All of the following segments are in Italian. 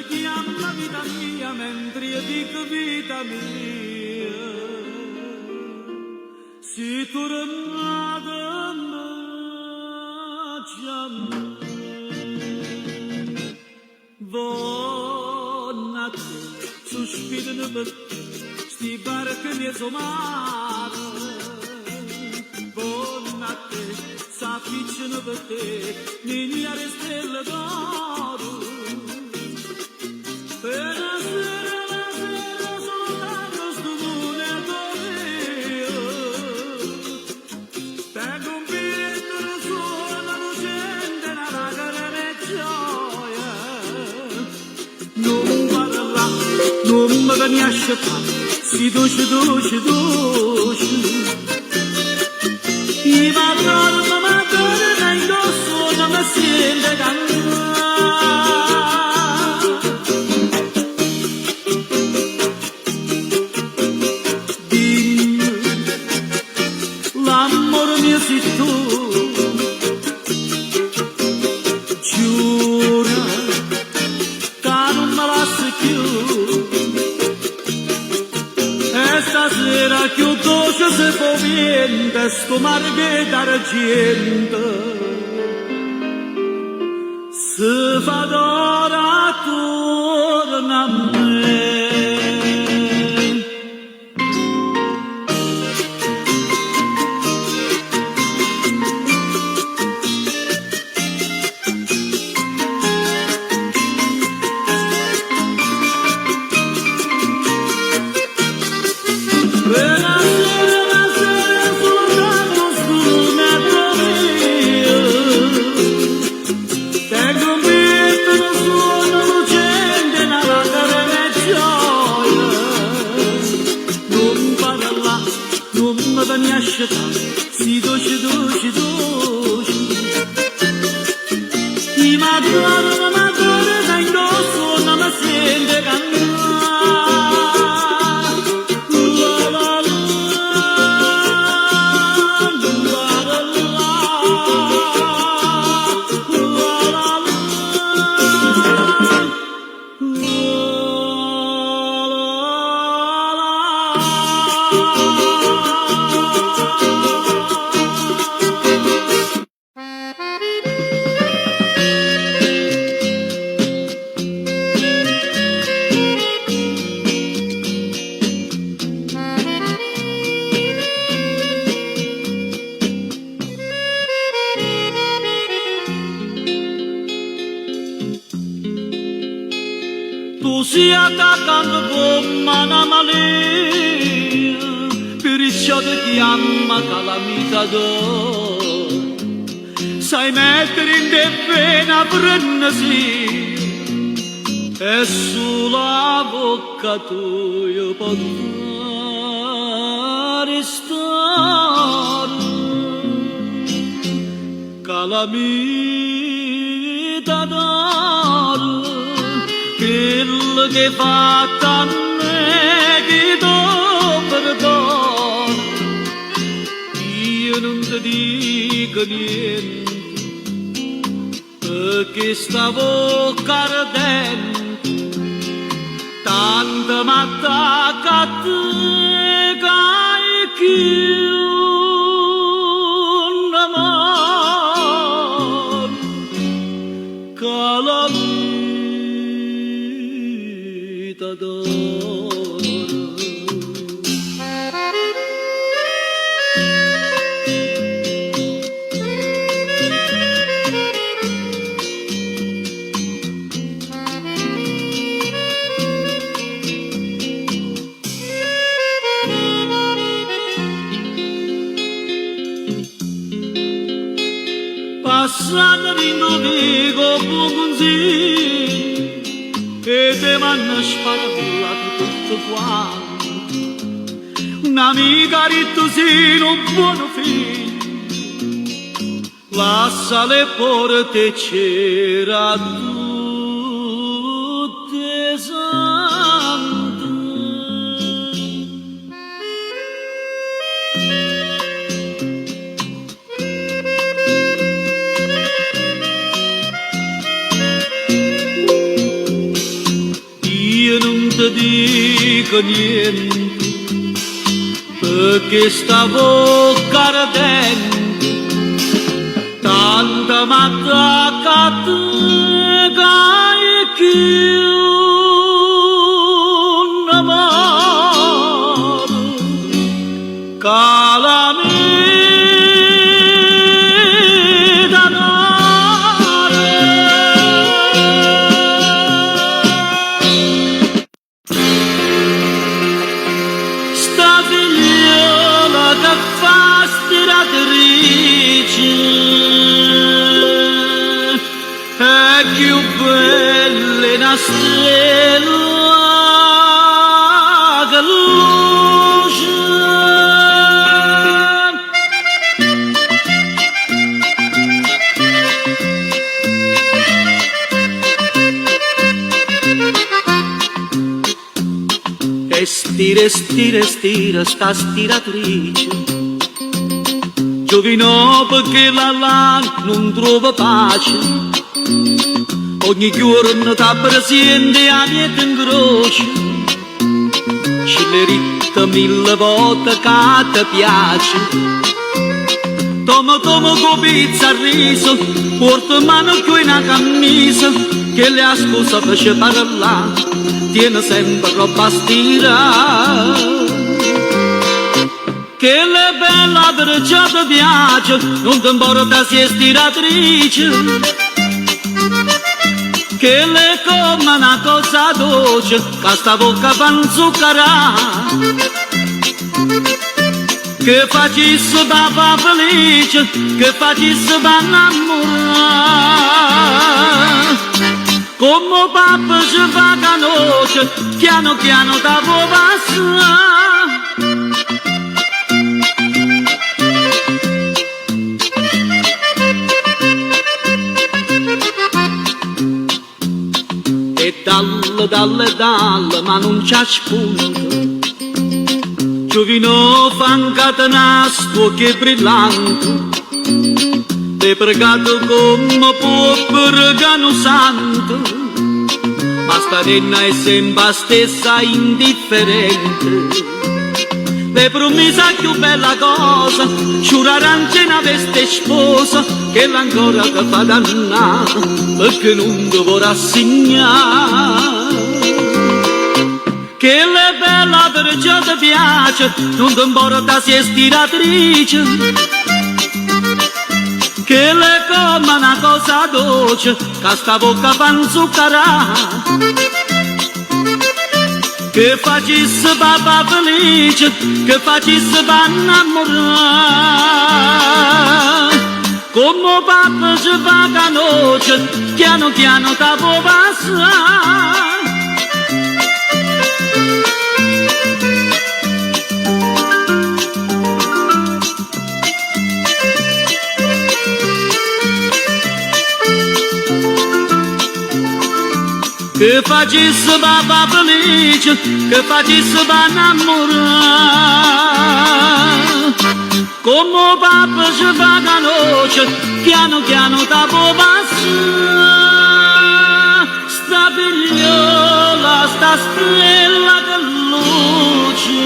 chiama vita mia mentre io dico vita mia. Si tornata me, buona te, sospirano per sti barche mie somare. Buona te, s'afficciano per te, miliardi di stelle d'oro. Per la sera soltanto sto lune d'oro. Tengo un biglietto da sola, lucente, una lacrima e gioia. Non parla, non mi conosce più, si duce. I madonna, indosso, non mi sente l'amore mio sei tu, giura che non me lasci più, e stasera più dolce se può viente, sto mare d'argento, se fa d'ora torna a me. Si doce I madonna da indosso non mi sente cantare la la la tu si attaccando come una malia, perciò ti chiama calamita d'oro. Sai mettere in te pena prendersi, e sulla bocca tua potrà restare. Calamita d'oro, quello che fa a me che do perdono, io non ti dico niente, perché sta bocca ardente, tanto m'attacca a te che hai chiuso una mano, calamita d'oro. Passando l'indovico buonzì e te m'hanno sparato tutto quanto. Un'amica rittosino, un buono figlio, lascia le porte c'era tutte sante. ti dico niente, perché stavo ardente, tanta m'attacca te che un amore calamita d'amore. Sta figliola che fa stiratrice è più bella una stella che luce. E stira sta stiratrice, giovino perché la non trova pace, ogni giorno ti presente a niente in croce, ci le ritta 1000 volte che ti piace. Tomo con pizza a riso, porta mano qui una camisa, che le scusa fece parlare, tiene sempre roba stira. Che le bella perciò ti piace, non ti importa se è stiratrice, che le come una cosa dolce, che sta bocca fa zuccherà. Che facesse papà felice, che facesse da innamorare, come papà ci fa canoce, piano piano da può passare. E dalle, ma non c'è spunto, giovino fancatenasto che brillante, te pregato come può pregare santo, ma starenna è sempre stessa indifferente. Le promessa più bella cosa, giurare una veste sposa, che l'ancora che fa dannare, perché non ti vorrà assegnare. Che le bella perciò ti piace, non ti importa se è stiratrice, che le come una cosa dolce, che sta bocca fa zuccherà. Che facesse papà felice, che facesse da innamorare, come papà ci fa canoce, piano piano da può passare. Che facesse papà felice, che facesse da innamorare, come papà ci fa canoce, piano piano da può passare. Sta figliola, sta stella che luce,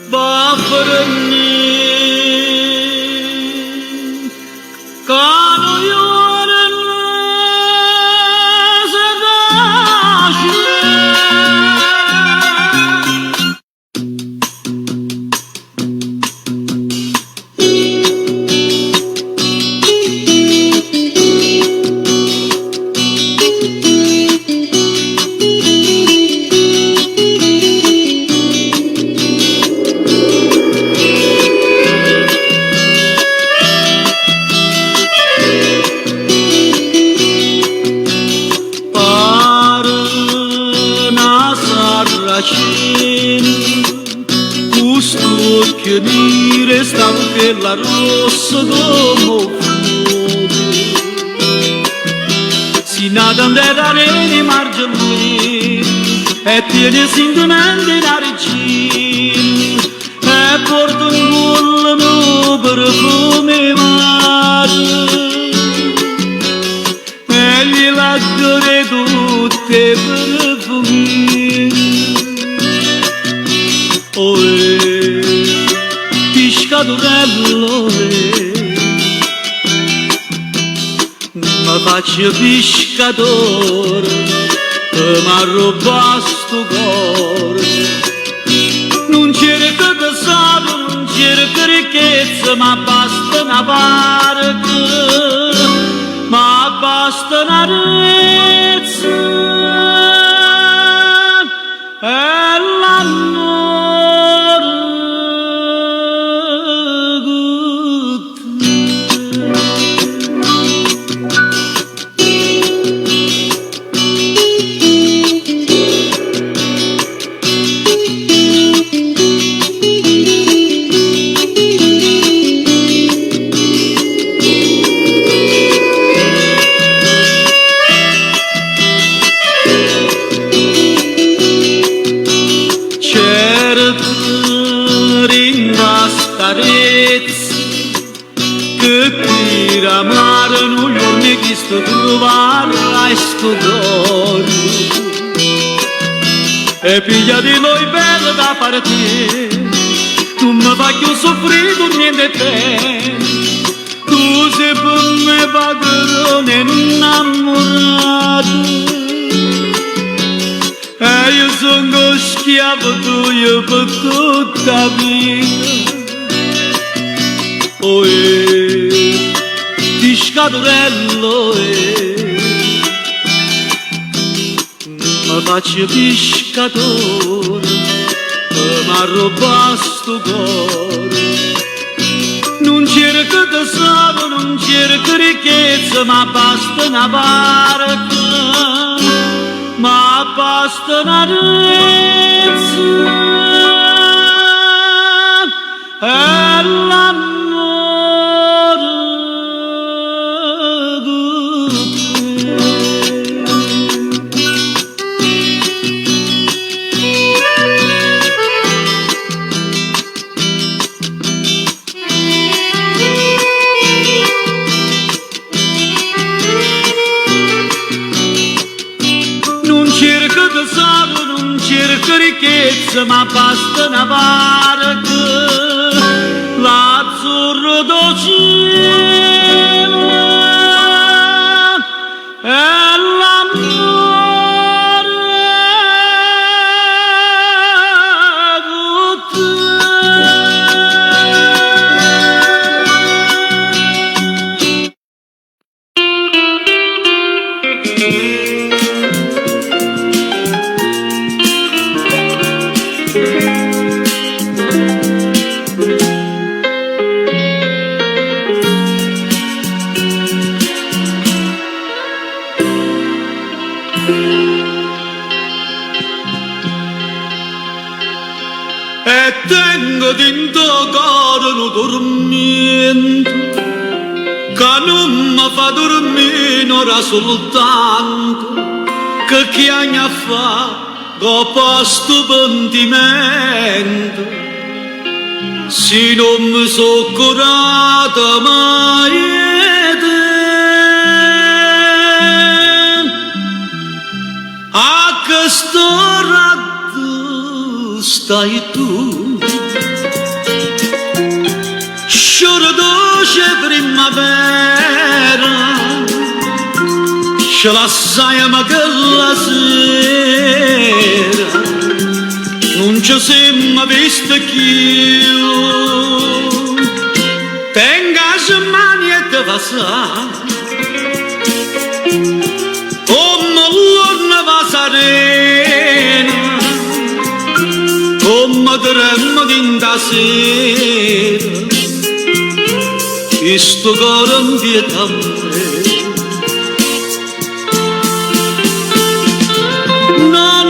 va per me, cano io. Che dire stavo che la rossa domo si nada andare margini e tiene sentimenti in regina e porta un bullo perfume mare e gli laggare tu te profumi. Pescadorello, ma faccio pescatore, ma ruba sto cuore. Non cerco tesoro, non cerco ricchezza, ma basta una barca, ma basta una rezza e l'amore con amare non gli orni che sto trovare a sto cuore e piglia di noi bella da partire tu mi fai più soffrire niente te tu sei per me padrone innamorato e io sono schiavo tuo per tutta la vita pescadorello ma faccio pescatore ma ruba sto cuore non cerco tesoro non cerco ricchezza ma basta una barca ma basta una rezza e l'amore cerco ricchezza ma basta una barca l'azzurro del cielo e l'amore con te. E tengo dentro cuore un dormento che non mi fa dormire ora soltanto che chiagna fa dopo sto pentimento se non mi so curata mai a questo stai tu sciora dolce primavera ce la sai ma che la sera non ci siamo visto più tenga se mani e te va sa come l'orna va serena come dremmo d'inda sera questo cuore in pietà non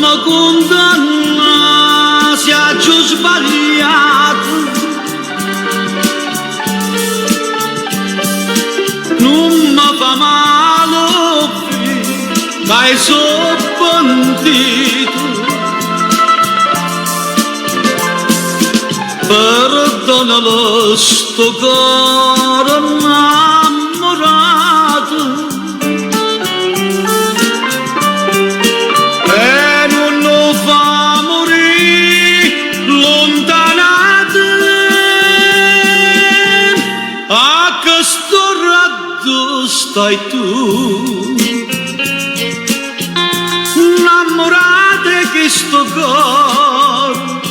mi condanna se ho sbagliato non mi fa male dai sono pentito perdonalo sto cuore innamorato sto cor,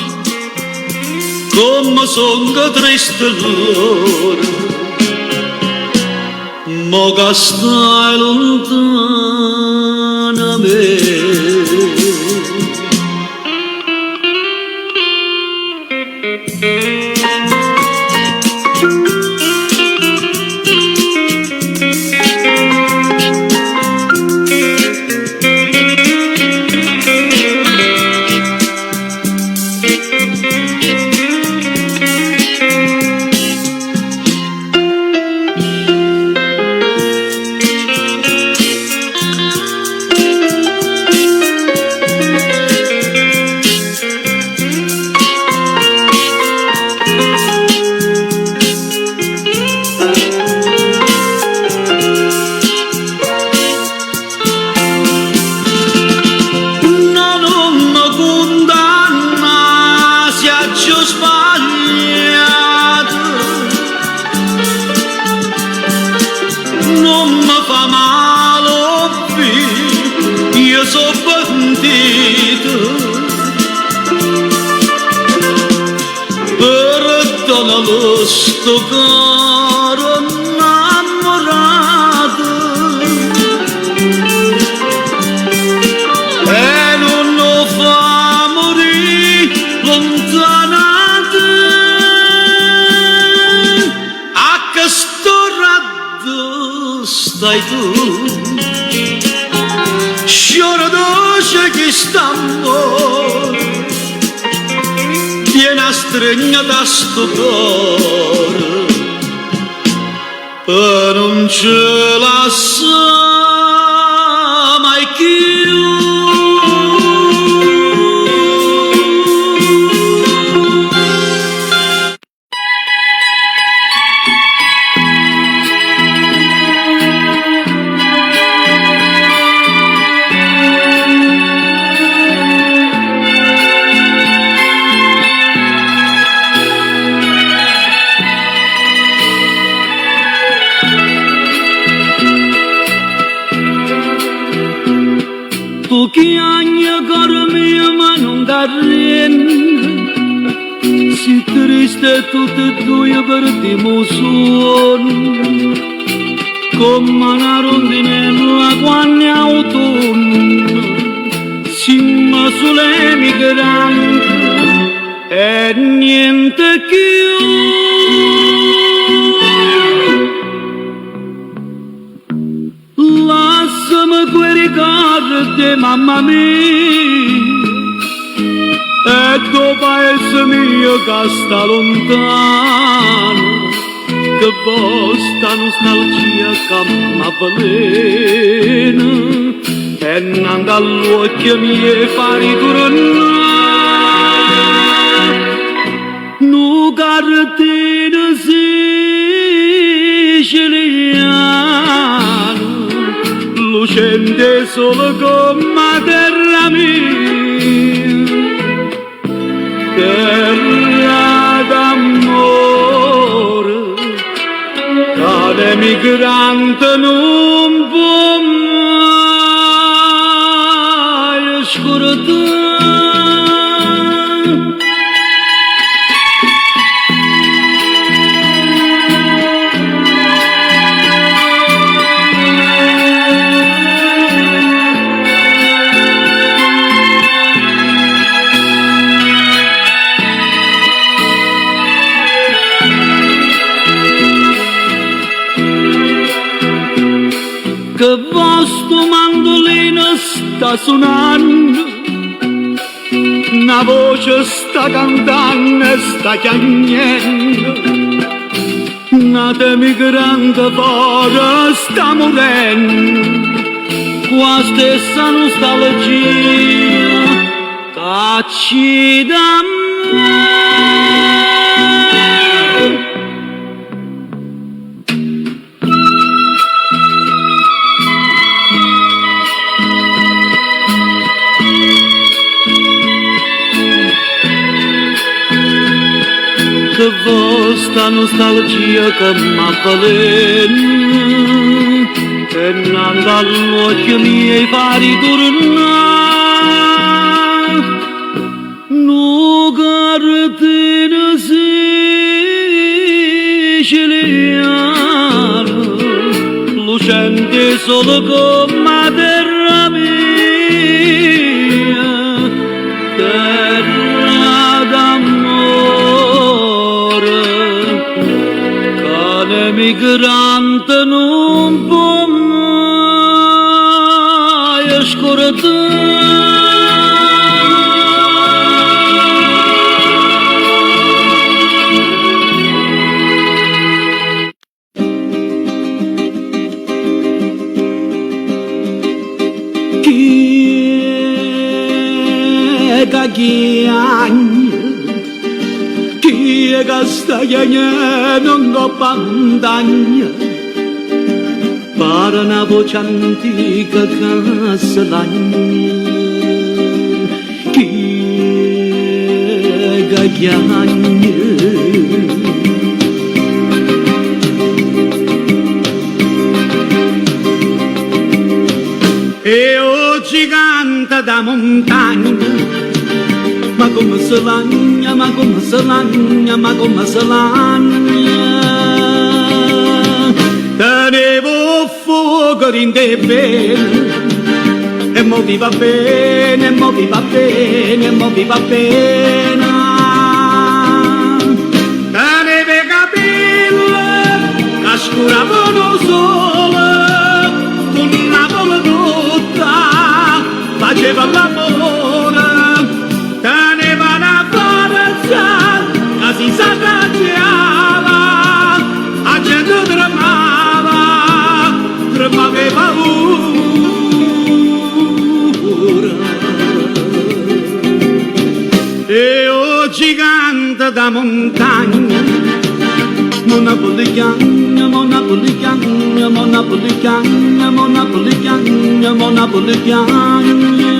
come sono triste l'ora, mo che stai lontana me. Sto caro innamorato e non lo fa morire lontanato a che sto raddo stai tu sciora dolce che st'amore viene a stringere da sto cuore e non ce la sa mai più. Tu chiagna caro mio ma non t'arrendi, si triste tutte e due per dimozione, come una rondinella quando è autunno, siamo sulle migranti e niente più. Lasciami quei ricordi, mamma mia, e tuo paese mio che sta lontano, che posta nostalgia che m'avvelena, e non dall'occhio miei fari tornare, nu cartina siciliana, lucente solo come terra mia, terra d'amore, che l'emigrante non può mai scordare. Che vostro mandolino sta suonando, una voce sta cantando e sta chiagnendo, una emigrante fuori sta morendo, qua stessa nostalgia che ci dà che vostra nostalgia che m'avvelena e non dall'occhio miei fari tornare. lucente solo come terra mia, terra d'amore, cane migrante non può mai scordare. Chi è che sta chiamando un compagno per una voce antica che si lagna. Chi è che chiama e oggi canta da montagna. Ma come se lagna, ma come se lagna, ma come se lagna. Tenevo fuoco in te bene, e mo viva bene, e mo viva bene, e mo viva bene. Tenevo capelli, che scuravano sole, con una vola tutta, faceva l'amore. Si s'arrabbiava, la gente tremava e paura. E oggi canta da montagna, monapolicagna, monapolicagna, monapolicagna, monapolicagna, monapolicagna.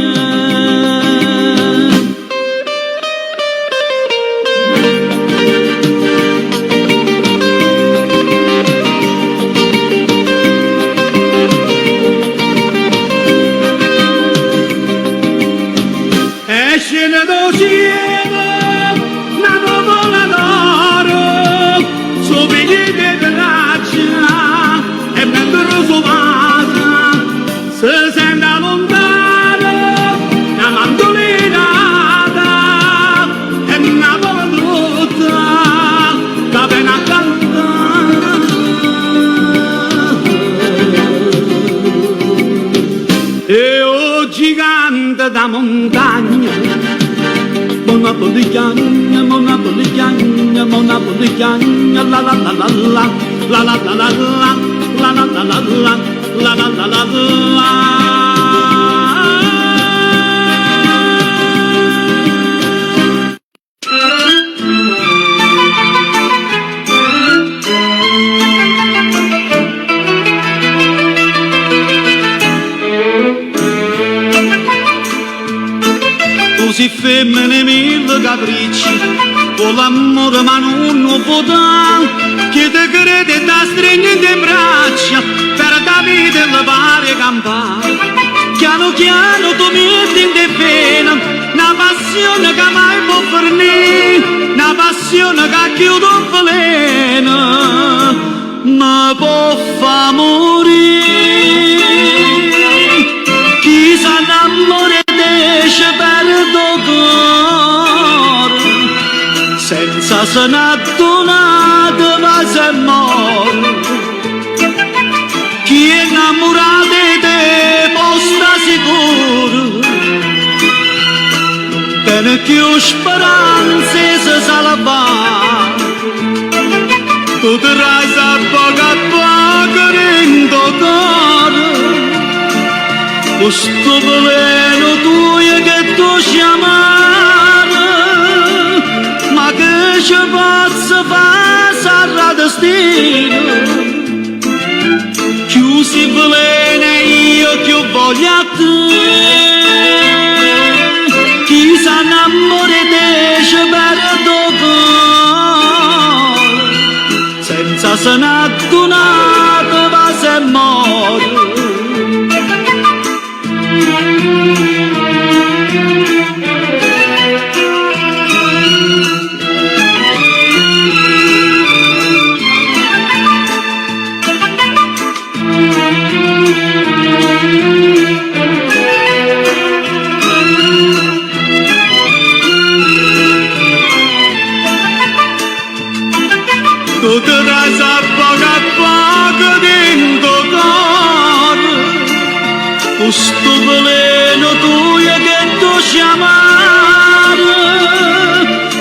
Se sente lontano una mandolinata e una voce brutta che viene a cantare. E oggi canta da montagna, monapolicagna, monapolicagna, monapolicagna, la la la la la, la la la la la, la la la la la. La la la la la. Così femmine mille capricci, con l'amore ma non può dare, che te crede da stringere in braccia, per da vita la pare campare. Piano piano tu metti in te pena, una passione che mai può fornire, una passione che chiude un veleno, ma può fa morire. Chi s'annamora esce per cuore, senza se n'è donato ma se muore. Chi è innamorato di te può sta sicuro, tiene più speranze se salva. Tu ti rasa poco a poco in tuo cuore, questo veleno tuo che tu chiamare, ma che ci posso fare sarà destino. Chiusi veleno e io che voglio a te, chi s'annamora di te per tuo cuore, senza se n'è donato va se muore. veleno tuo che tu chiamare,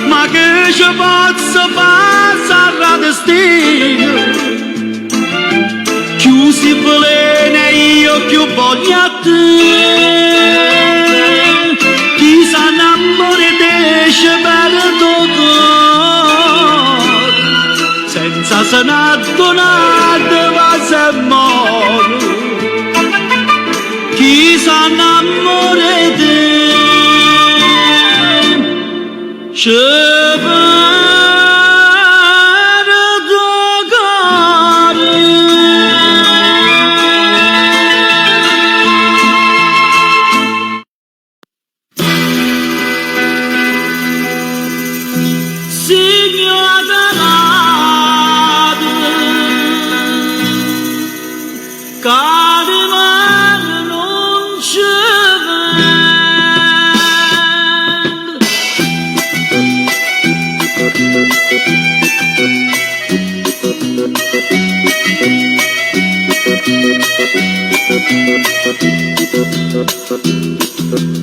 ma che ci posso passare a destino? Più si velena io più voglio a te, chi sa innamora te esce per tuo senza se n'ha donato va se muore, chi sa innamora te ci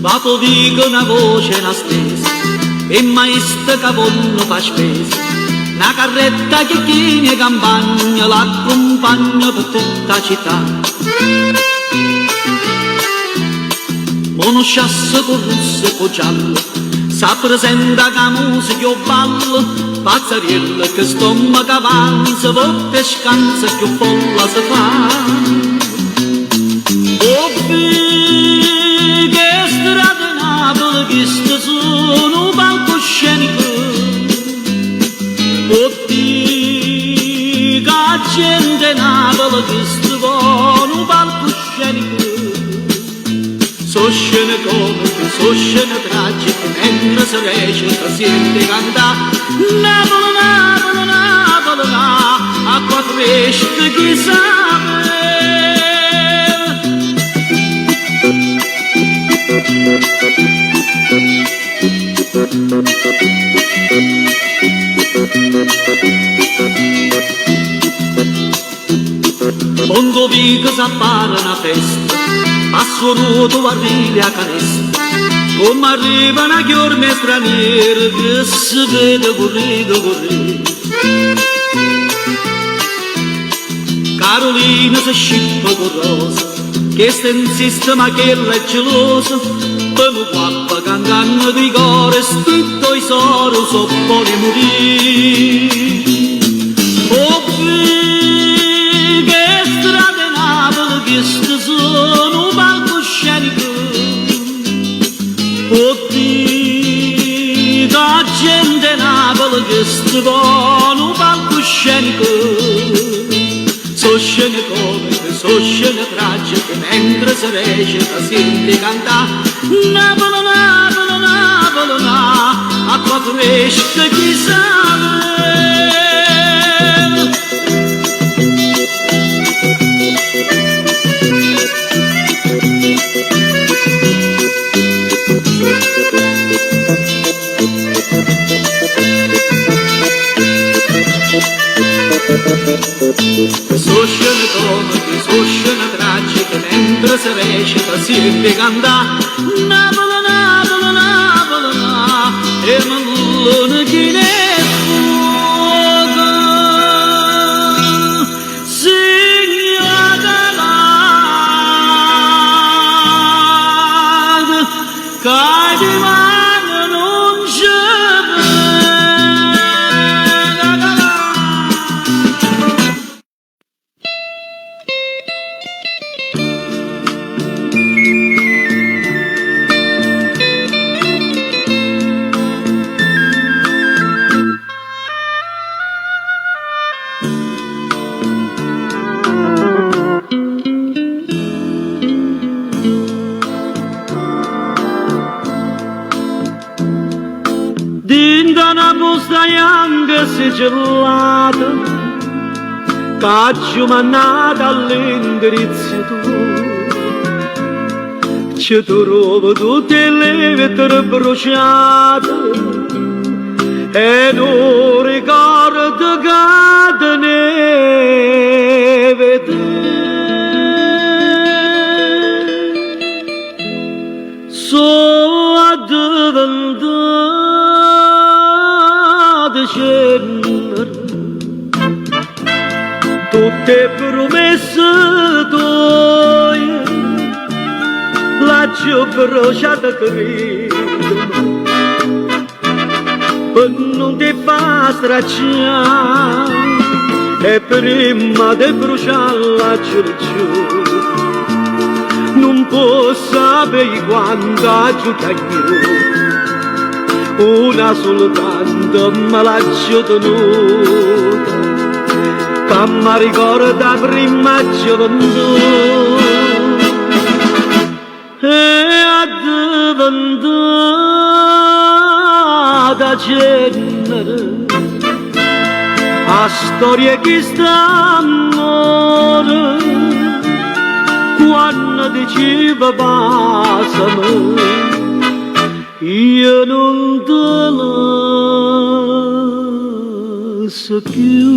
Vato dico una voce la stessa, e maestra che non fa spesa, una carretta che tiene campagna, l'accompagna per tutta la città. Conosciasse con rosso e con giallo, sa presenta che musica io ballo, pazzariella che stomaco avanza, volte scansa più folla si fa. Che strade Napoli che sono un palcoscenico, che gente Napoli che sono un palcoscenico, so scene comiche, so scene tragiche, mentre si recita si sente cantare Napoli, Napoli, Napoli, acqua fresca chi sa. Quando vico s'appare una festa, passo nuoto arrivi a canesta, come arriva una chiorme straniera che si vede correre, correre. Carolina si scippa con rosa, che sta insiste ma che è gelosa, per un papà cantando di cuore, stitto i soro, so buoni morire. Oh, che strade Napoli, che sono un palcoscenico, oh, che gente Napoli, che sono un palcoscenico. So scene comiche, so scene tragiche, mentre si recita si sente cantare Napoli, Napoli, Napoli, acqua fresca chi sale. So scene comiche, so scene tragiche, mentre si recita si sente cantare Napoli, Napoli, Napoli, e Manlone chi ne fuoco, signora l'arte, che di mano non c'è. Una busta bianca sigillata, caccio mannata all'indirizzo tuo, ci trovo tutte le vetture bruciate e non ricordo che neve. diventato cenere tutte promesse tue l'ho bruciata credo per non ti fa stracciare e prima di bruciarla giù non posso sapere quanto aiuta io una soltanto me l'ha tenuta che mi ricorda prima gioventù e a diventata cenere a storia che sta amore quando diceva passami io non te la so più.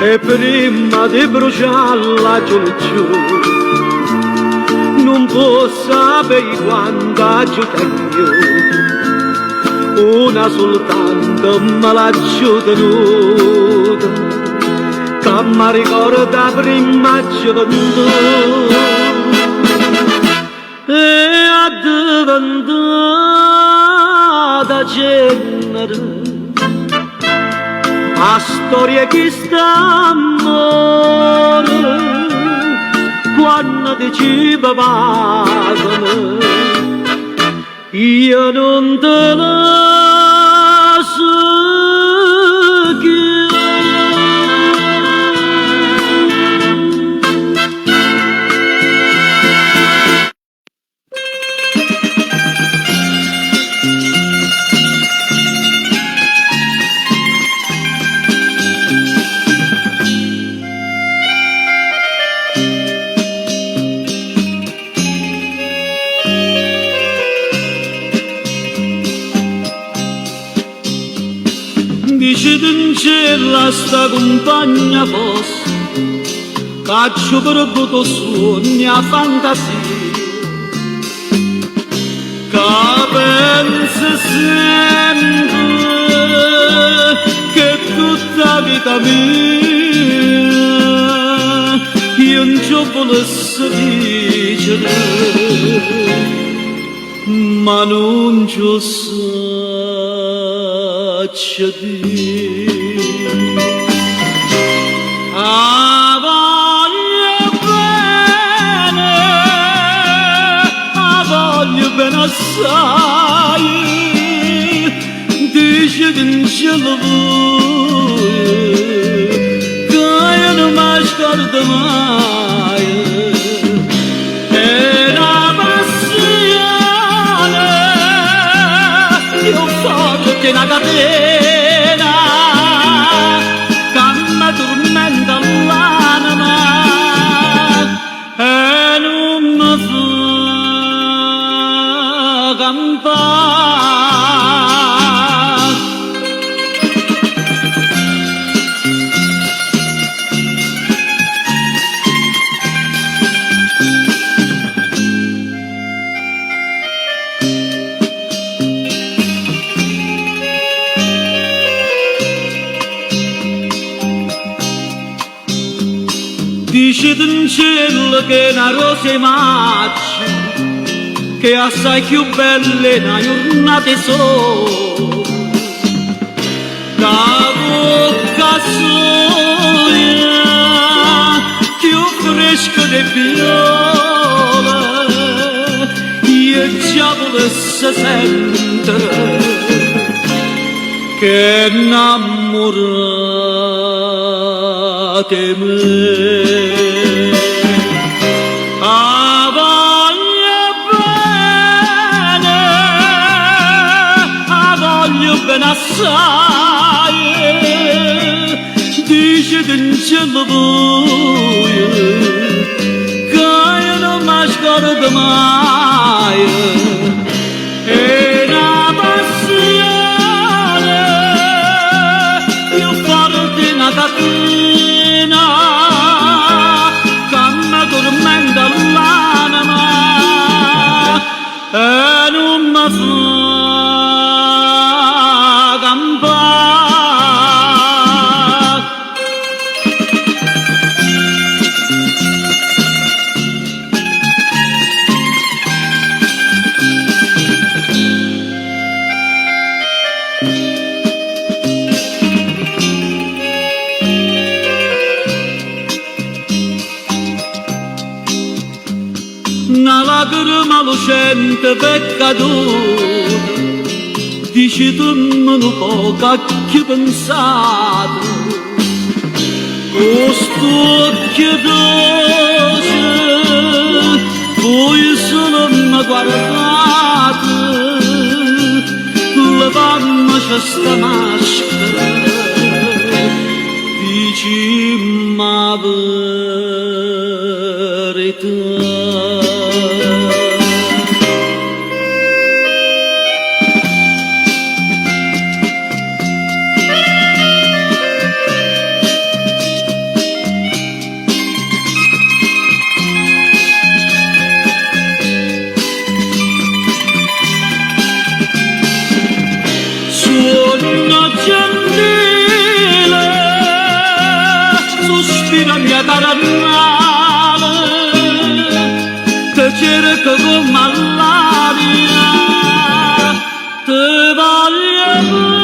E prima di bruciarla giù non posso sapere quanto aiuta io una soltanto me l'ha tenuta che mi ricorda prima gioventù e a diventata cenere a storia che sta amore quando diceva passami io non te la so più. Dici in cielo sta compagna fosse caccio perduto sogni a fantasia che pensa sempre che tutta vita mia io non ci volessi dicere ma non ci so a voglio bene assai dice che non ce lo vuoi che io non mi scordo mai è una passione io forte una catena che mi tormenta l'anima e non mi fa campare. Dice in cielo che una rosa è maggio, che è assai più bella una giornata sola, la bocca soglia, più fresca di viola, io già volessi sentire che innamorate me. Voglio bene assai, dice dice mi vuoi che io non mi scordo mai è una passione più forte una catena che mi tormenta l'anima e non mi fa una lacrima lucente peccatura dici tu non puoi che pensato questo occhio dolce poi solo mi guardato levandomi questa maschera dici ma verità. Gentile, sospira mia cara male, te cerco come l'aria, te voglio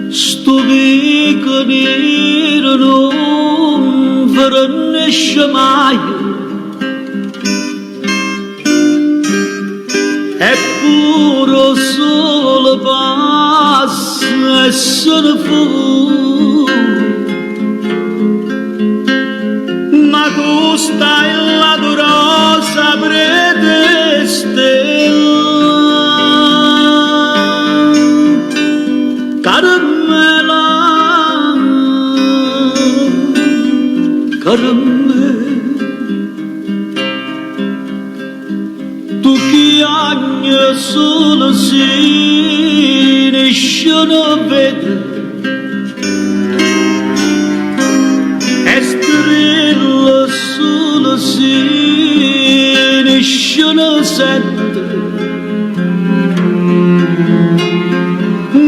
sto vico nero non vernesce mai eppure solo passa e se ne fu ma tu stai là rosa predestella Carme, tu che ogni solo si nessuno vede e strilla solo si nessuno sente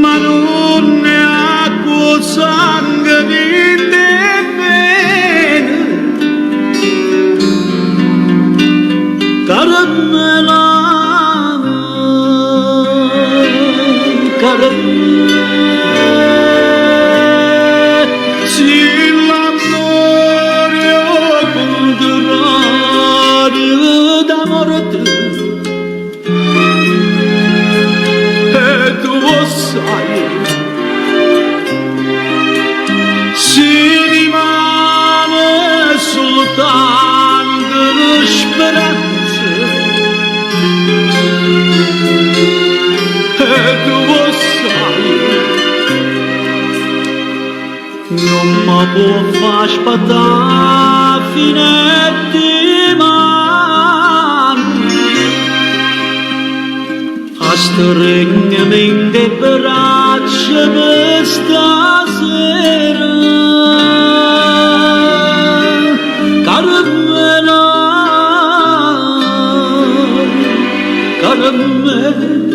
ma non è acqua sangue di te Caramela, caramela, si l'amore è contrario da morte e tu lo sai, si rimane soltanto speranza. Tu lo sai, non mi può far aspettare fino a domani, a stringermi in le braccia per stasera, caramella, caramella.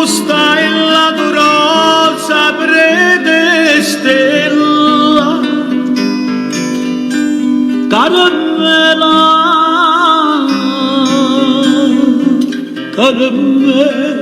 Stai la rosa prede stella caramela, caramela.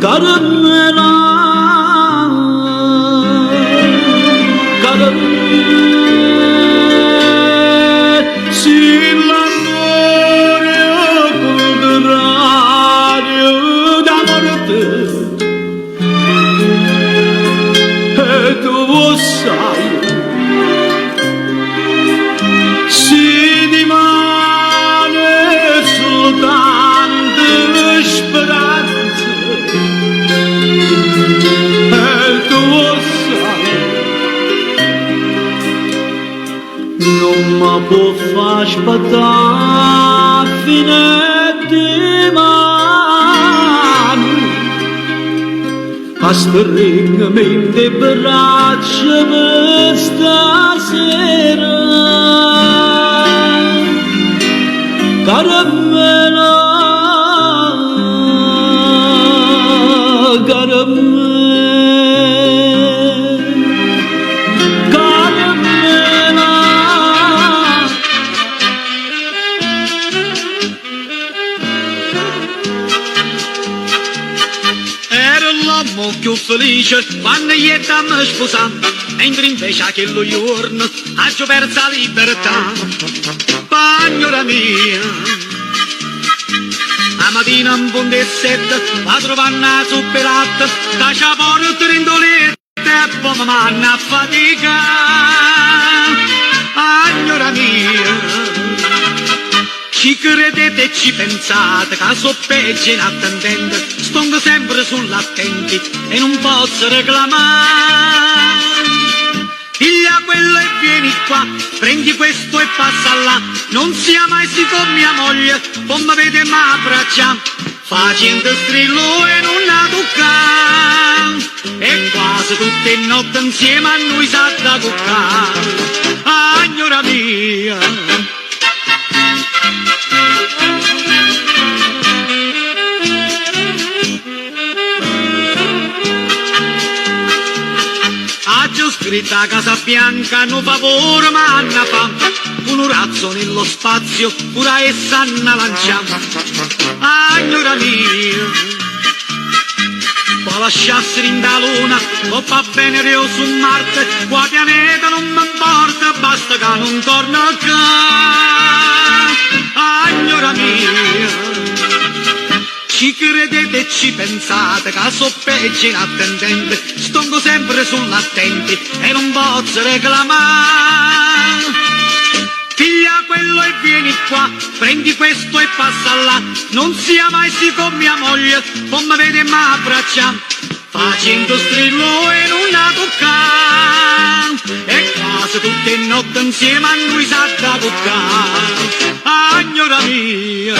Caramela, caramela, si l'amore contrario da morte, e tu sai, si rimane soltanto speranza. Non mi può far aspettare fine di mano, a stringermi in le braccia per stasera. Caramela, caramela. Più felice quando io stiamo sposando, mentre invece a quello giorno ho perso la libertà. Signora mia, la mattina un buon dessetto va trovare una superata, caccia porta rindoletta e poi mi manna a fatica. Signora mia, ci credete e ci pensate che so peggio inattendente, sto sempre sull'attenti e non posso reclamare. Piglia quello e vieni qua, prendi questo e passa là, non sia mai si con mia moglie, poi mi vede ma abbraccia, facendo strillo e non la tocca, e quasi tutte le notti insieme a noi sa da toccare. Signora mia, scritta a Casa Bianca, no favore ma anna fa, un razzo nello spazio, pura essa anna lanciamo. Signora mia, può lasciarsi in da luna, o va bene Rio su Marte, qua pianeta non mi importa, basta che non torna a casa. Signora mia, ci credete e ci pensate che so peggio inattendente, sto sempre sull'attenti e non posso reclamare. Piglia quello e vieni qua, prendi questo e passa là, non sia mai si con mia moglie, poi mi vede ma abbraccia, facendo strillo e non la tocca, e quasi tutte le notti insieme a noi sa da toccare. Signora mia,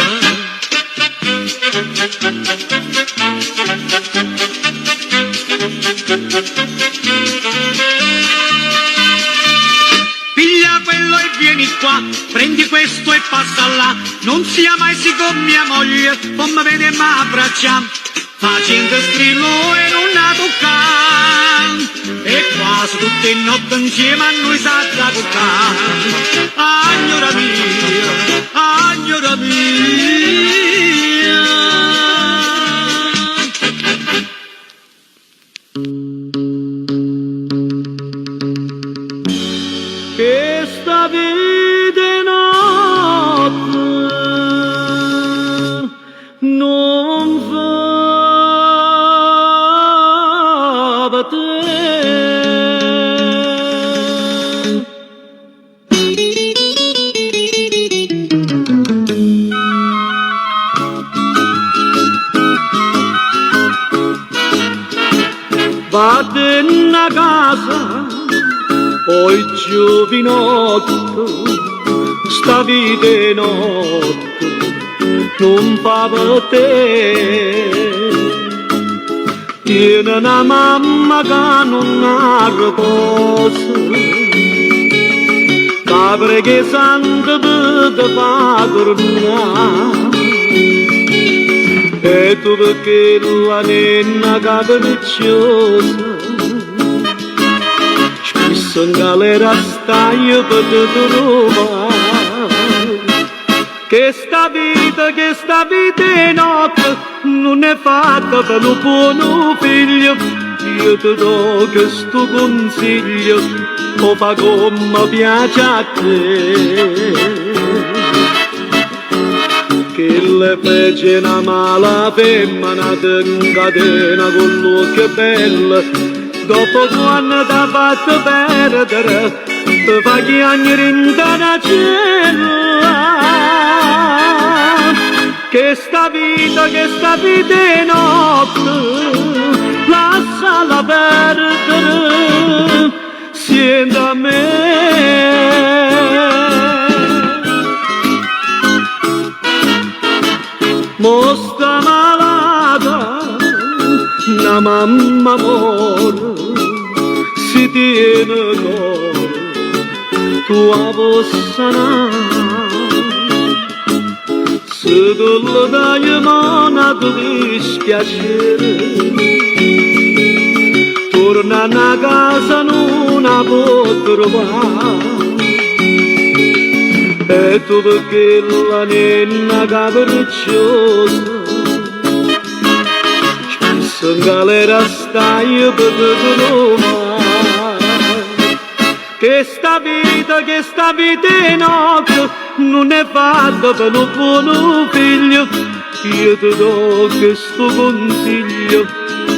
piglia quello e vieni qua, prendi questo e passa là, non sia mai si con mia moglie, poi mi vede ma abbraccia, facendo strillo e non la tocca, e quasi tutte le notti insieme a noi sa da toccare. Signora mia, signora mia. Che sta vita notte non fa per te. Vado in casa, poi giovinotto, sta vita è notte non fa per te. Tiene una mamma che non ha riposo, capre che santo per te fa tornare. E tu perché la nenna capricciosa spesso in galera stai per te trovare. Che sta vita è notte non è fatta per un buono figlio. Io ti do questo consiglio, o fa come piace a te. Che le fece una mala femmina te incatena con l'occhio bello, dopo quando t'ha fatto perdere ti fa chiagnere in una cella. Che sta vita è notte lasciala perdere, siente a me. Mosta malata, la mamma muore, si tiene cuore, tua possa se tu lo dai mano ti dispiacere, torna a casa non la può trovare. E tu perché la nenna capricciosa spesso in galera stai per te trovare. Che sta vita è notte non è fatta per un buono figlio. Io ti do questo consiglio,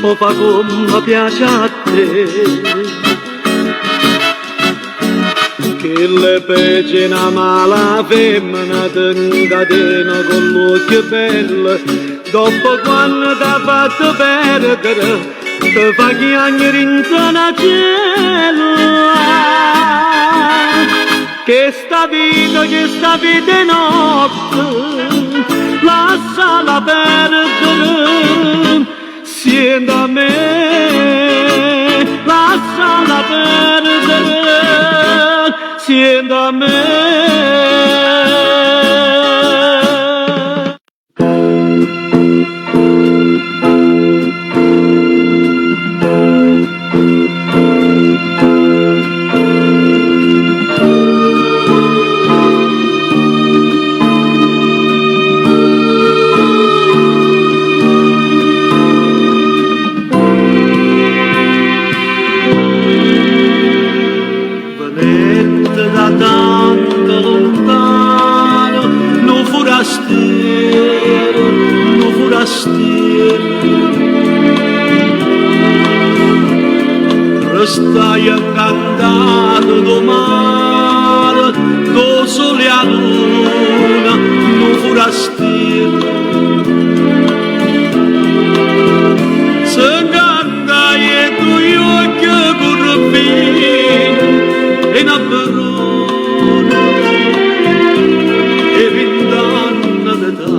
o fa come piace a te. Che le fece una mala femmina te incatena con l'occhio bello, dopo quando t'ha fatto perdere ti fa chiagnere in una cella. Che sta vita è notte lasciala perdere, siente a me. Lasciala perdere, siente a me. Stai incantato do mare, do sole a luna, no forastiero. Se canta e tu occhi curvini e una perona e 20 anni d'età.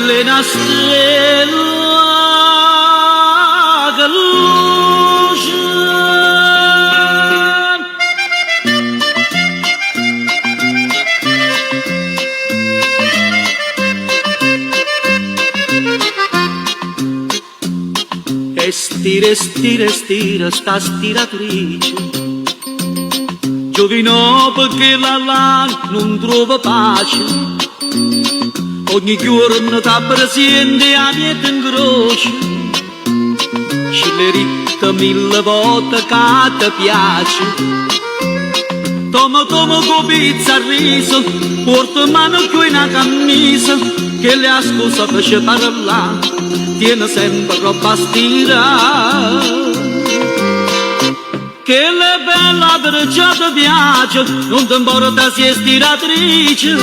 una stella che luce. E stira, stira, stira, sta stiratrice, giovino perché la non trova pace, ogni giorno ti presente a niente in croce, ci le ritta mille volte che ti piace, tomo tomo con pizza a riso, porta mano qui una camisa, che le ha scusa per parlare, tiene sempre roba stira, che le bella perciò ti piace, non ti importa se è stiratrice,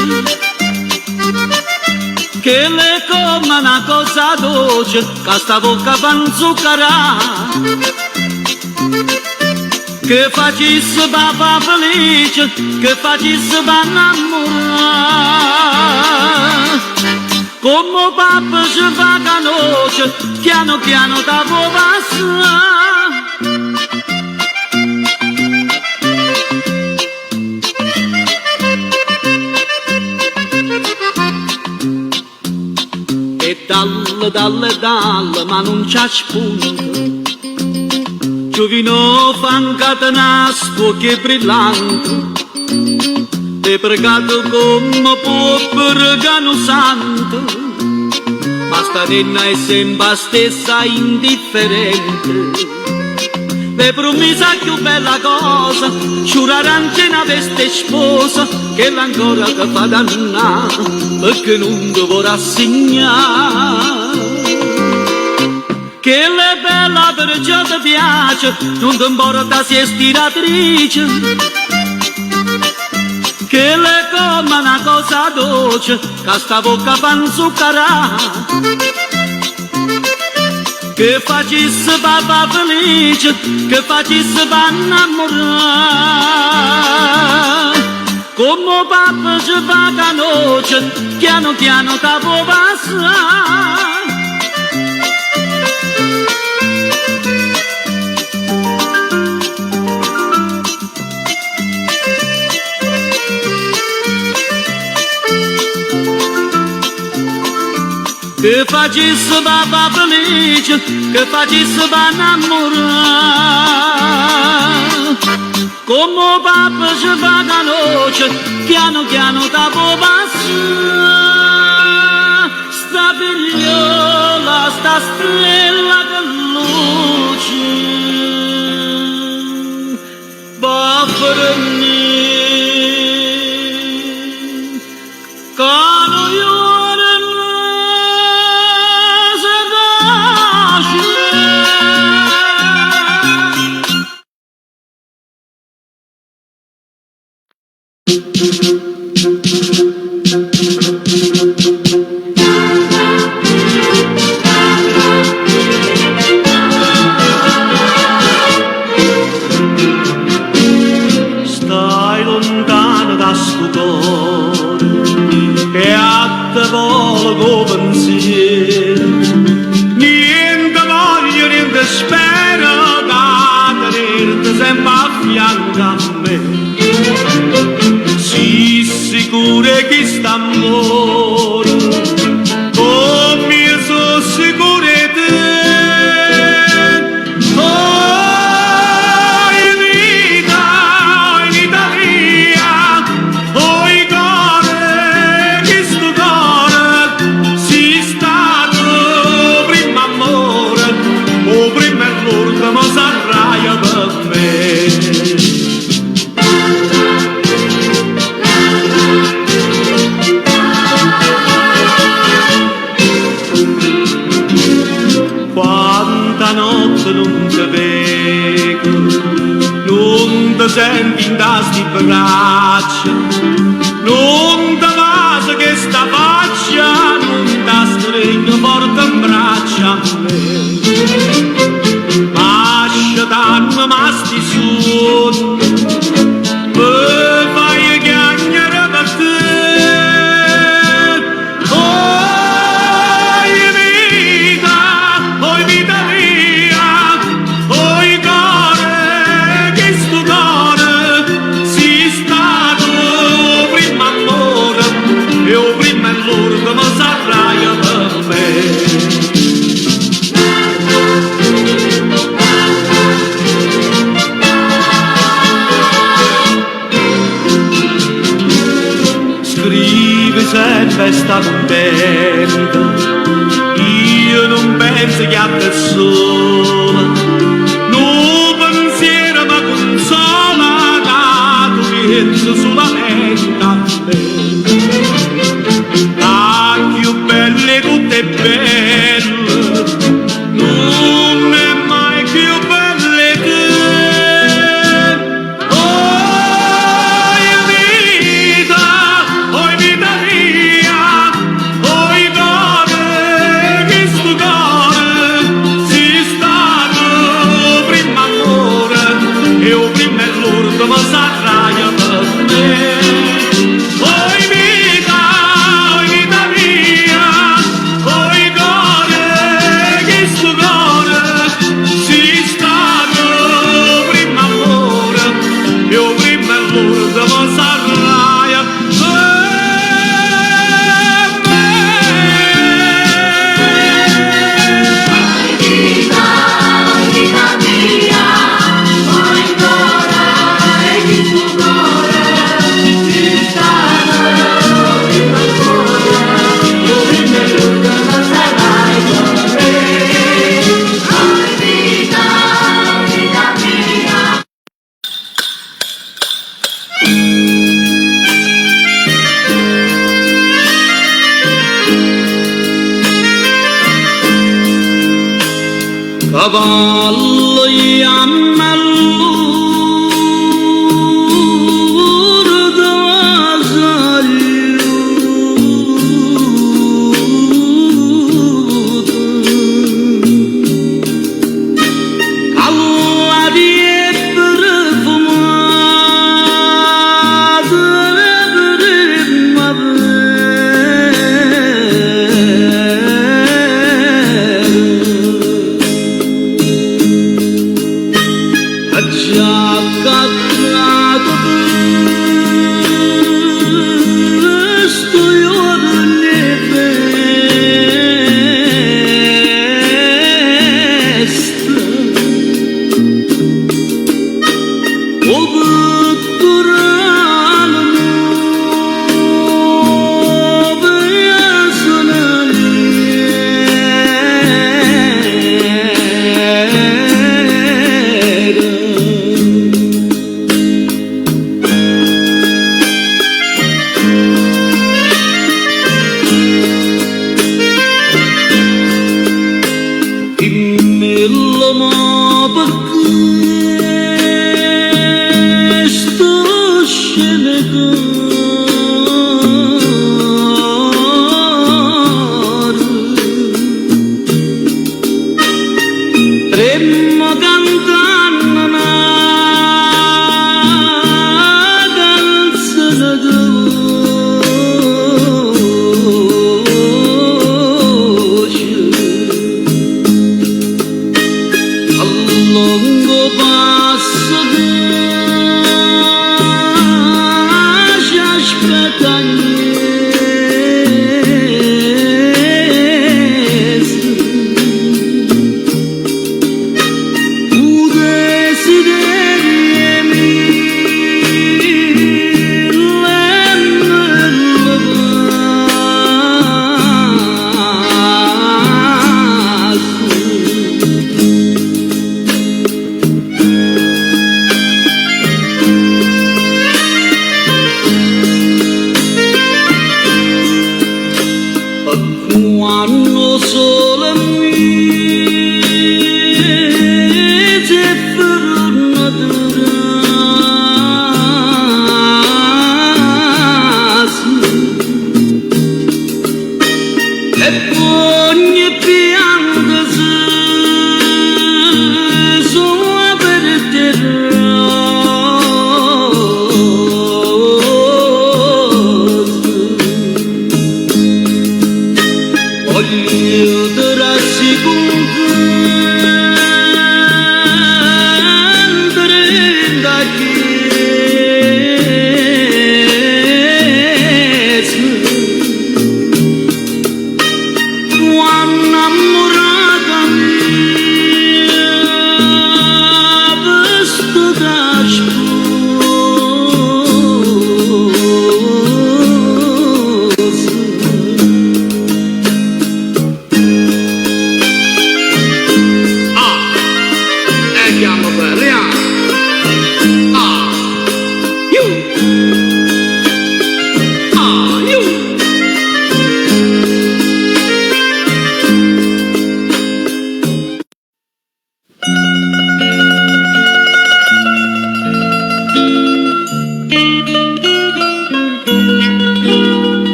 che le come una cosa dolce, che sta bocca fa zuccherà, che facesse papà felice, che facesse pa innamorare. Come papà ci fa canoce, piano piano da può passare. E dalle, ma non c'è spunto. Giovino fa un catenastro che è brillante, è pregato come può pregare santo, ma sta nonna è sempre la stessa indifferente. Le promessa più bella cosa, giurare anche una veste sposa, che l'ancora che fa dannare, perché non ti vorrà assegnare. Che le bella perciò ti piace, non ti importa se è stiratrice, che le come una cosa dolce, che sta bocca fa zuccherà, che facesse papà felice, che facesse pa innamorare. Come papà ci fa canoce, piano piano da può passare. Che facesse papà felice, che facesse pa innamorare. Come papà ci fa canoce, piano piano da può passare. Sta figliola, sta stella che luce, va per me, cano io. Stai lontano da sto cuore e a te volo con pensiero, niente voglio, niente spero da tenerti sempre a fianco a me. Sii sicura che sta amore con me sono sicura di te. Non ti vedo, non ti senti in tasti braccia, non ti basta che sta faccia, non ti stringo forte in braccia a me. Ma scetanno ma sti su, per fai chiagnare per te. Oh, pensi che a te sola, no pensiero ma consola, che tu pensi solamente a me. La più bella tutte è bella, non è mai più bella che ma s'arraia per me. Oi vita mia, oi cuore, che sto cuore si stanno prima amore, io prima l'urto ma s'arraia per me. Oi vita mia, oi cuore, cavallo iammelluro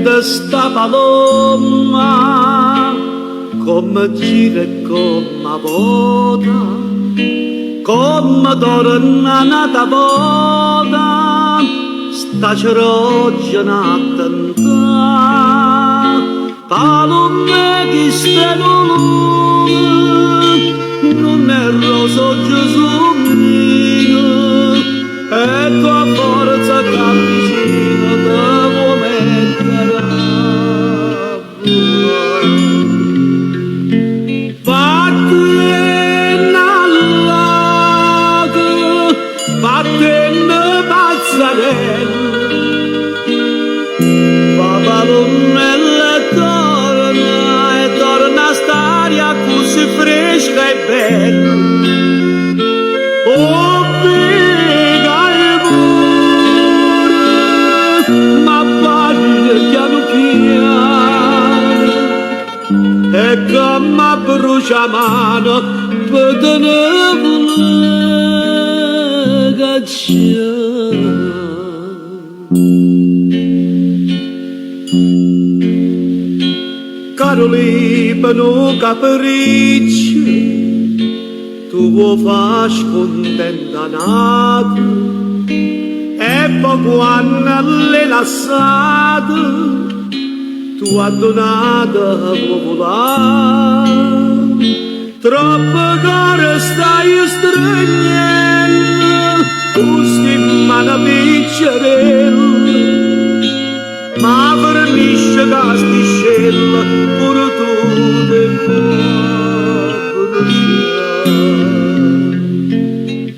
sente sta paloma come gira e come vota, come torna nata vota, sta ceroggia n'attenta, palome che sta non è roso Gesù mio, e tua forza che avvicina te può mettere a volare. Vattene all'ago, vattene pazzarello, papalonnelle torna a st'aria così fresca e bella. Oh, piega il cuore, ma parli piano piano, e che mi brucia mano per tenere cacciare. Caro libero capriccio, tu vuoi far scontenta nato, e poi quando l'hai lasciato, tu hai donato vuoi volare. Troppo caro stai stringendo, questi mani piccerella, ma vernisce che stiscella pure tu te puoi.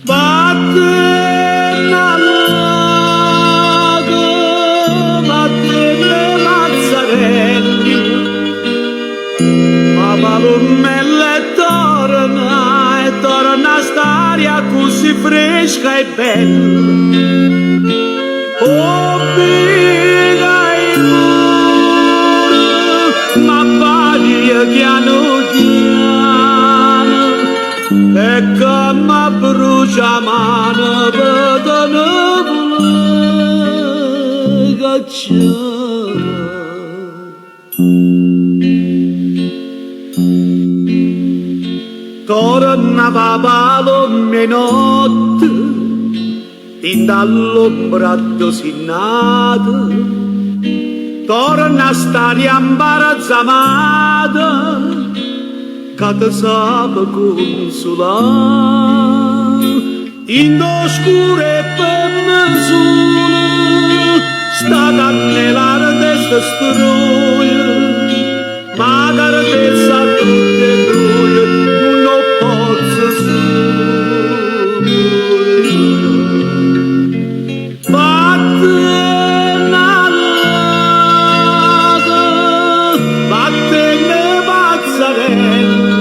Vattene all'ago, vattene mazzarelli, ma palomelle torna a st'aria così fresca e bella. Oh, piega il cuore, ma paglia piano piano, e che mi brucia mano per tenere cacciare. Torna palome notte, tin dall'ombra dosinnata, torna a stare imbarazzamata, che ti sape consolare. In oscure pennellone, sta cannellare testa struia, ma cartezza tutte gruie, non posso vattene all'ago, vattene pazzarello,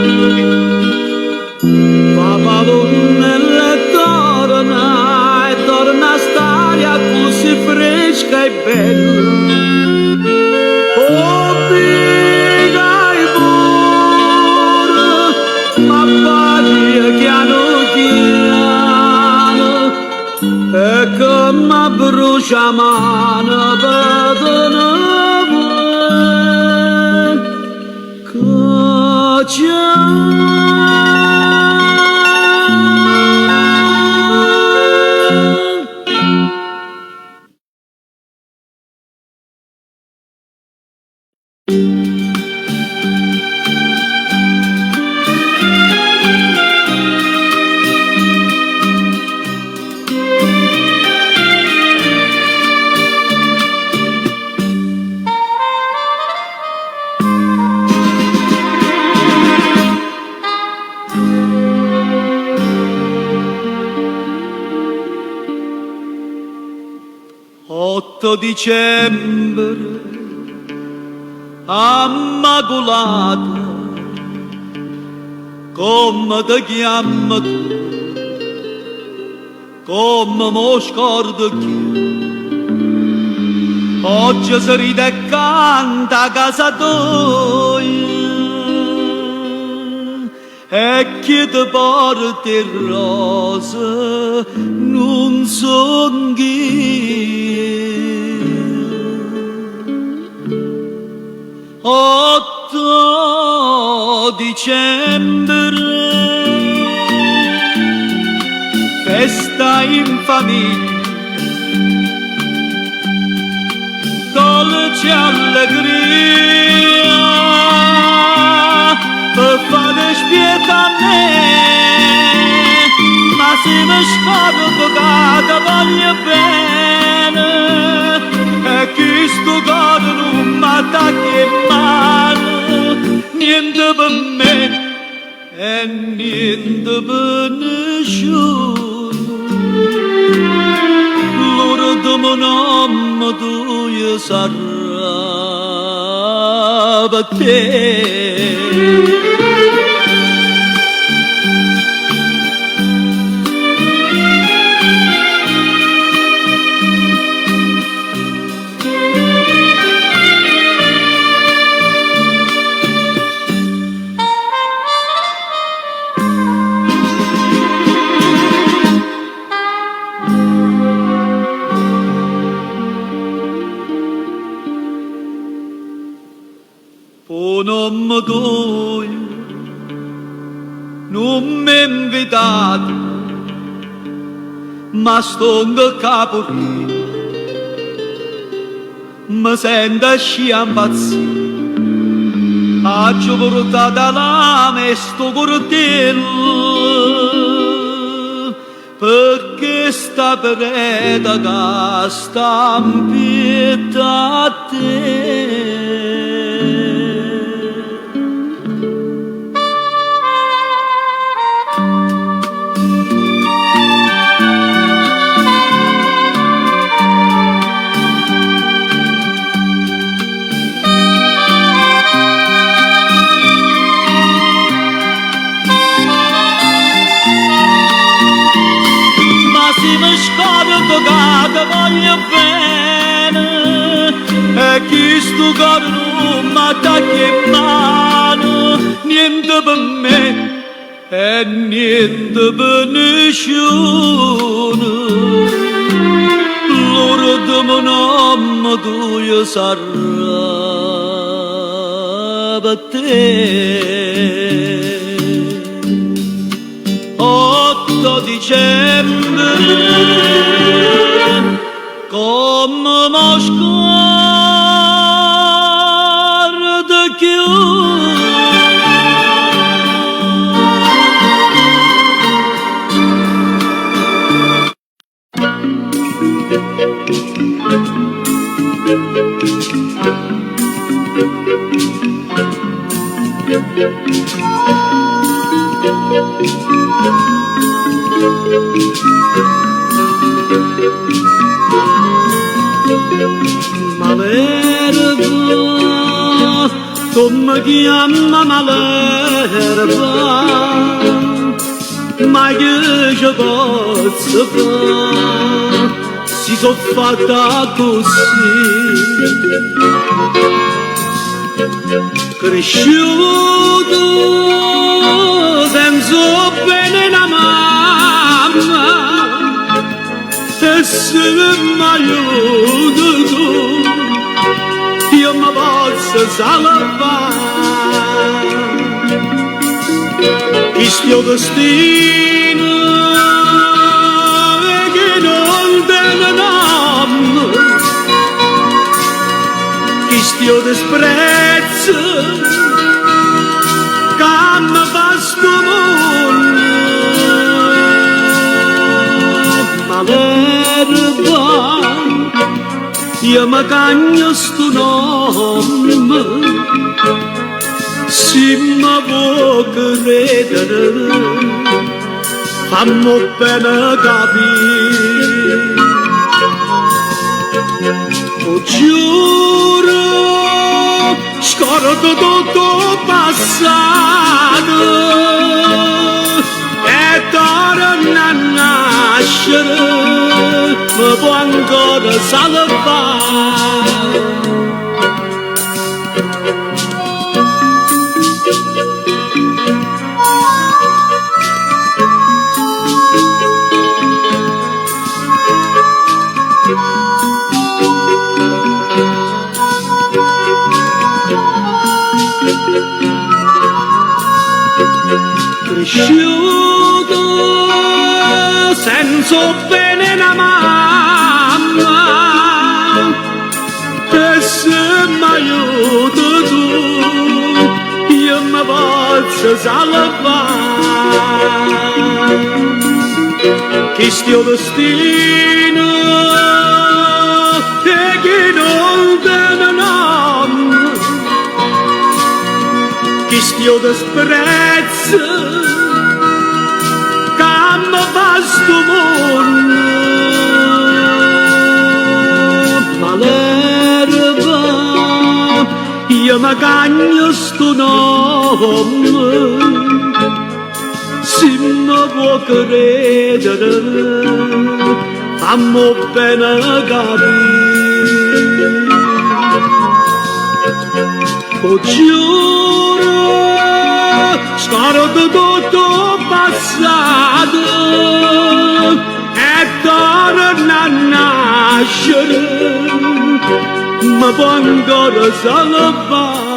papalonnelle torna a st'aria così fresca e bella. Oh, piega il cuore, ma paglia piano piano, e che mi brucia mano per tenere dicembre, ammacolata, come ti chiami tu, come mo scordo chi. Oggi si ride e canta a casa tua, e chi ti porta il rosa non son chi. 8 dicembre, festa in famiglia, dolce allegria, per fare spieta a me, ma se mi scordo che voglio bene, e questo cuore non mi attacca male, niente per me e niente per nessuno. Loro come nome tu sarà per te. Nome tuo non mi è invitato, ma sto in capo lì, mi sento sciampazzire, ho portato lame e sto cortello, perché sta preda che sta in pietà a te. Che voglio bene e questo cuore non mi attacca mano, niente per me e niente per nessuno. Loro come nome tuo sarà per te. 8 dicembre, come mi scordo più. Malerba, come chiama Malerba, ma che ci posso fare, si sono fatta così, cresciuto senza bene una mamma, e se mi aiuto tu, io mi posso salvare. Questo destino che non tiene nome, questo disprezzo che mi fa scomuno. Malerba, io mi cagno sto nome, se mi può credere, fammi bene capire. Oh, giuro, scordo tutto passato e torno a nascere, mi può ancora salvare. cresciuto senza bene una mamma e se mi aiuti tu io mi posso salvare questo destino e che non tiene nome questo disprezzo che mi fa sto mondo ma l'erba io mi cagno sto nome se mi può credere fammi bene capire o giuro scordo tutto passato e torno a nascere ma può ancora salvare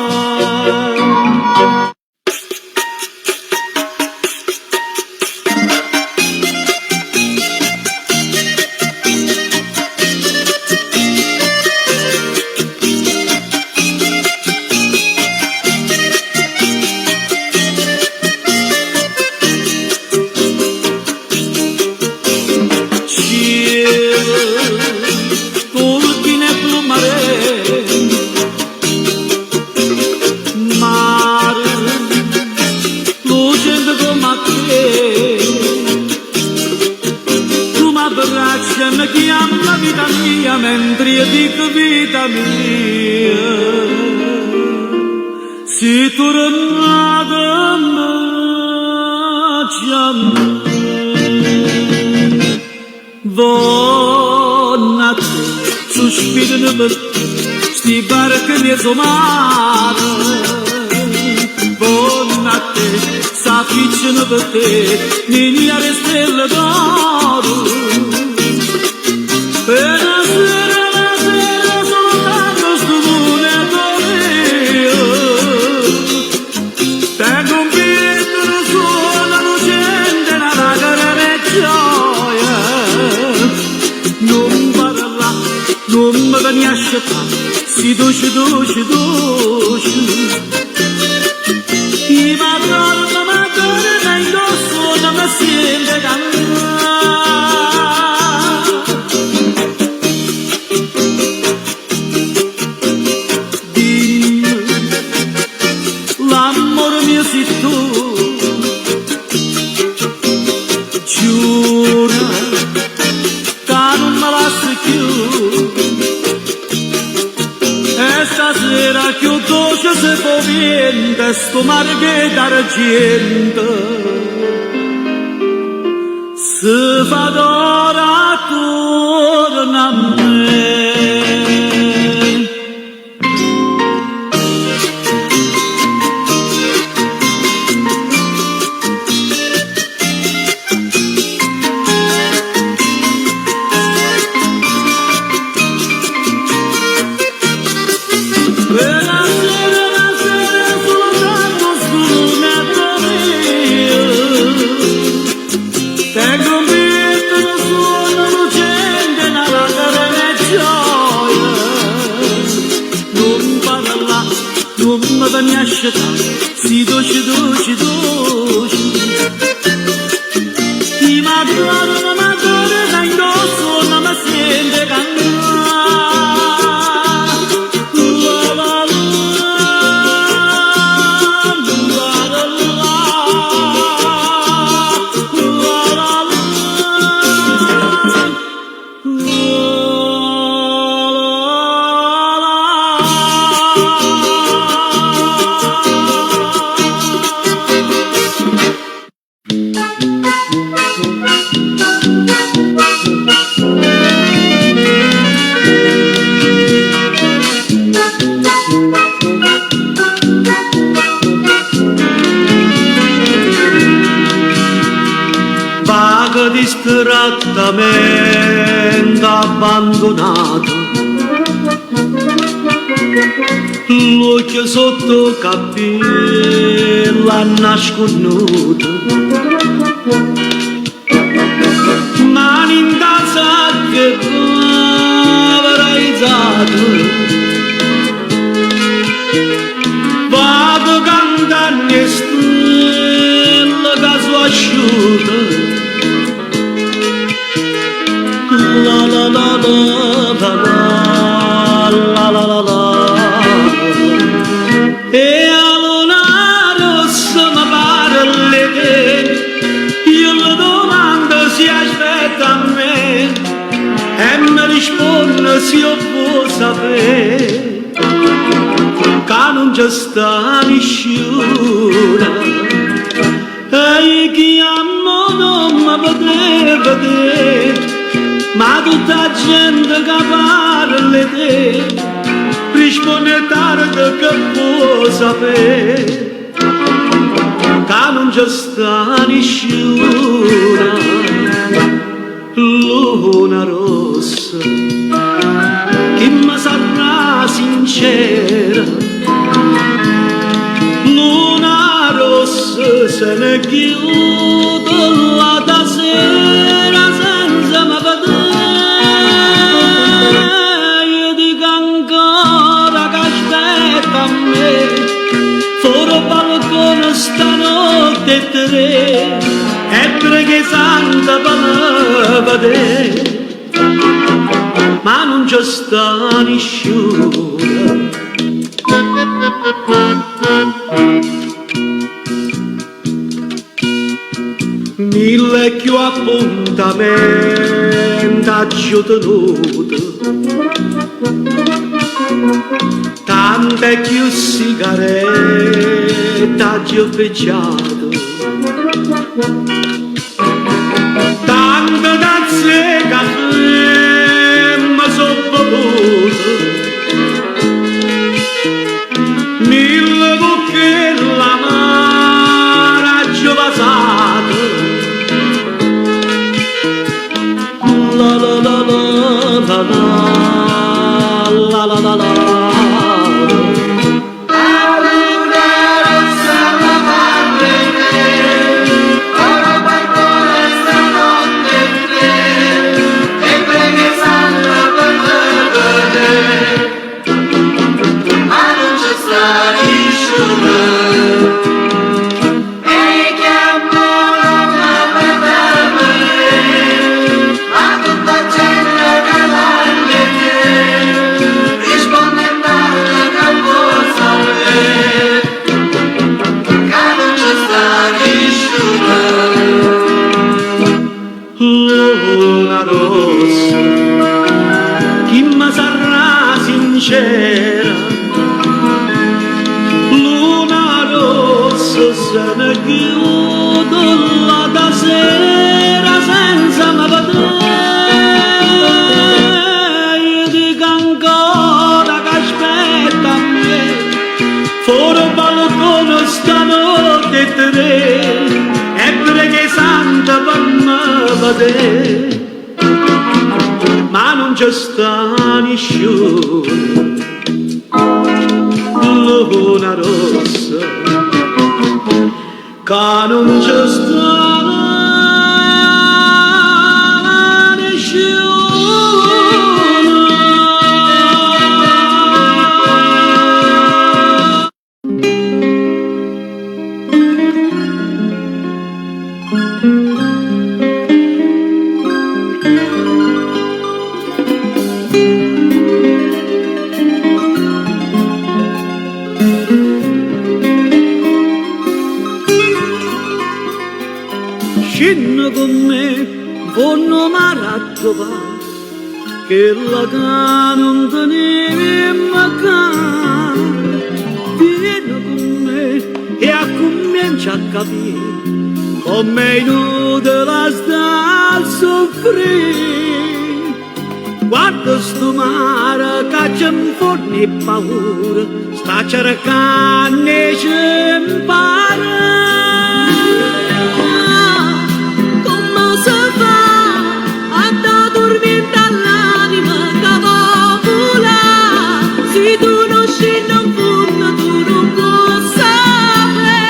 mi chiama vita mia mentre io dico vita mia se tu tornata buona te sospirano per sti barche di somare buona te s'afficciano per te niente stelle d'oro per la sera soltanto sto mondo mio tengo un pietro solo lucente una lacrima e gioia non parla non mi vieni a sceppare si dolce dolce dolce i madonna da indosso non mi sente cantare l'amore mio sei tu giura che non me lasci più e stasera più dolce se può vente sto mare che d'argento se fa d'ora torna a me mi asceta si dolce dolce dolce i madonna da indosso non mi sente disperatamente abbandonato, l'occhio sotto capilla nasconuto, mani in casa che avrai dato, vado cantando e stella che sono asciutta, la la la la la la la la la. E a luna rossa mi parli te, io le domando si aspetta a me e mi risponde se io può sapere che non c'è sta nessuno e chi amo non mi poteva vedere, ma tutta gente che parli te risponde tardi che può sapere che non c'è sta nessuno. Luna rossa che mi sarà sincera, luna rossa se ne chiude la sera senza me vedere, io dico ancora che aspetta a me fuori balcone stanotte e tre e preghi santa per me vedere, ma non c'è sta nessuno. Mille più appuntamenti ho tenuto, tante più sigarette ho becciato, tante tazze caffè mi sono bevuto, mille bocche l'amara ho passato, la la la la la la la la la. Luna rossa, chi mi sarà sincera, luna rossa se ne chiude la sera senza me vedere, io dico ancora che aspetta a me fuori balcone stanotte e tre e preghi santa per me vedere, ma non c'è sta nessuno. Luna rossa che non c'è sta scenna con me, vonno maratova, che la ca non tenevi mancare. Vieni con me e comincia a capire come è inutile sta a soffrire. Guarda sto mare che ci forni paura, sta cercando e ci impara. Se tu non scendi in fondo, tu non puoi sapere.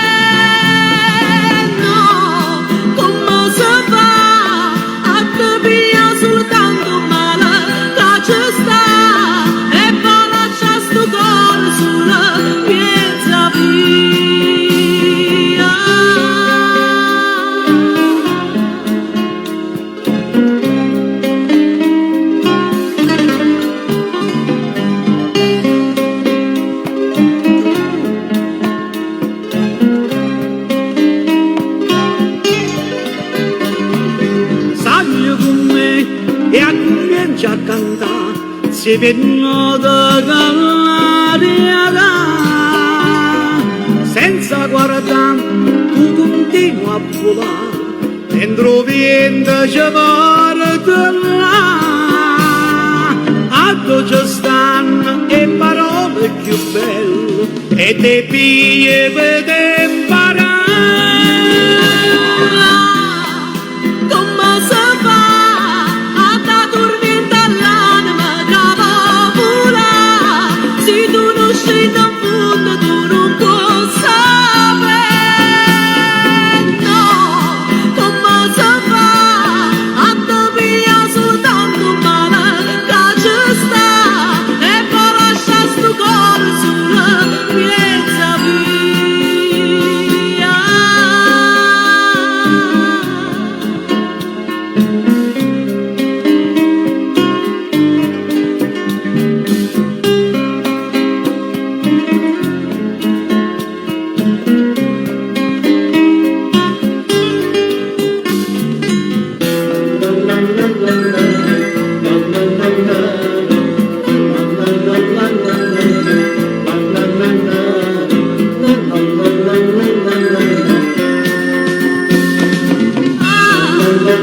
si venuta callare senza guardare tu continui a volare dentro vento ci porta là a dove ci stanno le parole più belle e te piglie per te imparare come si fa a t'addormentare l'anima da paura se tu non scendi in fondo tu non puoi sapere no come si fa a te pigliare soltanto male che ci sta e poi lasciare sto cuore solo senza via.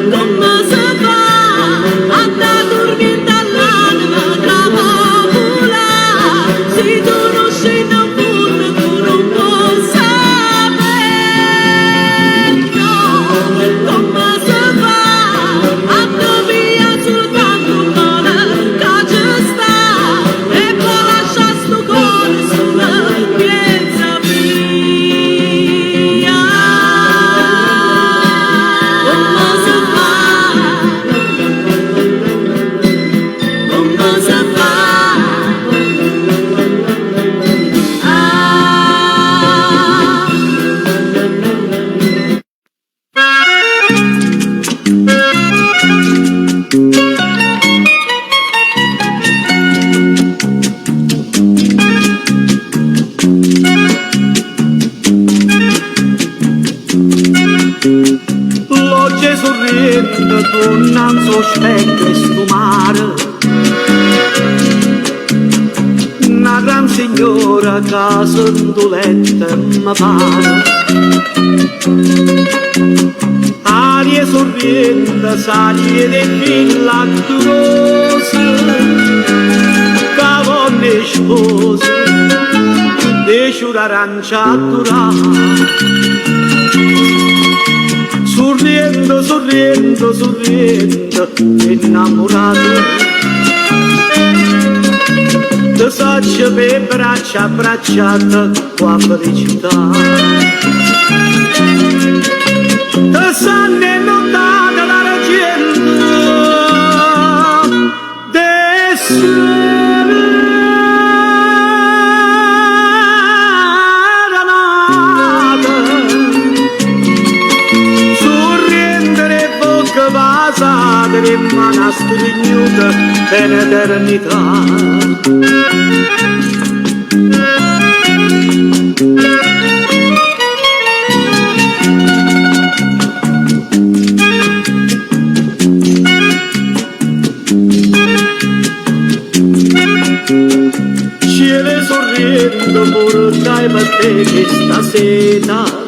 Come si fa a t'addormentare l'anima da paura se tu non scendi in fondo tu non puoi sapere no come si fa a te pigliare soltanto male che ci sta e poi lasciare sto cuore solo senza via. Come si fa? Come si fa? l'oggi sorrende torna in suo specchio e sto mare una gran signora che sentoletta mi pare aria sorrende saglie di villa dolorosa cavone sposa di ciurarancia durata sorriendo, sorriendo, sorriendo, innamorato. Ti saccio per braccia abbracciate qua felicità. Ti sanno lontana la gente basate in mano stringute per l'eternità. Cielo sorriendo portai per te questa sera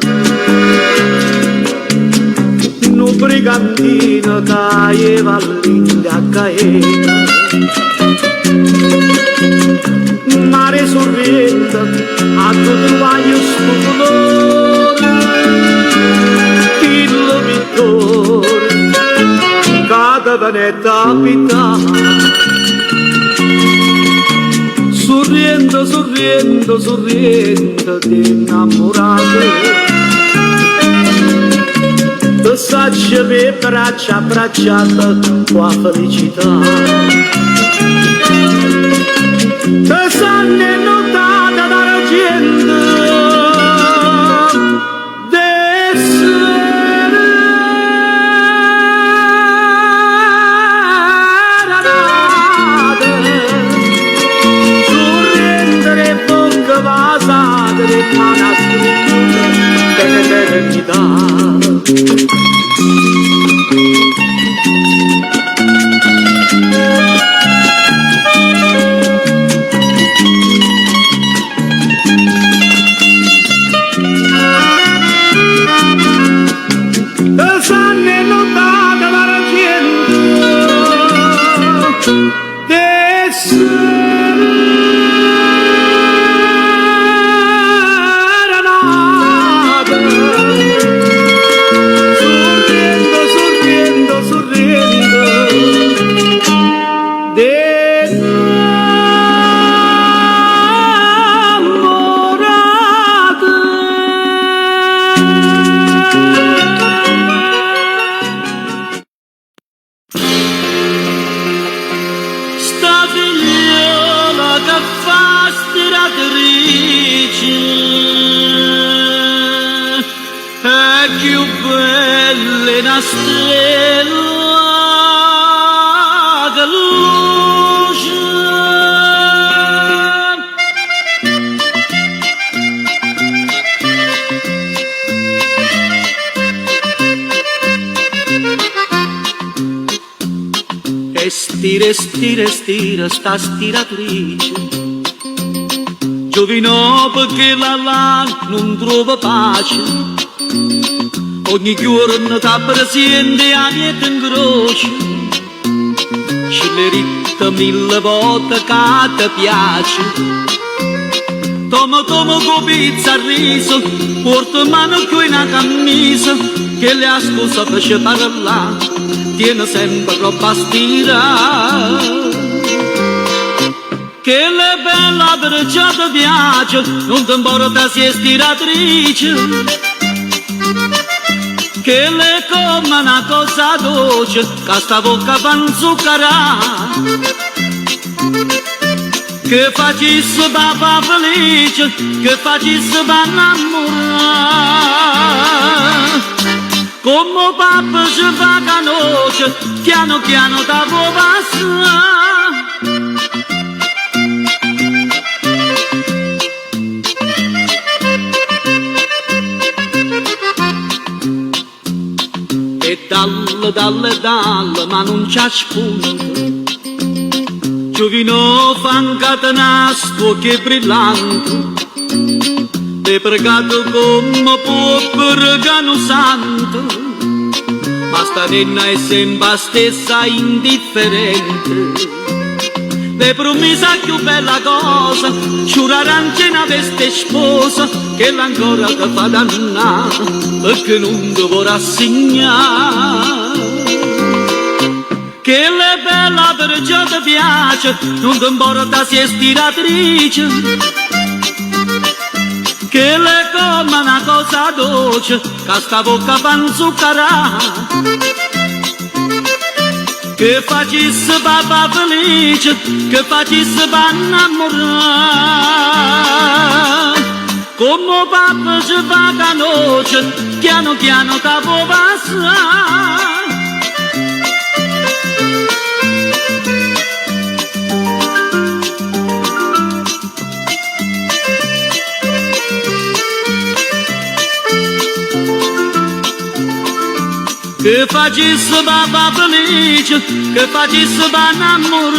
un brigantino caeva all'India caena mare sorrento a tutto vaglio sto colore il vittore cade venetta abita sorriendo sorriendo sorriendo di innamorato ti saccio per braccia abbracciate qua felicità. Ti sanno lontana dalla gente d'essere amate. Sorrendere bocche vasate di mano stringute per l'eternità. più bella è una stella che luce. E stira sta stiratrice, giovino perché la non trova pace, ogni giorno ti presente a niente in croce, ci le ritta 1000 volte che ti piace. Tomo con pizza al riso, porta mano qui una camisa, che le ha scusa per parlare, tiene sempre roba stira. Che le bella perciò ti piace, non ti importa se è stiratrice, che le come una cosa dolce, che sta bocca fa inzuccherare, che facesse papà felice, che facesse per innamorare, come papà ci fa canoce, piano piano da può passare. E dalle, ma non c'ha spunto, giovino fa un catenastro che è brillante, è pregato come può pregare un santo, ma sta nena è sempre stessa indifferente. Le promessa più bella cosa, giurare anche una veste sposa, che l'ancora ti fa dannare, perché non ti vuoi rassegnare. Che le bella perciò ti piace, non ti importa se è stiratrice, che le come una cosa dolce, che sta bocca fa inzuccherare, che facesse papà felice, che facesse per innamorare, come papà ci fa canoce, piano piano da può passare. Che facesse papà felice, che facesse per innamorare,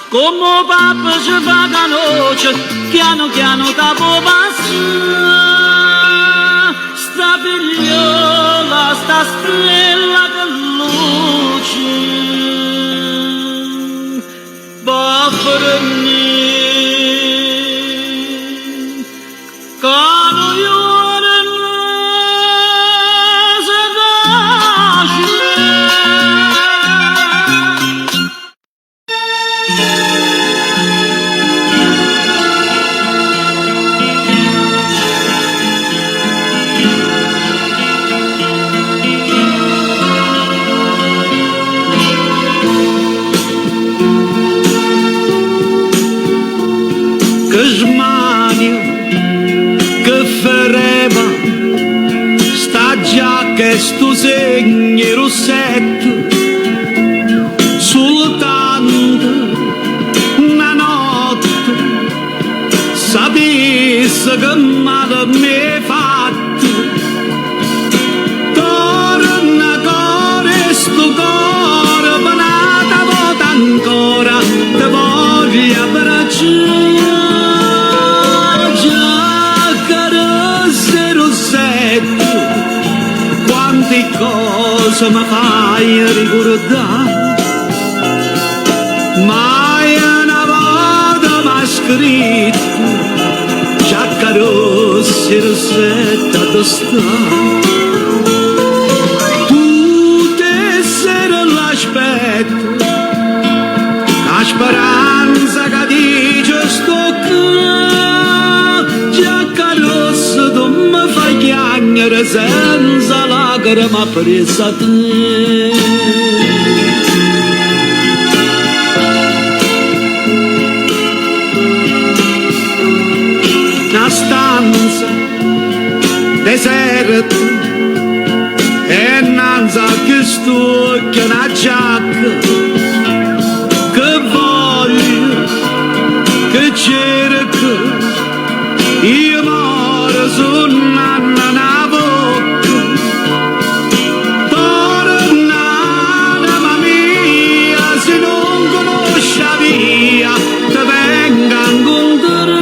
come papà ci fa canoce, piano piano da può passare. Sta figliola, sta stella che luce, va per me, cano io. Che smanio, che fareva, sta giacca e sto segno rossetto, soltanto una notte, sapesse che male mi hai fatto, torna ancora e sto cuore, per una volta ancora, ti voglio abbracciare. Quante cose mi fai ricordare, mai una volta mi ha scritto, giacca rossa e rossetta da stare. Tutte sere l'aspetto, la speranza che dice sto qua, giacca rossa tu mi fai chiagnere senza lacrima presa a te. Una stanza deserto e innanzi a questo che una giacca che voglio che cerco io moro su una bocca tornare mia se non conosci la via te venga a incontrare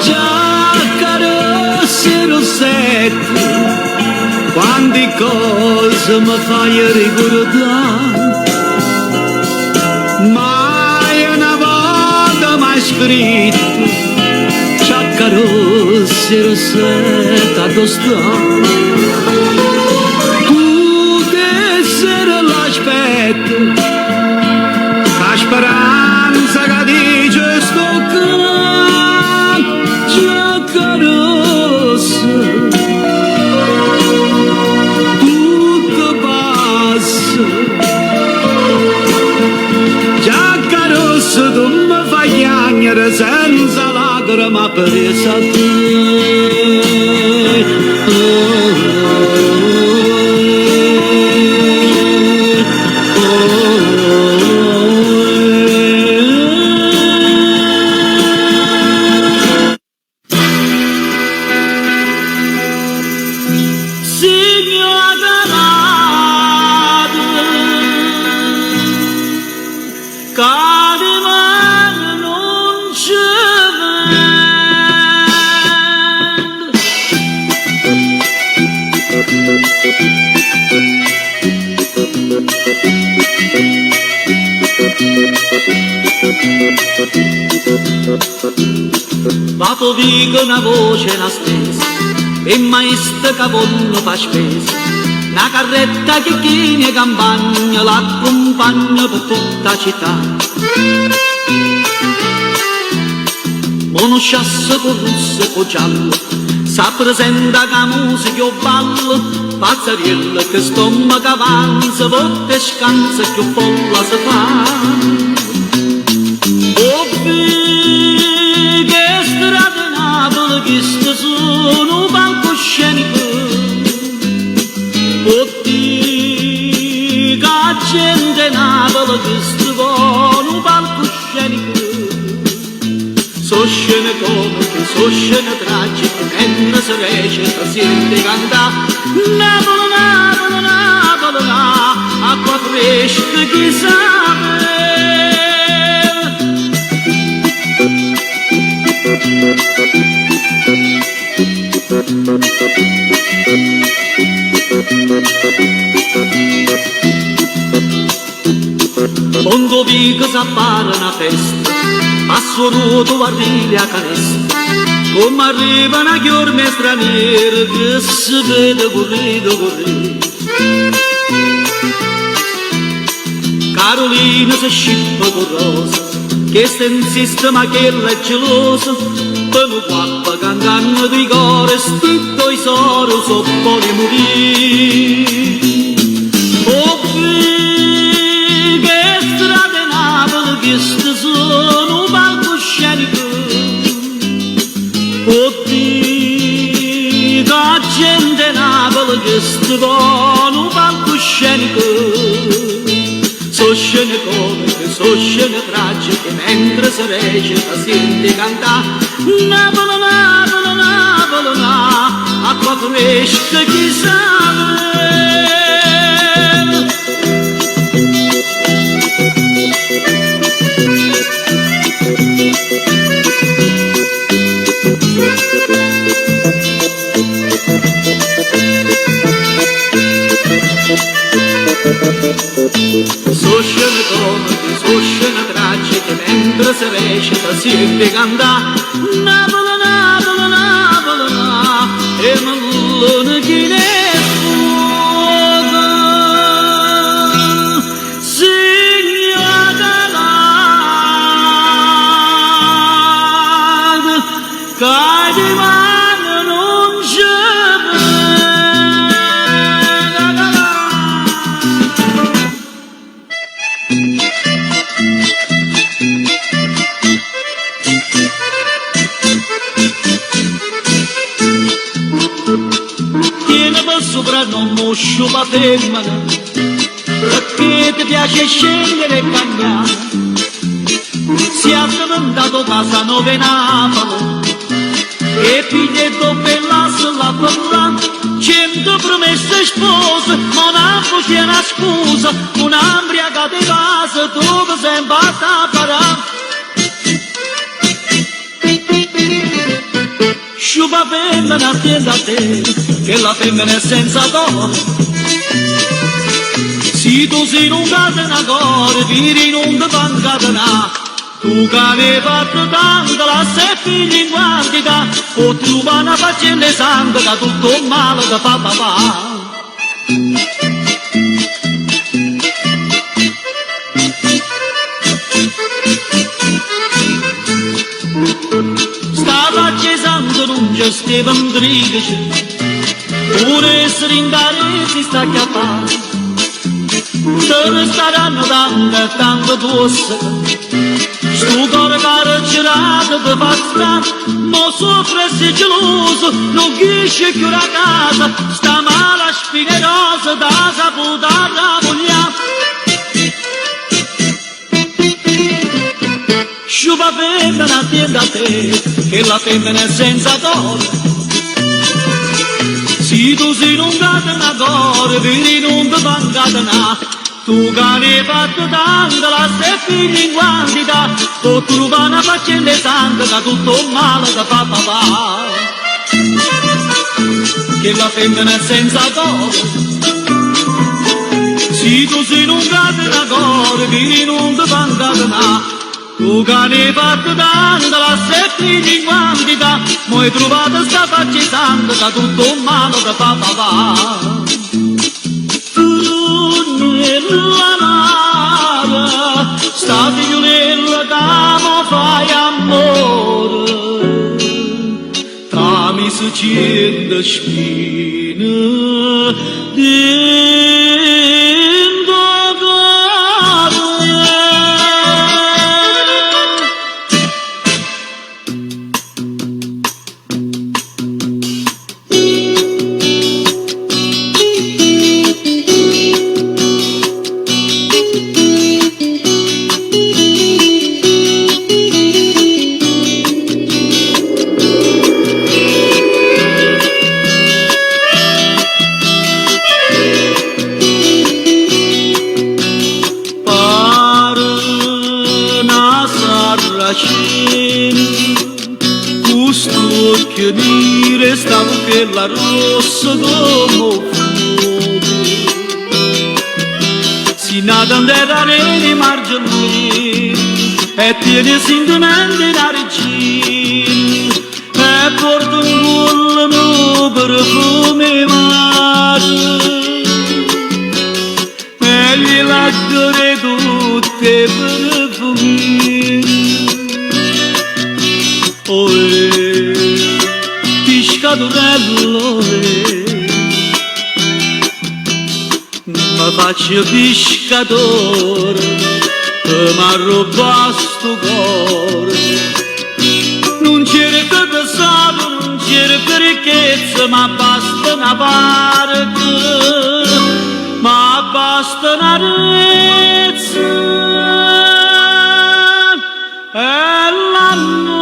giacca rossa rossetto quante cose mi fai ricordare mai una volta mai scritto giacca rossa rossetta tosta tu che sera l'aspetto la speranza che dice sto canto giacca rossa tutto passa giacca rossa tu mi fai piangere senza lacrima presa a te Signora cari mano non ci vado via una voce la stessa e maestra che voglio fa spesa una carretta che tiene campagna l'accompagna per tutta la città conosciasse con rosso con giallo sa presenta che musica io ballo pazzariella che stomaco avanza volte scansa che folla si fa che strade Napoli che sono palcoscenico oddio che gente Napoli che sono palcoscenico so scene comiche, so scene tragiche mentre si recita sente cantare Napoli, Napoli, Napoli, acqua fresca chi sa quando vi che s'appare una festa passo nuoto arrivi a canesta come arriva una chiorme straniera che si vede correre correre Carolina si scippa con rosa che sta insiste ma che è gelosa per un guappa cantando di cuore stitto i sori so poi morire che strade Napoli che sono palcoscenico oddio che gente Napoli che sono palcoscenico so scene comiche, so scene tragiche mentre si recita sente cantare Napoli, Napoli, Napoli, acqua fresca chi sa so scene comiche, so scene tragiche mentre si recita sente cantare Napoli, Napoli, Napoli, e non chi ne fuoco signora che di mano non c'è non moscio la femmina, perché ti piace scendere e cambiare. Si è addimentato casa nove Napoli, e figlietto bella sulla parla, 100 promesse spose, ma non c'è una scusa, un'ambriaca di casa dove sempre a parare. Sciupa femmina attenta a te, che la femmina è senza d'oro. Se tu sei in un catenatore, viri non ti fa incatenare. Tu che ne fatto tanto, la sei figli in quantità, o tu vai a facendo sangue, che tutto il male che fa papà. Stava accesando non c'è Steven Drigici, pure essere in dare si sta cappando. Te ne staranno tanto e tanto tosse, sto cuore carcerato ti fa stare, ma soffre e sei geloso, non riesce più la casa, sta male spinerosa da saputa ravogliare. Sciupa femmina attenta a te, che la femmina è senza d'oro. Se tu sei in un catenatore, vedi non ti fa incatenare. Tu che ne hai fatto tanto, la sei figlia in quantità, o tu vai a facendo sangue, che tutto il male che fa papà. Che la femmina è senza d'oro. Se tu sei in un catenatore, vedi non ti fa incatenare. Tu che ne hai fatto tanto, la sei figlia in quantità, ma hai trovato sta faccia sangue, che tutto il male che fa papà. La mare, sta figliolella che mi fai amore, tra mi succede spine dentro cuore. Che dire stavo che la rossa come fuoco si nada andare nei margini e tiene sentimenti in regina e porta un cuore perfume mare e gli lacrime tutte perfumine. Oh, pescatore, mi faccio pescatore, che mi arruba sto cuore. Non cerco tesoro, non cerco ricchezza, ma basta una barca, ma basta una rezza e l'amore.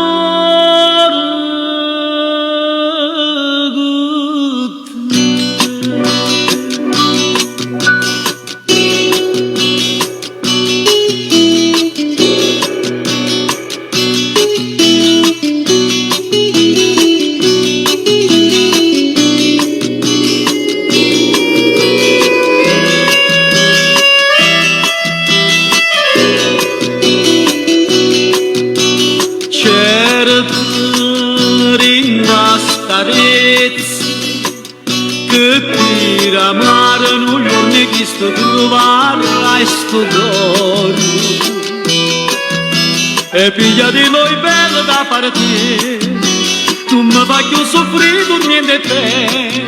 Che per amare non gli orni che sto trovando a sto d'oro e piglia di noi bello da partire, tu mi fai più soffrire niente te,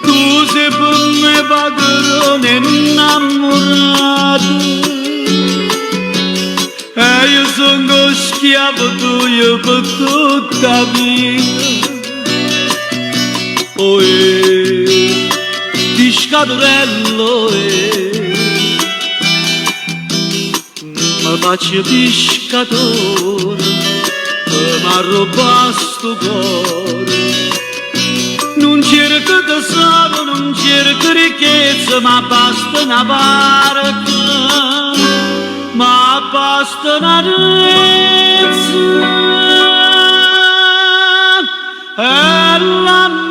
tu sei per me padrone innamorato e io sono schiavo tuo per tutta la vita. Oh, pescatorello mi faccio pescatore mi arroba sto cuore non cerco tesoro non cerco ricchezza ma basta una barca ma basta una rezza e l'amore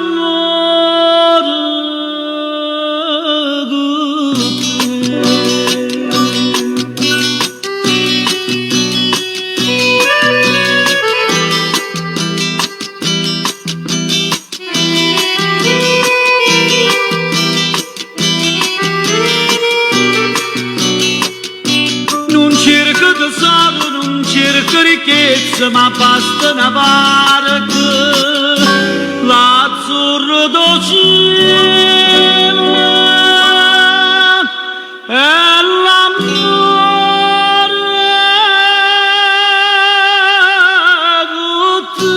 non cerco tesoro non cerco ricchezza ma basta una barca l'azzurro do cielo e l'amore con te.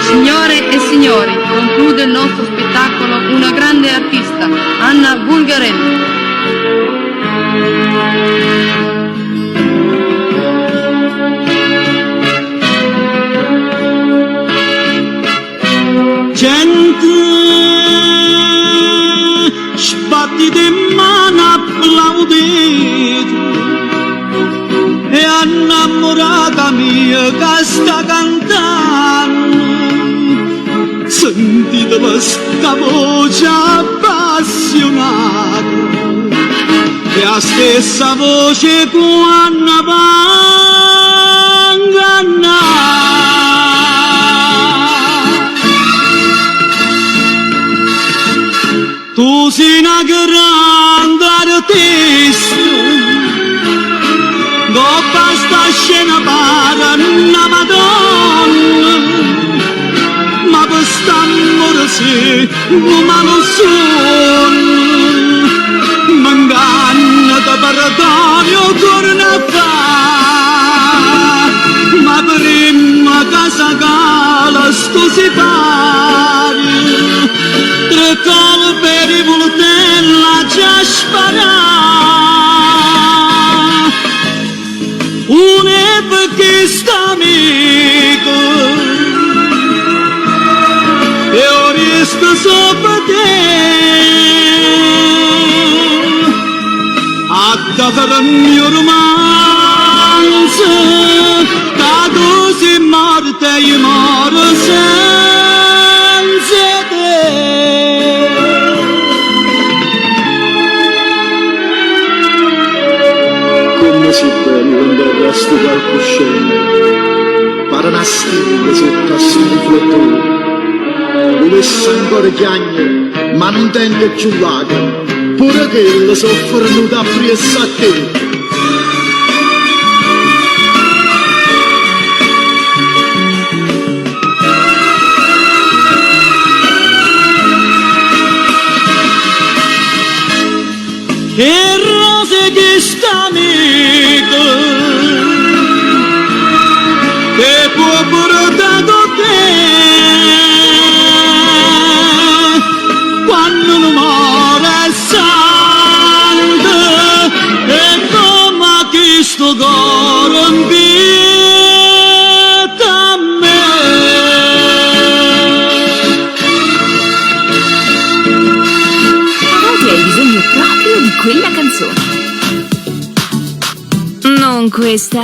Signore e signori, conclude il nostro spettacolo una grande artista, Anna Bulgarelli. Gente sbattite in mano applaudite e innamorata mia che sta cantando sentite questa voce appassionata e la stessa voce quando va tu sei una grande artista, dopo sta scena para una Madonna, ma per st'amore sì, ma lo sono, m'inganna da perdono torna fa, ma prima casa cala sto si pari, tre colpe di voltella già sparà un è perché sta amico e ora resto sopra te a davvero il mio romanzo da tu sei morta io moro senza te. Come si bello quando arrasto dal cuscino, pare una stella sotto a sto riflettore, dovesse ancora chiagne, ma non tende più lacrime, pure che le soffrono da presso a te. E rose che sta amico che può portato te quando non muore sangue e come questo cuore invita a me. Oggi hai bisogno proprio di quella canzone. Non questa.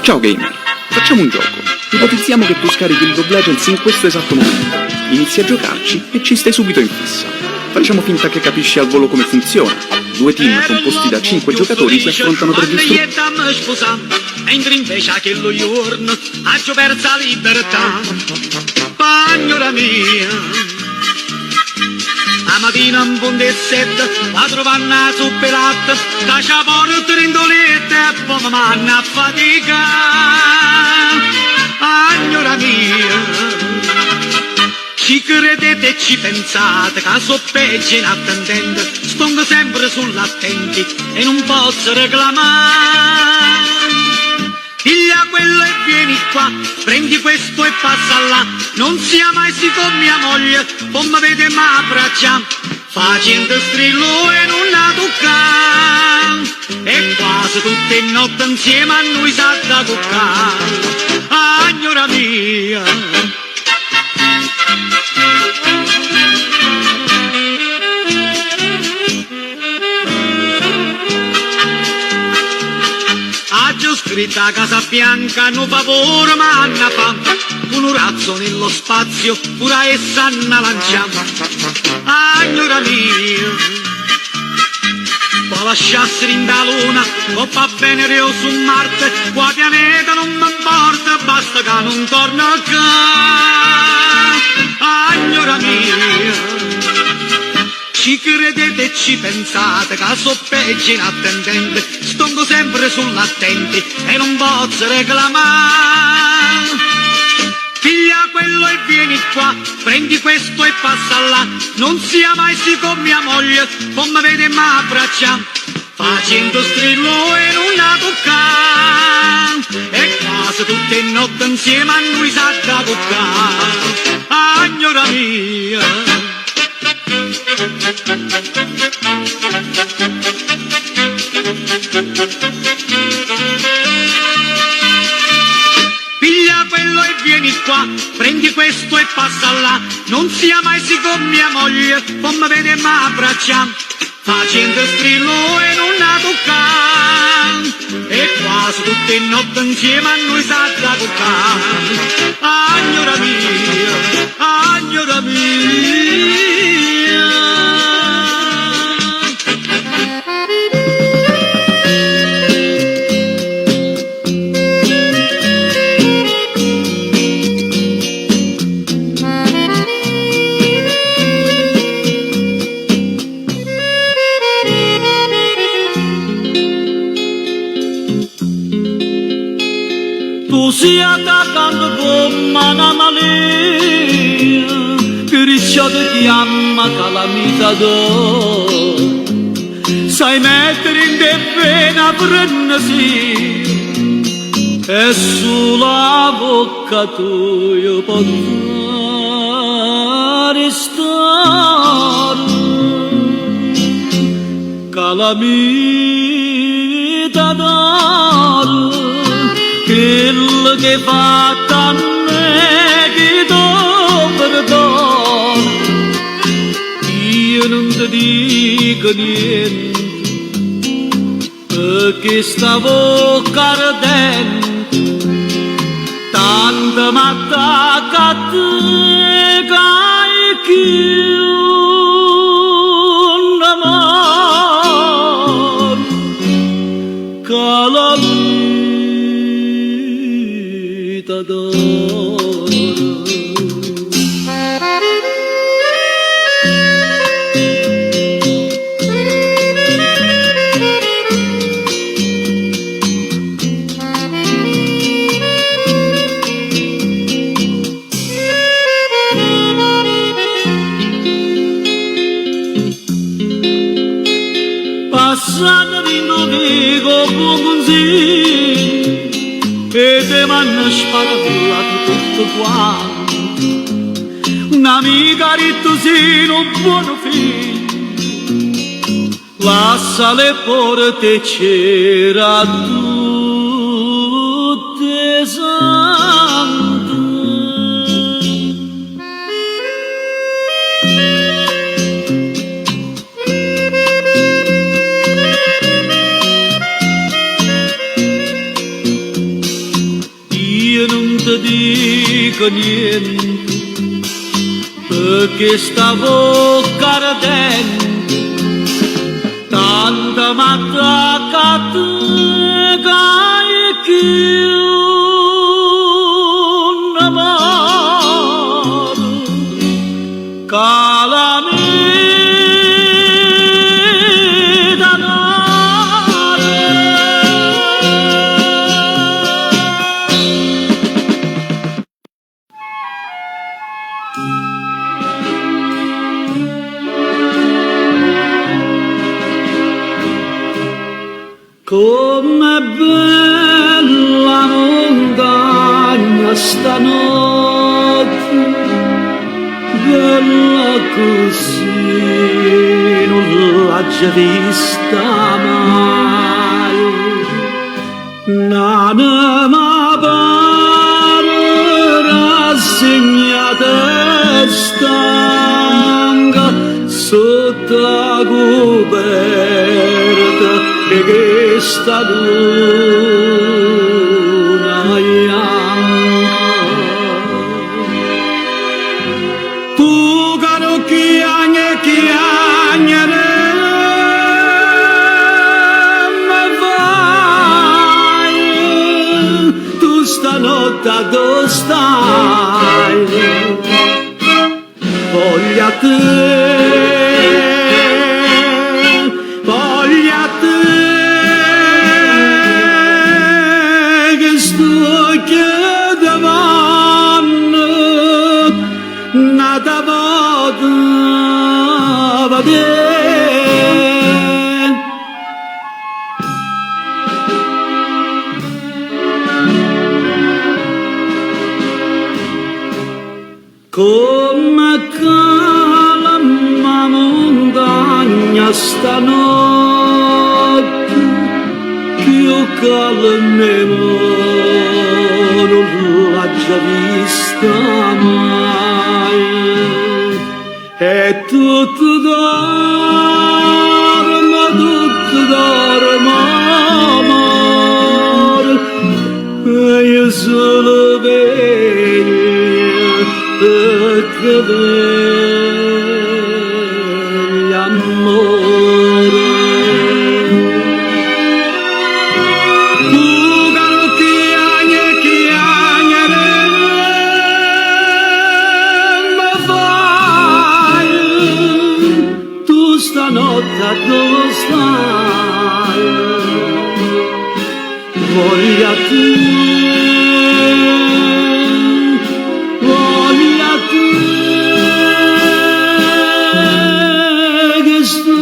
Ciao gamer, facciamo un gioco. Ipotizziamo che tu scarichi League of Legends in questo esatto momento. Inizi a giocarci e ci stai subito in fissa. Facciamo finta che capisci al volo come funziona. Due team composti da 5 giocatori si affrontano per distruggere. Mentre invece a quello giorno ha perso la libertà. Pagnora mia, la mattina un pondessetto, la trovanna zuppe latte, caccia porta rindolette e poi mi manna a fatica. Pagnora mia, Ci credete e ci pensate che so peggio inattendente, sto sempre sull'attenti e non posso reclamare. Piglia quello e vieni qua, prendi questo e passa là, non sia mai si con mia moglie, poi mi vede ma abbraccia, facendo strillo e non la tocca, e quasi tutte notte insieme a noi sa da cuccare, signora mia. Scritta a Casa Bianca, no favore ma anna fa, un razzo nello spazio, pura essa anna lancia, signora mia, può lasciarsi in da luna, o fa bene Rio su Marte, qua pianeta non mi importa, basta che non torna a casa, signora mia. Ci credete e ci pensate che so peggio inattendente, sto sempre sull'attenti e non posso reclamare. Figlia quello e vieni qua, prendi questo e passa là, non sia mai si con mia moglie, poi mi vede ma abbraccia, facendo strillo e non la tocca, e quasi tutte notte insieme a noi sa da toccare, signora mia. Piglia quello e vieni qua, prendi questo e passa là, non sia mai si con mia moglie, poi mi vede ma abbraccia, facendo strillo e non la tocca, e quasi tutte notte insieme a noi sa da toccare, signora mia, signora mia. Tu si attaccando come una malia, perciò ti chiama calamita d'oro. Sai mettere in te pena prendersi, e sulla bocca tua può restare calamita d'oro. Quello che fa a me che do perdono, io non ti dico niente, perché sta bocca ardente, tanto m'attacca a te che io non amor, calamita d'oro. Passando l'indovico buonzi e te m'hanno sparato tutto quanto. Un'amica rittosino, un buono figlio, lascia le porte c'era tutte sante. Io non ti dico niente, perché sta bocca ardente, tanto m'attacca a te che io non amore, calamita d'oro. Com'è bella montagna stanotte, bella così, non l'ha già vista mai. N'anima pare rassegnata e stanca sotto la coperta di questa luna bianca. Pucano chiagnere ma vai, tu stanotte dove stai? Voglia te, voglia te, che sto chiedendo, nata volta vedere. Come calma montagna stanotte, che io calmemo non l'ha già vista mai. E tutto dormo, amore, e io solo veglio perché veglio amore. Pucano chiagnere ma vai, tu stanotte dove stai? Voglia te, voglia te, che sto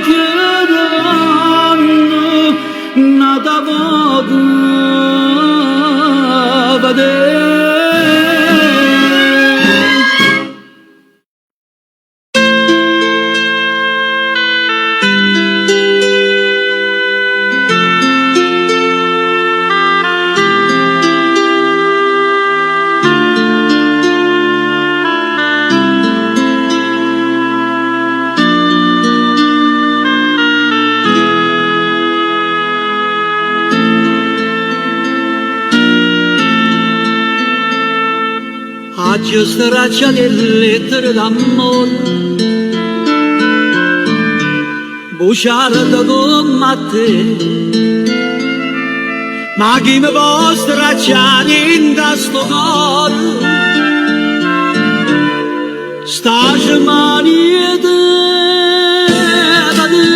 chiedendo, nata volta vedere. Agio straccia delle lettere d'amore, buciardo come te, ma chi mi può stracciare in questo cuore? Sta maniera da te.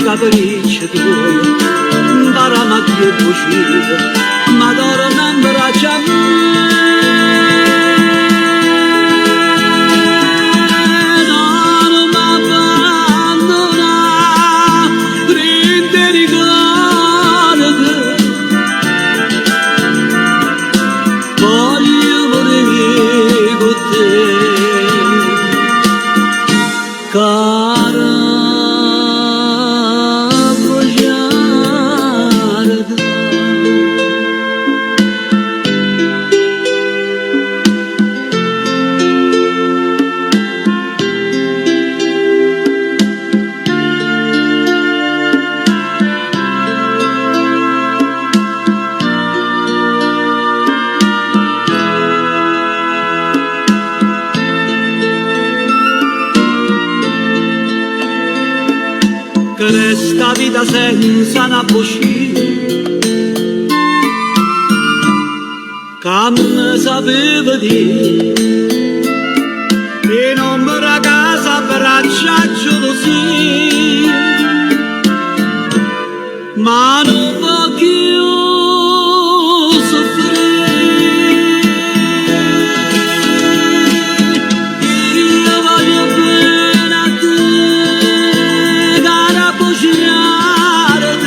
Capriccio tuo, parama più cucito, ma torna in braccio a me. Non mi abbandona, rinde ricordo, voglio morire con te, cara. Che resta vita senza una voce, che non sapeva dire, facciaggio sì, ma non voglio soffrire. Io voglio bene a te, cara cucinare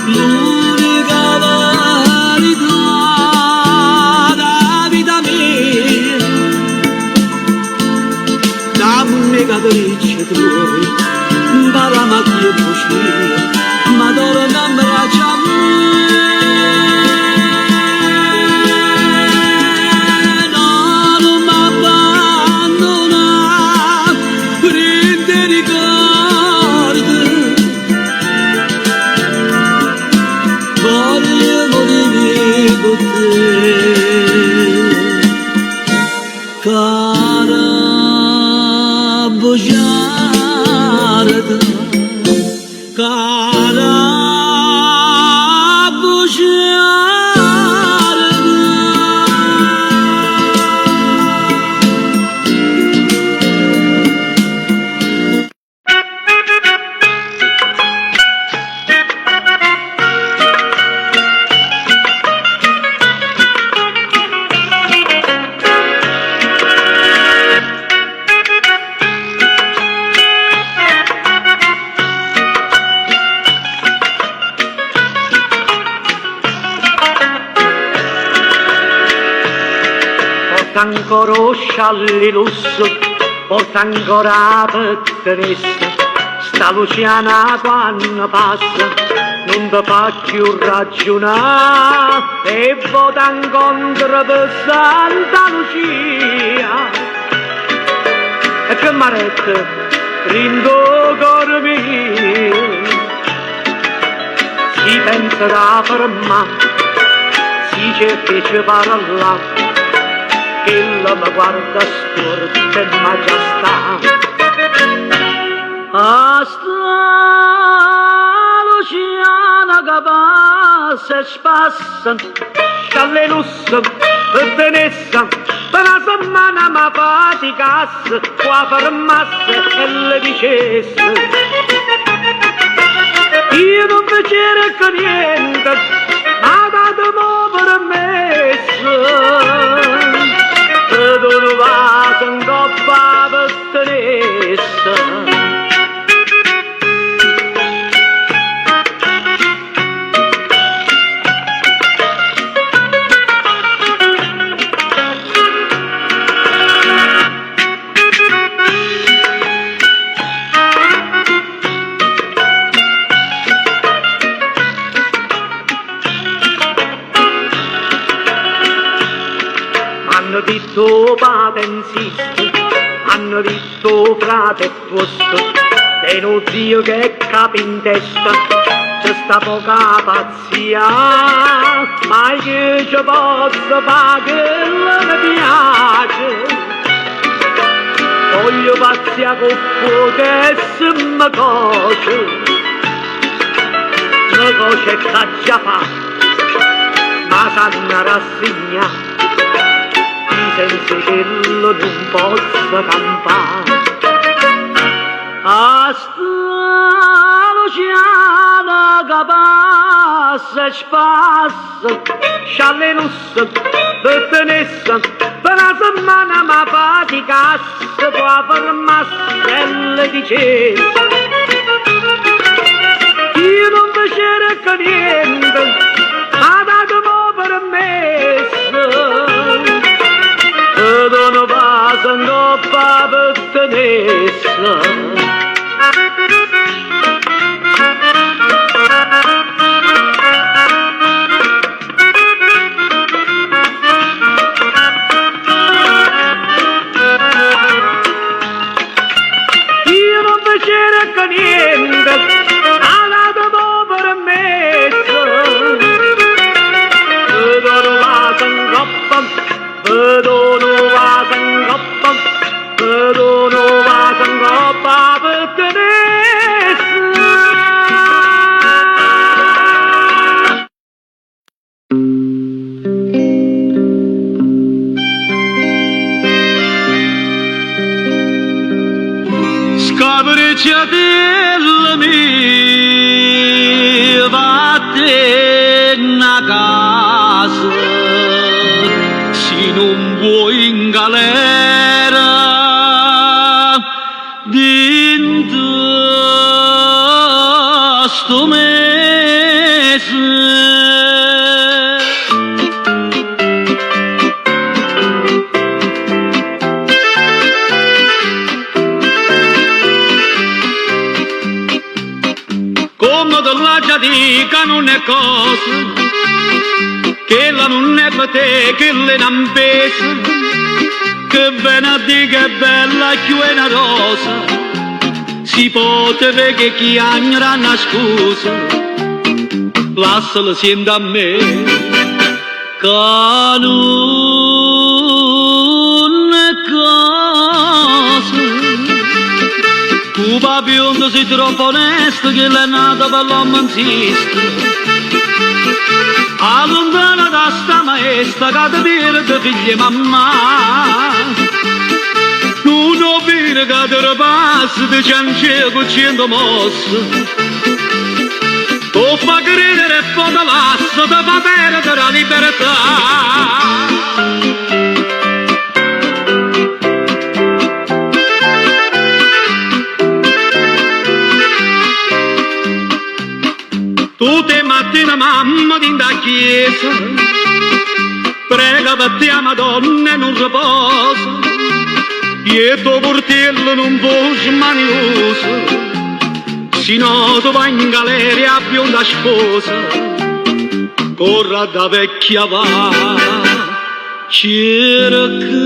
l'unica verità da vita mia. Dammi capricci tuoi, parla che voce, ma torna a braccia a me. No, non m'abbandona, prende ricordo, voglio morire con te, cara bugiarda, cara bugiarda. Porta ancora scialli lusso, porta ancora pettenessa, sta Luciana quando passa, non ti fa più ragionare, e vota incontro per Santa Lucia. E che marette, rindo cor mio, si pensa da fermare, si cerca di parlare, che la mi guarda storta e ma già sta. A sta Luciana che passa e spassa, scialle lusso e tenessa, per una settimana mi faticasse, qua fermasse e le dicesse: io non vi cerco niente, ma datemi permesso, vedo un vaso in coppa per tenessa. Hanno detto padre insiste, hanno detto frate posto, e non zio che capo in testa, c'è sta poca pazzia, ma io ci posso fare che mi piace. Voglio pazzia con fuoco e se mi coce che già fa, ma sanno rassegnare, senza quello non posso campare. A sta Luciana che passa e spassa, scialle lusso, pettenessa, per una settimana mi faticasse, poi fermasse e le dicesse: io non vi cerco niente, ma datemi permesso, vedo un vaso in coppa per tenessa. Io non vi cerco niente, ma datemi permesso, vedo un vaso in coppa, vedo un vaso in coppa, vedo un vaso in coppa per tenessa. Scabriciatella mia, vattene a casa, se non vuoi in galera, dentro sto mese. Come te la già dica non è cosa, che la non è per te, che le non pesa, che venerdì che bella più è una rosa, si poteva che chi agnera una scusa, lasciala sempre a me, che non è cosa. Tu papi onde sei troppo onesto che l'è nato per l'uomo insiste. Allontana da sta maestra che ti perde figli mamma. Non ho visto che ti ripassi di cianciere con 100 mosse. Tu fa credere e poi te lascia, ti fa perdere la libertà. Tutte mattine mamma ti da chiesa, prega per te a Madonna e non riposa, e tuo portello non fosse manioso, se no tu vai in galera a bionda sposa, corra da vecchia va, cerca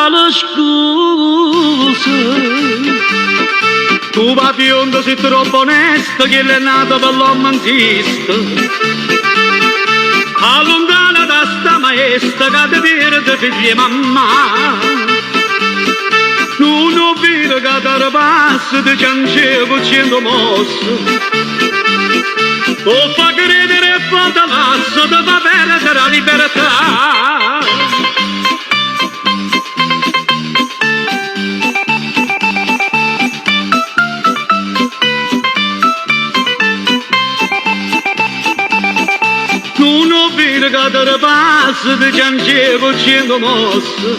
la scusa. Tu va biondo sei troppo onesto che l'è nato per l'uomo insiste. Allontana da sta maestra che ti perde figli mamma. Non ho visto che ti ripassi di cianciere con 100 mosse. Tu fa credere e poi te lascia, ti fa perdere la libertà. Non ho visto che ti ripassi di cianciere con 100 mosse.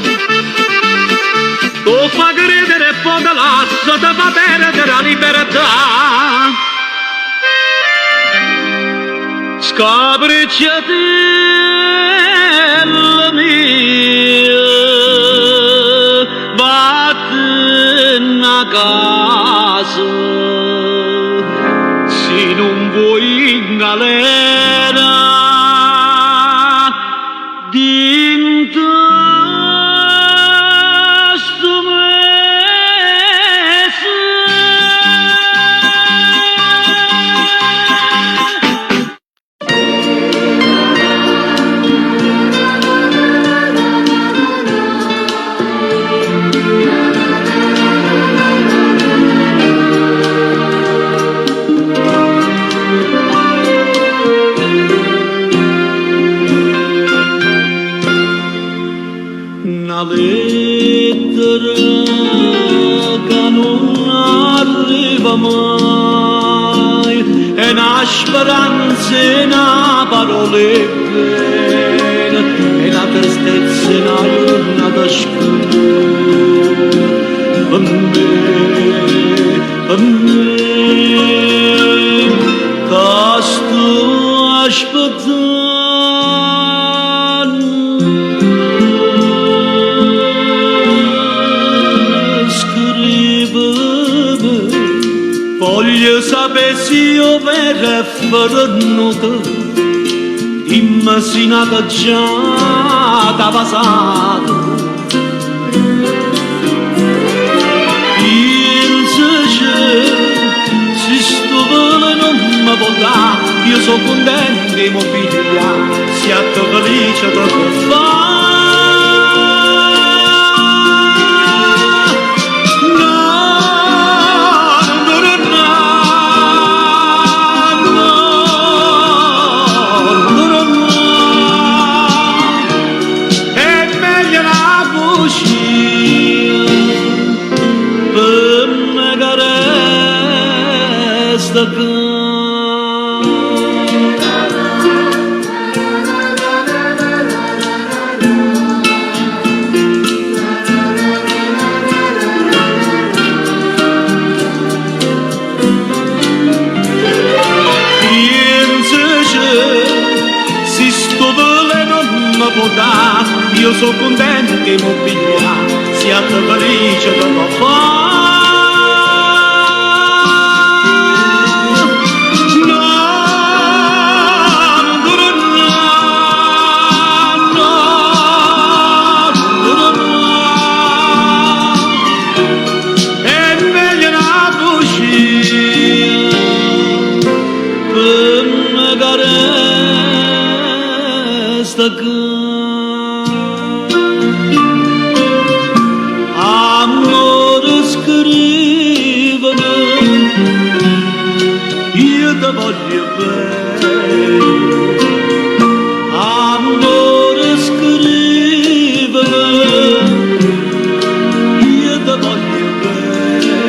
Tu fa credere e poi te lascia, ti fa perdere la libertà. Scabriciatella mia, vattene a casa, se non vuoi in galera. Una lettera che non arriva mai, è una speranza e una parola bene, è una tristezza e una giornata scura. Per me, che sto aspettando. Voglio sapere se io verrò venuta, dimmi se è nata già da passato. Pensaci, se sto velo non mi può dare, io sono contento di mio figlio, siate felice da fare. But sta canzone. Io sono contento che mi piglia, siate felici che lo fa. È meglio una bugia per magari sta amore scrivere, io ti voglio bene. Amore scrivere, io ti voglio bene.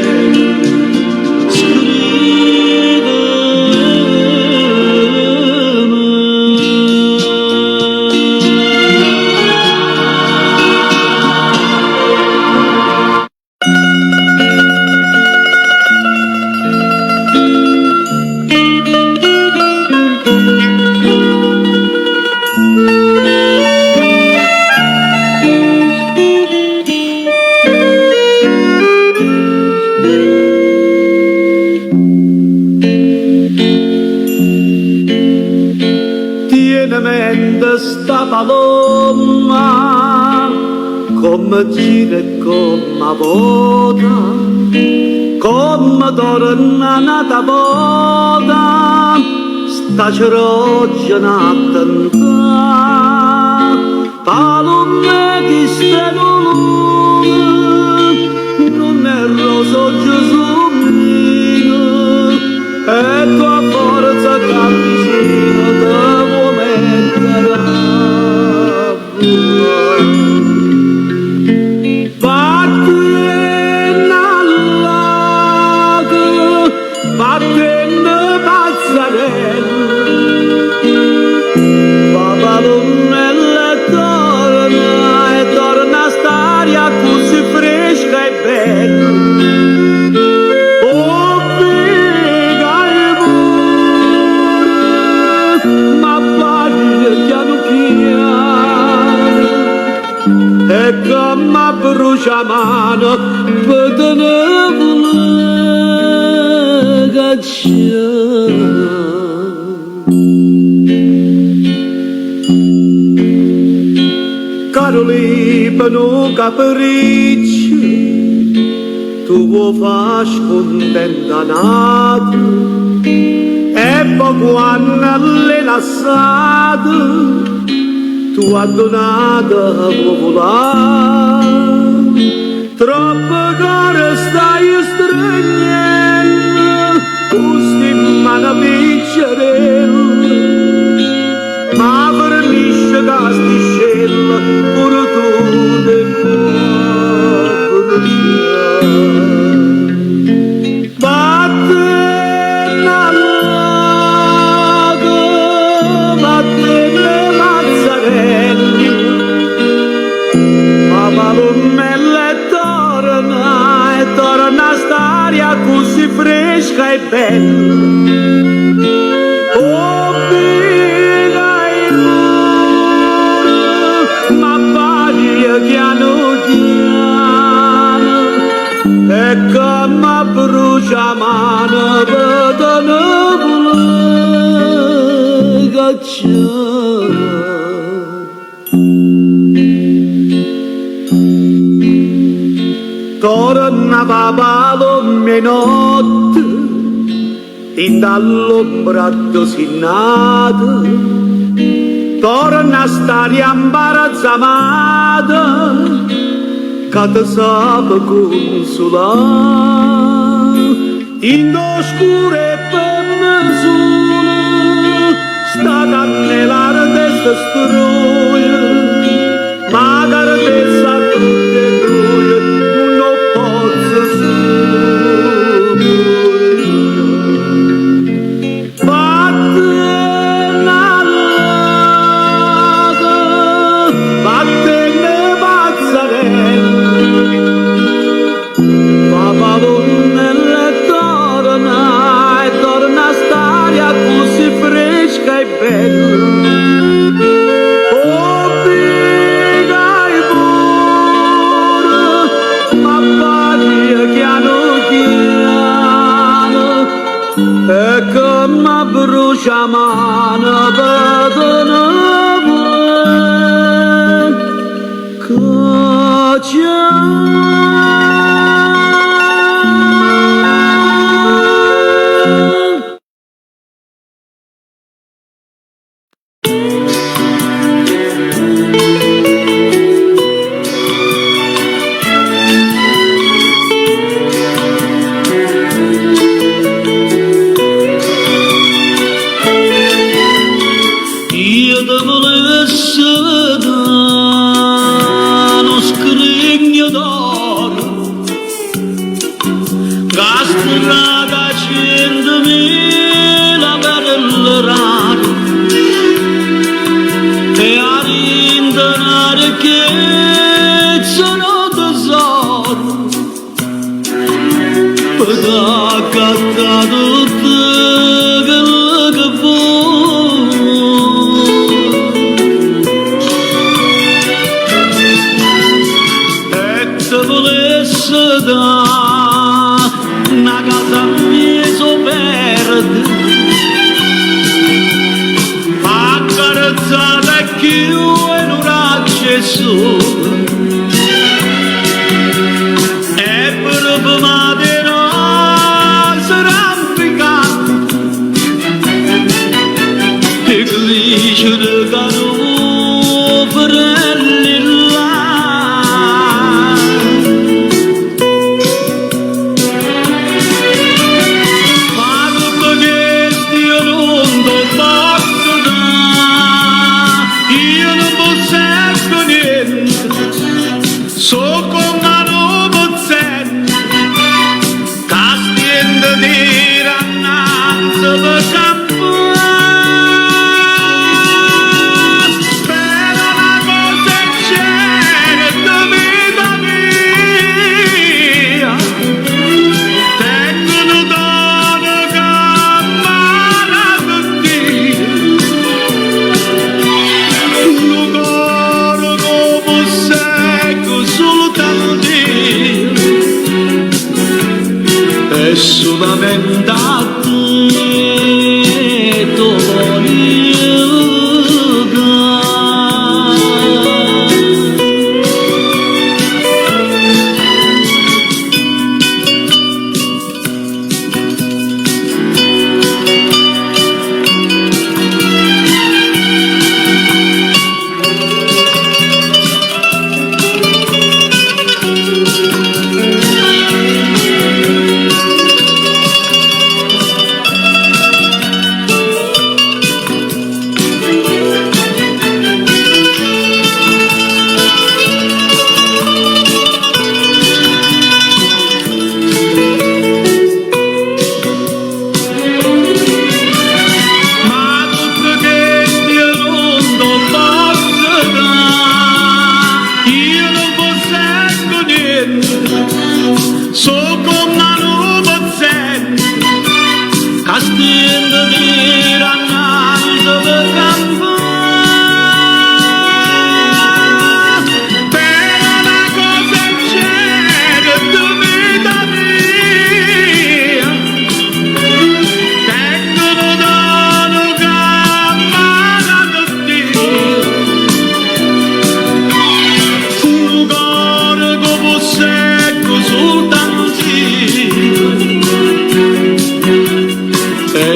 Tienamente sta paloma, come gira e come vota, come torna nata volta, sta ceroggia n'attenta, paloma che sta luna, non è roso Gesù mio, e tua forza che avvicina te. Battendo pazzarello, papalonnella torna e torna a stare così fresca e bella. Oh, piega il cuore, ma parli piano piano, e come brucia mano per tenere Caroli no capriccio, tu vuoi far scontenta nata, e poi quando l'hai lasciata, tu hai donato vuoi volare, troppo caro stai stringendo, gusti mano piccerella, ma vernisce casticella, pure tu del cuore. Batte nell'ago, batte le mazzarelli, ma palomelle torna e torna a stare così fresca e bella. Oh, piega il cuore, ma paglia piano piano, e come brucia mano per tenere cacciare. Torna papalome notte, in dall'ombra dosinnata, torna a stare imbarazzata, che ti sape consolare. In oscure pennellone, sta cannellare testa stroia, magari testa tutte glorie, non posso ma brucia mano per io te volessi dare uno scrigno d'oro, castrata 100.000 per rari, e a rintanare che sono tesoro, per accattare tutto quello che vuoi. Volesse da una casa mia verde, accarezzata più e non accesso, e per pomate rose rampicanti, e glicere caroferelli là. So con mano bozzente, castiendo di rannanza per campo. Però la cosa c'è, vita mia, tengo un dono campana per Dio, un coro come secco soltanto Dio, e solamente a te tu voglio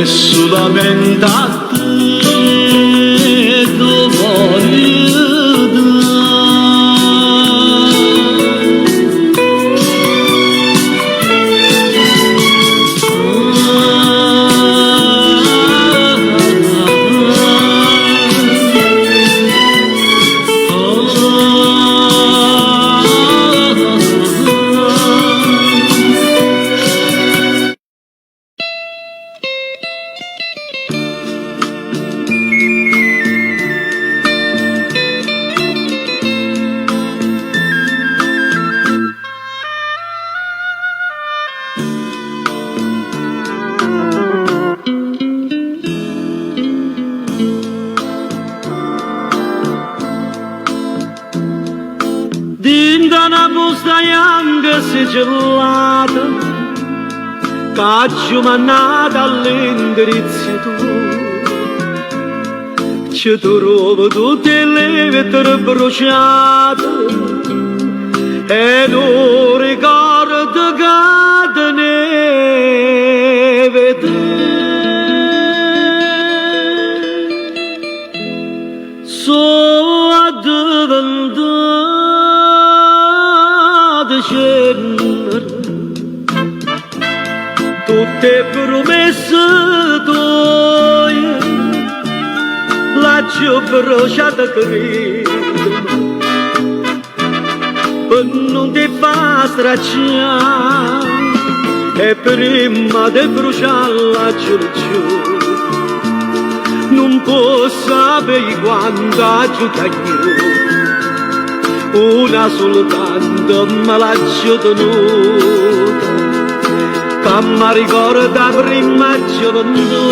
solamente a te tu voglio Dinda una busta bianca si gelata, Caggio mannata all'indirizzo tuo, ci trovo tutte le vetture bruciate e non ricordo che ne vedere. Sono addiventata cenere, tutte promesse tue, l'ho bruciata credo, per non ti fa stracciare, e prima di bruciarla giù, non posso sapere quanto aiuta io, una soltanto me l'ha tenuta, che mi ricorda prima gioventù,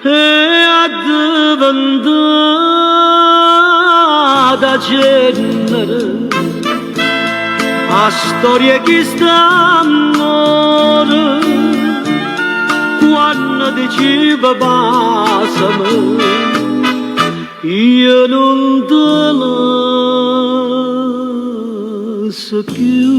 e addiventata cenere, a storia che sta amore, quando diceva passami, io non te la so più.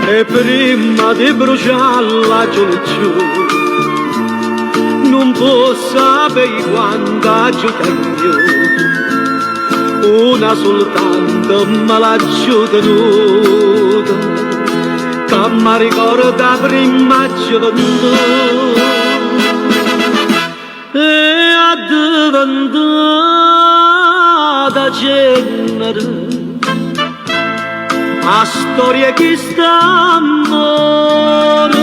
E prima di bruciarla giù, non posso sapere quanto aiuta io, una soltanto me l'ha tenuta, che mi ricorda prima gioventù, e addiventata cenere, a storia che sta amore,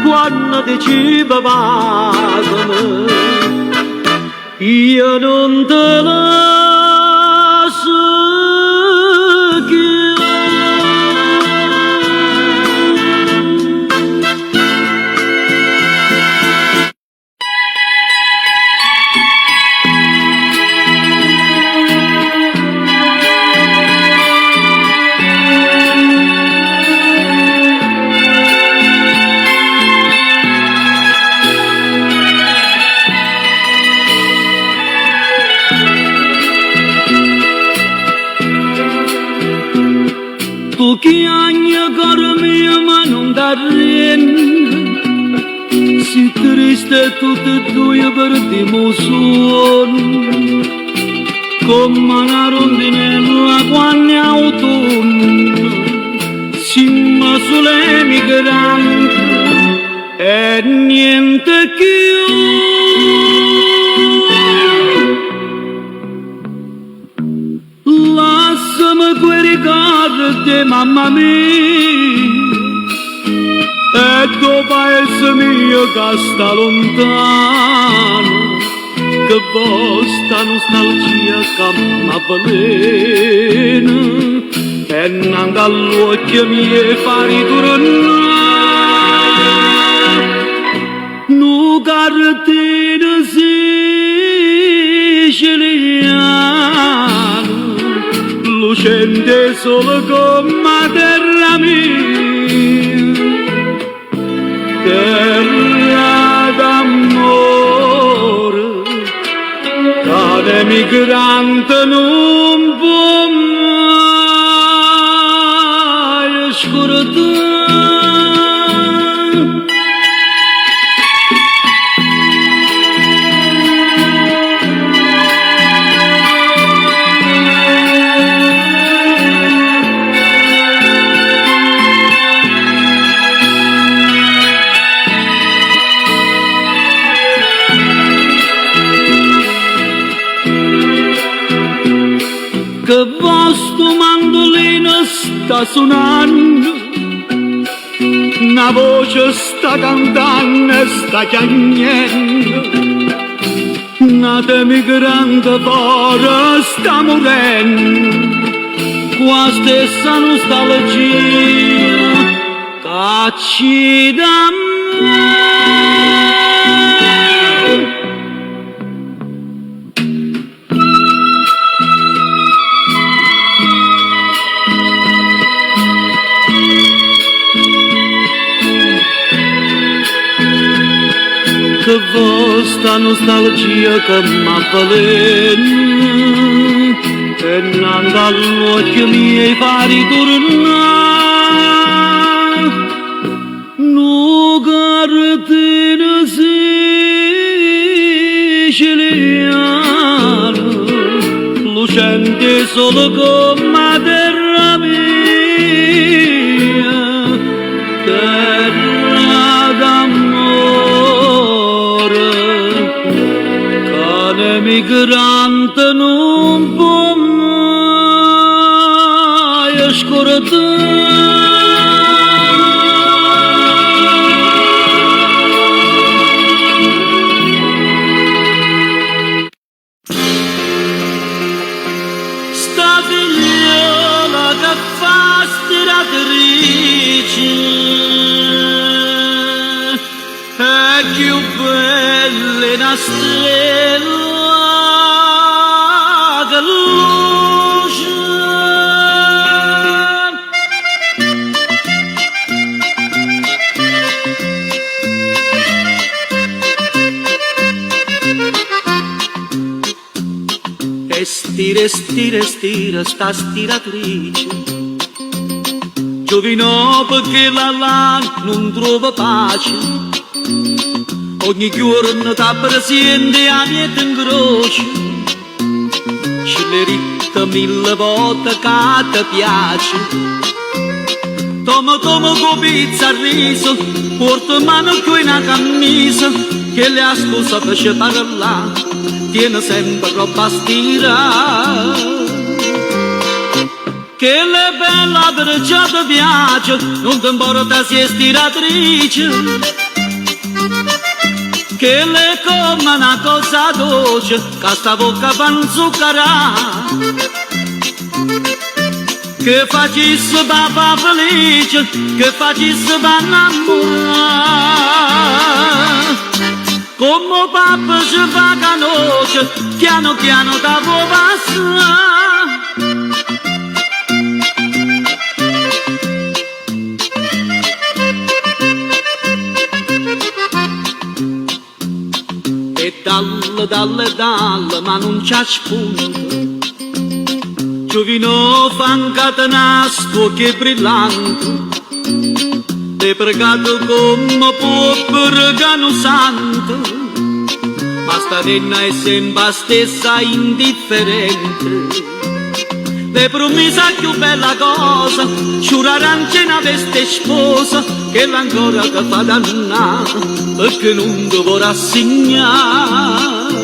quando diceva passami, io non te la so più. Tu chiagna caro mio ma non t'arrende, si triste tutte e due per dimozione, come una rondinella quando è autunno, siamo sulle migranti e niente più. Lasciami quei ricordi, mamma mia, e tuo paese mio che sta lontano, che vostra nostalgia che m'avvelena, e nanca all'occhio miei fa ritornare, nu cartina siciliana, lucente solo come terra mia, terra d'amore, che l'emigrante non può mai scordare. Che vostro mandolino sta suonando, una voce sta cantando e sta chiagnendo, nata migrante fuori sta morendo, qua stessa nostalgia cacci da me. Che vostra nostalgia che m'appalena e non dall'occhio miei fa ritornare no cartina siciliana lucente solo come terra mia, terra d'amore, cane migrante non può mai scordare. Sta figliola che fa stiratrice è più bella una stella che luce. E stira sta stiratrice, giovino perché la non trova pace, ogni giorno ti presente a niente in croce, ci le ritta 1000 volte che ti piace, toma con pizza al riso, porta mano qui una camisa, che le scusa per parlare, tiene sempre roba stira, che le bella perciò ti piace, non ti importa se è stiratrice, che le come una cosa dolce, che sta bocca fa zuccherà, che facesse papà felice, che facesse innamorare. Come papà ci fa conoscere, piano piano da può passare. E dalle, ma non c'è spunto, giovino fa un catenastro che è brillante, è pregato come può pregare santo, ma sta donna è sempre stessa indifferente. Le promessa più bella cosa, giurare una veste sposa, che l'ancora che fa dannare, perché non ti vorrà assegnare.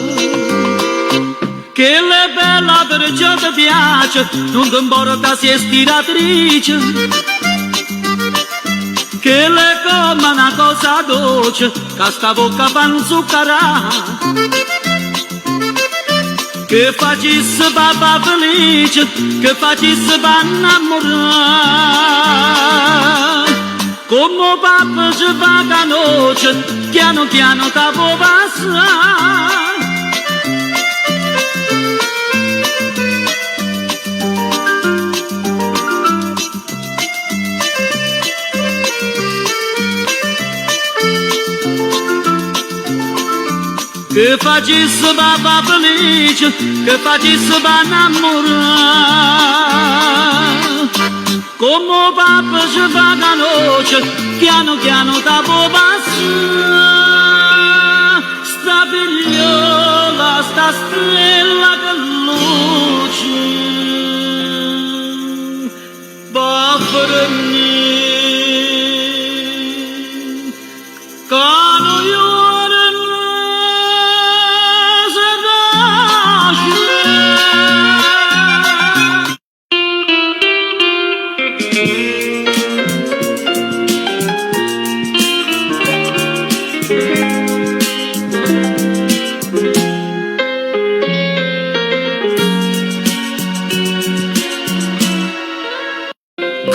Che le bella perciò ti piace, non ti importa se è stiratrice, che le come una cosa dolce, che sta bocca fa zuccherà, che facesse papà felice, che facesse innamorare. Come papà ci fa conoscere, piano piano ti può passare. Che facesse papà felice, che facesse innamorare. Come papà ci fa conoscere, piano piano ti può passare. Sta figliola, sta stella che luce, povera mia, cano io.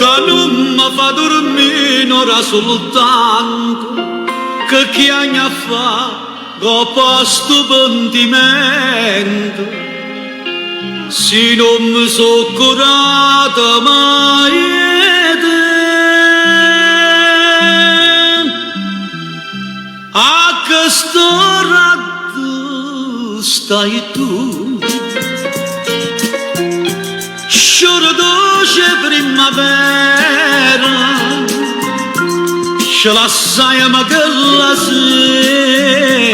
che non mi fa dormire ora soltanto, che chiagna fa dopo sto pentimento, se non mi so curata mai a questo rato stai tu, sciora dolce primavera, ce la sai ma che la sera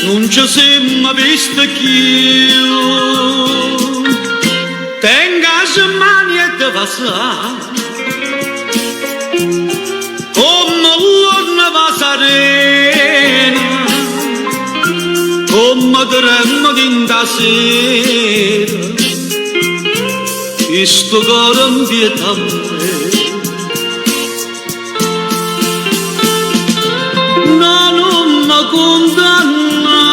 non ci siamo visto più, tenga le mani e te passare come l'orna va serena, come tremmo d'inda sera, e sto cuore in pietà me. Non mi condanna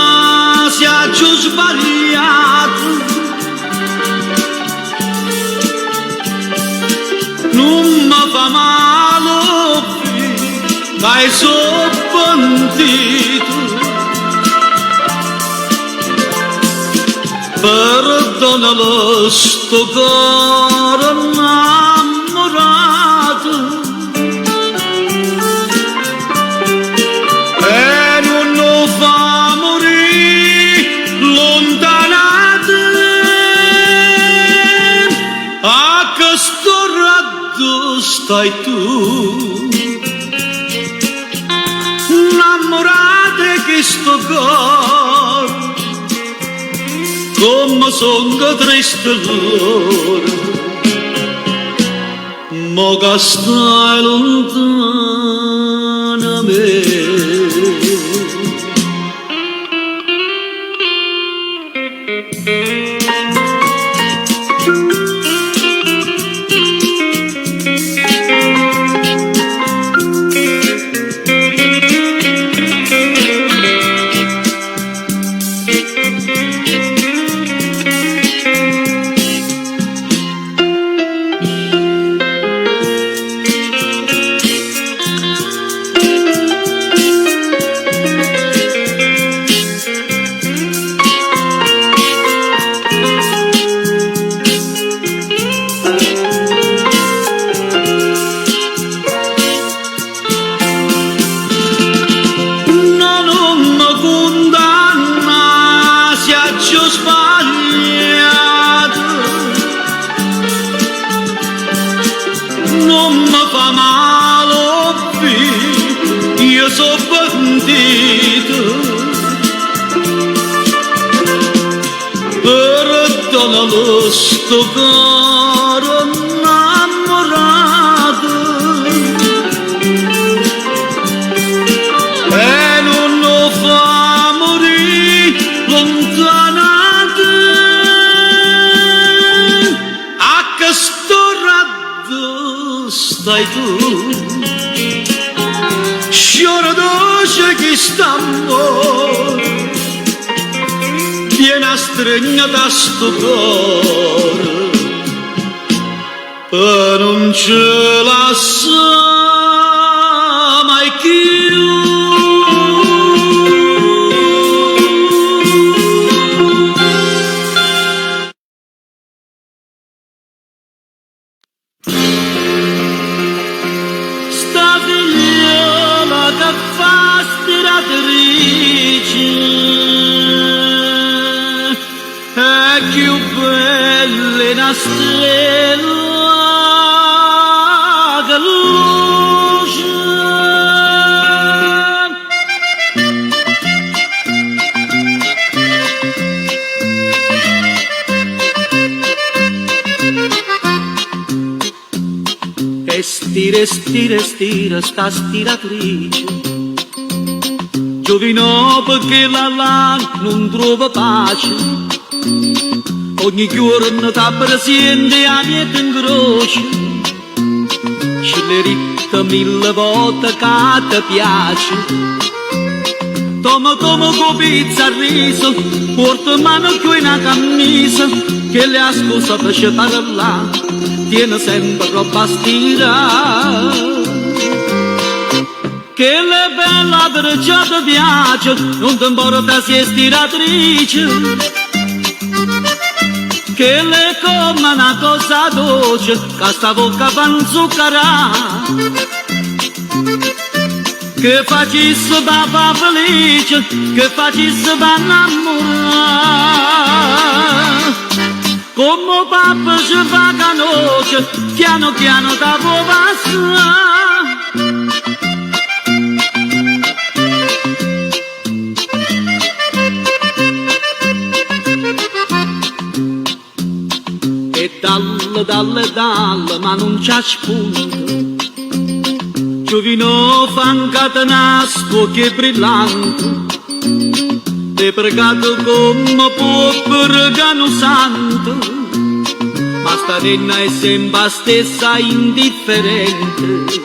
se ho sbagliato, non mi fa male, dai sono pentito, perdonalo sto cuore innamorato, e non lo fa morire lontanato, a questo rato stai tu, innamorate che sto cuore, come sono triste l'ora, ma che stai lontana me. Non mi fa male, io sono pentito, perdonalo sto cuore innamorato, e non lo fa morire lontanato, a questo rato stai tu, sciora dolce che st'amore viene a stregnare da sto cuore, e non ce la sa mai più. È più bella una stella che luce. E stira sta stiratrice, giovino perché la non trova pace, ogni giorno ti presente a niente in croce, ce le ritta 1000 volte che ti piace, toma come pizza a riso, porta mano qui una camisa, che le ha scusa per parlare, tiene sempre roba stirare. Che le bella per già ti piace, non ti importa se è stiratrice. Che le come una cosa dolce, che sta bocca fa un zuccherà. Che facesse papà felice, che facesse papà innamorare. Come papà ci fa canoce, piano piano da può passare. E dalle, ma non c'ha spunto. Giovino fancatenasco che brillante, te pregato come può pregare un santo, ma sta renna è sempre stessa indifferente.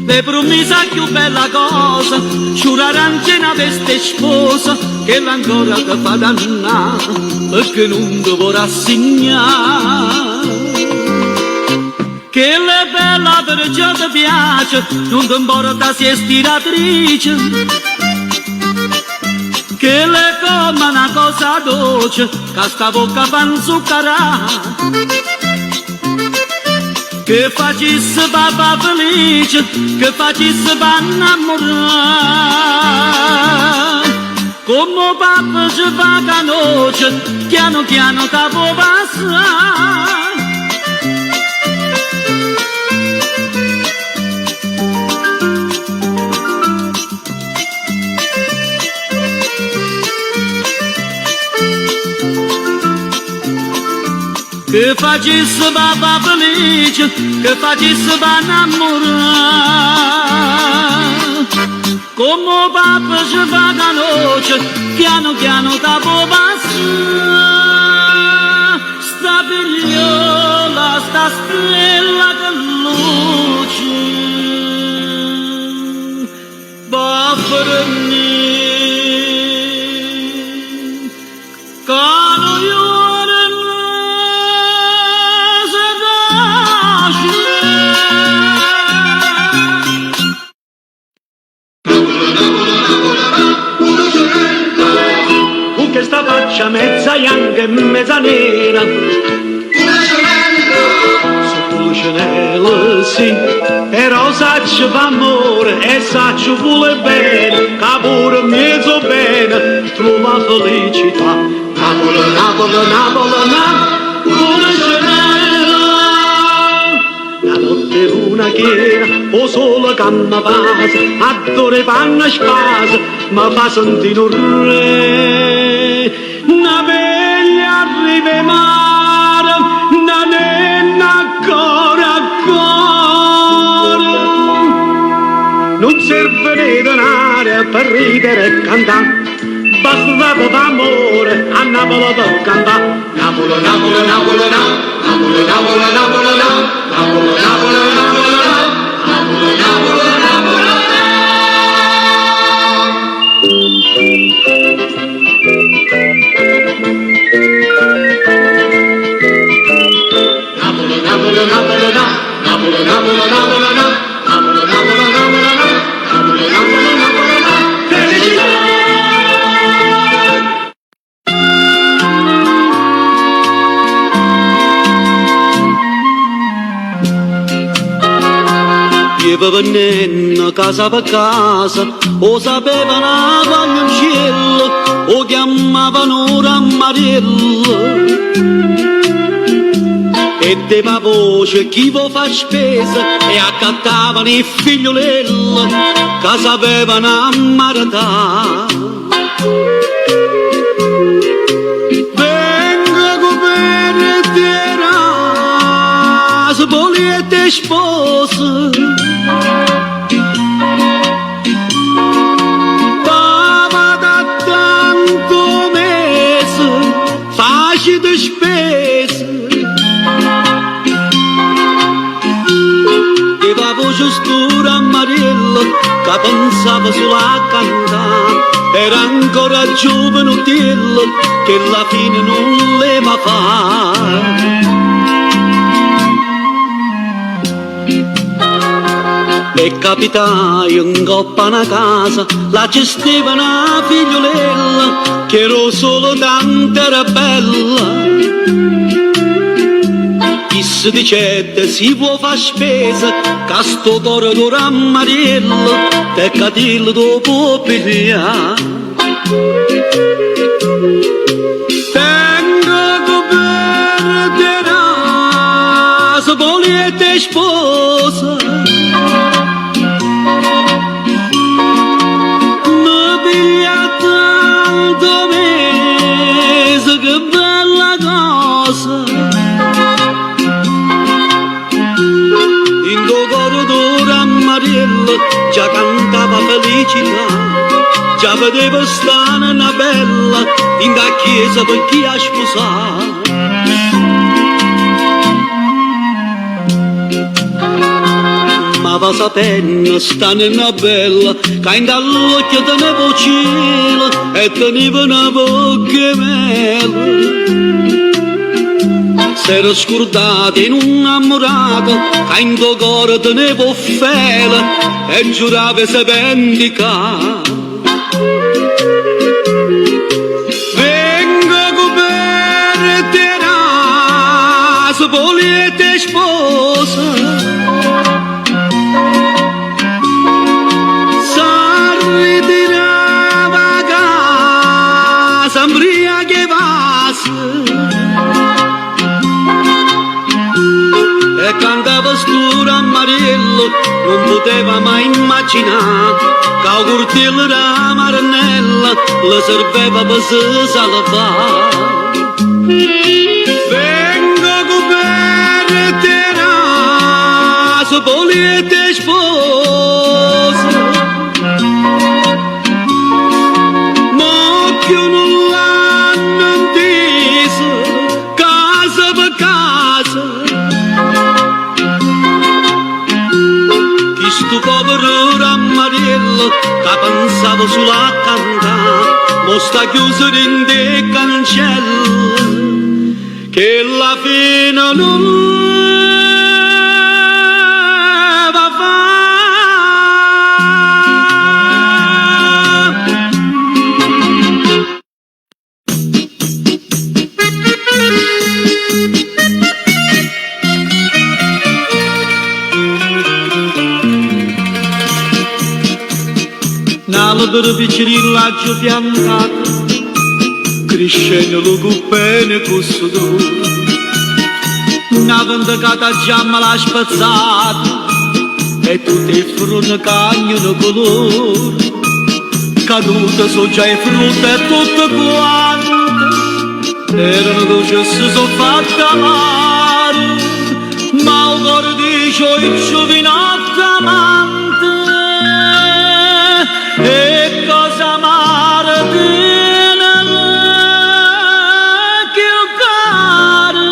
Le promessa più bella cosa, giurare una veste sposa, che l'ancora ti fa dannare, perché non ti vorrà rassegnare. Che le bella per già ti piace, non ti importa se è stiratrice. Che le come una cosa dolce, che sta bocca fa un zuccherà. Che facesse papà felice, che facesse papà innamorare. Come papà ci fa canoce, piano piano che può passare. Che facesse papà felice, che facesse papà innamorare. Come papà ci fa canoce, piano piano da può passare. Sta figliola, sta stella che luce, va per me, cano io. Che sta faccia mezza bianca e mezza nera, sotto il cielo sì, però saccio fa amore e saccio pure bene, che pure mezzo bene trova felicità. Napoli, Napoli, Napoli, Napoli cielo, la notte luna chiera, o solo canna pasa, adore panna spasa, ma fa sentire un re. Una veglia arriva mare, una nenna ancora. Non serve né denaro per ridere e cantare, basta dato d'amore a Napoli per cantare. Napoli, Napoli, Napoli, Napoli, Napoli, Napoli, Napoli, Napoli, Napoli, Napoli, Napoli, Napoli, Venendo casa per casa, o sapevano quando in cielo, o chiamavano Rammariello. E deva voce chi vuol fa spesa, e accattavano il figliolello, che sapevano ammaratà. Venga come terra, spoliette spose, de spese, e la voce scura a Mariello che pensava solo a cantare, era ancora giovane che la fine non le va fa. E capitai in coppa una casa, la gestiva una figliolella, che ero solo tanto era bella. Chi si dicette si può far spesa, che sto cuore d'ora Mariello, te catillo dopo pigliare. Tengo coperta, se volete sposa, già cantava felicità, già vedeva stare una bella in da chiesa per chi ha sposato. Ma va sapendo stare una bella che in dall'occhio teneva cielo e teneva una bocca mela. S'era scordata in un innamorato che in tuo cuore teneva offela e giurava se vendica. Vengo coperterà se volete sposa, s'arritirava a casa imbriaghevasi e cantava scura a Mariello, non poteva mai immaginare che a curtillo da Marinella le serveva per se salvare. Vengo coperterà se volete sposa, ma più non l'hanno inteso casa per casa. Sto povero Mariello che pensavo solo a cantare, mo sta chiuso in dei cancelli, che la fine non va fa. L'albero vicino piantato, crescendo lo cuppene con sudore, una vendicata giamma l'ha spazzata e tutte le frune cagnano colore, cadute sono già le frutte e tutte quante erano dolci e si sono fatte amare, ma il cuore dice il giovinotto amante. E cosa amare tiene che caro,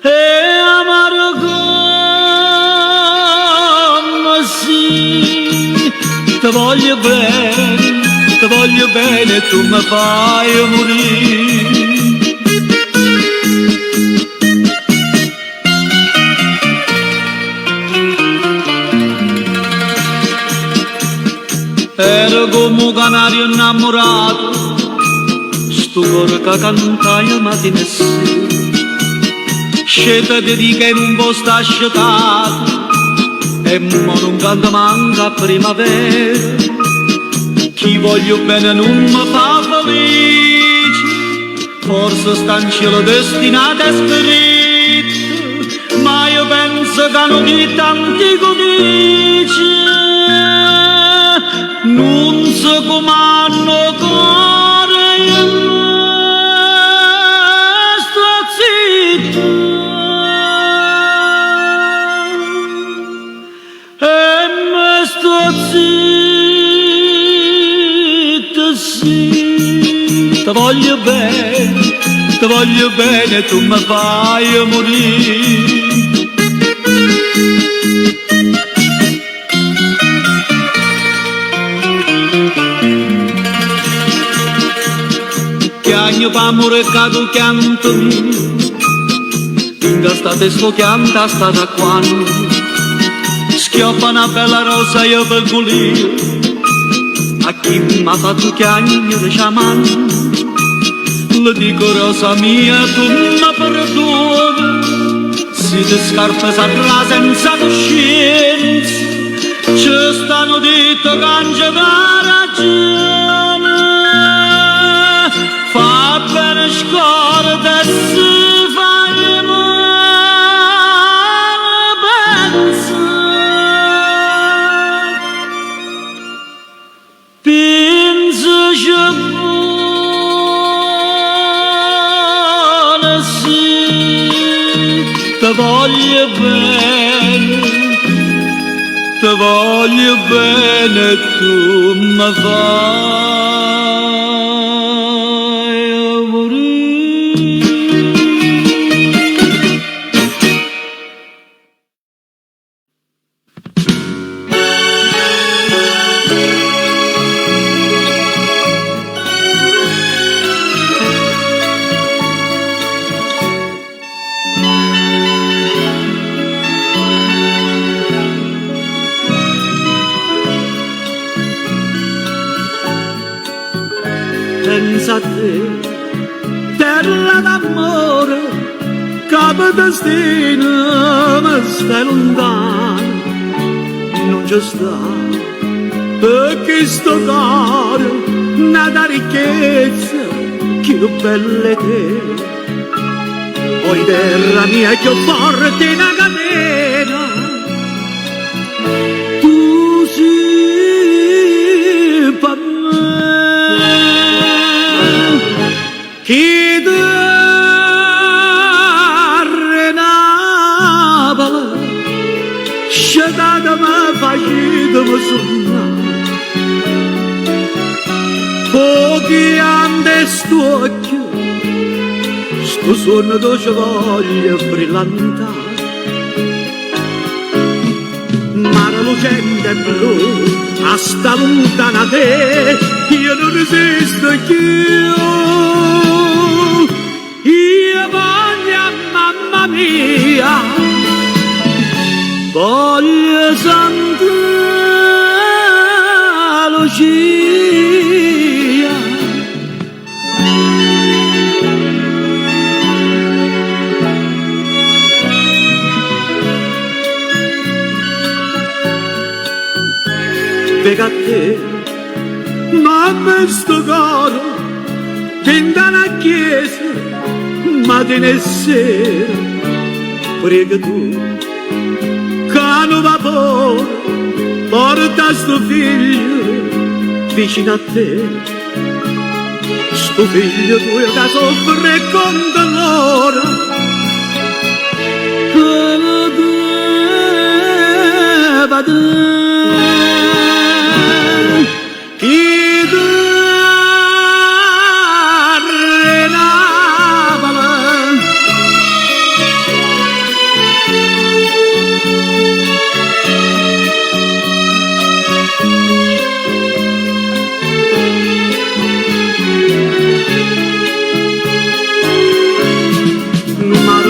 e amare come sì, ti voglio bene, tu mi fai morire. Ero come un canario innamorato, sto cuore che cantaia mattina e sera, scelta di dica in un posto asciutato, e mo non canta manca a primavera. Chi voglio bene non mi fa felice, forse sta in cielo destinato e scritto, ma io penso che non di tanti comici. Non so come hanno cuore, io sto zitto e me sto zitto, sì. Ti voglio bene, tu mi fai morire. cucchiaio p'amore che tu chiantami, in castate sto chianta sta da quando, schioppa una bella rosa io per pulire, a chi m'ha fatto chiagno di sciaman, le dico rosa mia tu mi perdoni, se ti scarpe sarà senza coscienza, ci stanno detto cangia da ragione, fa bene scorda se fai male pensa, pensaci buona sì, ti voglio bene, tu mi fai morire. Pensa a te, terra d'amore, capo destino, ma stai lontano, non ci sta, perché sto cuore, nata ricchezza, che bella te, poi terra mia che forte una catena, tu sei per me. Chi Napoli, scegliata mi faceva sognare, pochi anni st'occhio, sto sonno dolce voglia brillantare, mare lucente blu, a sta lontana te, io non resisto più. Io voglio, mamma mia, voglio Santa Lucia. Vega a te, mamma sto coro, che in una chiesa, mattina e sera, prega tu, cano vapore, porta sto figlio vicino a te, sto figlio tuo che soffre con dolore, come deve te, chi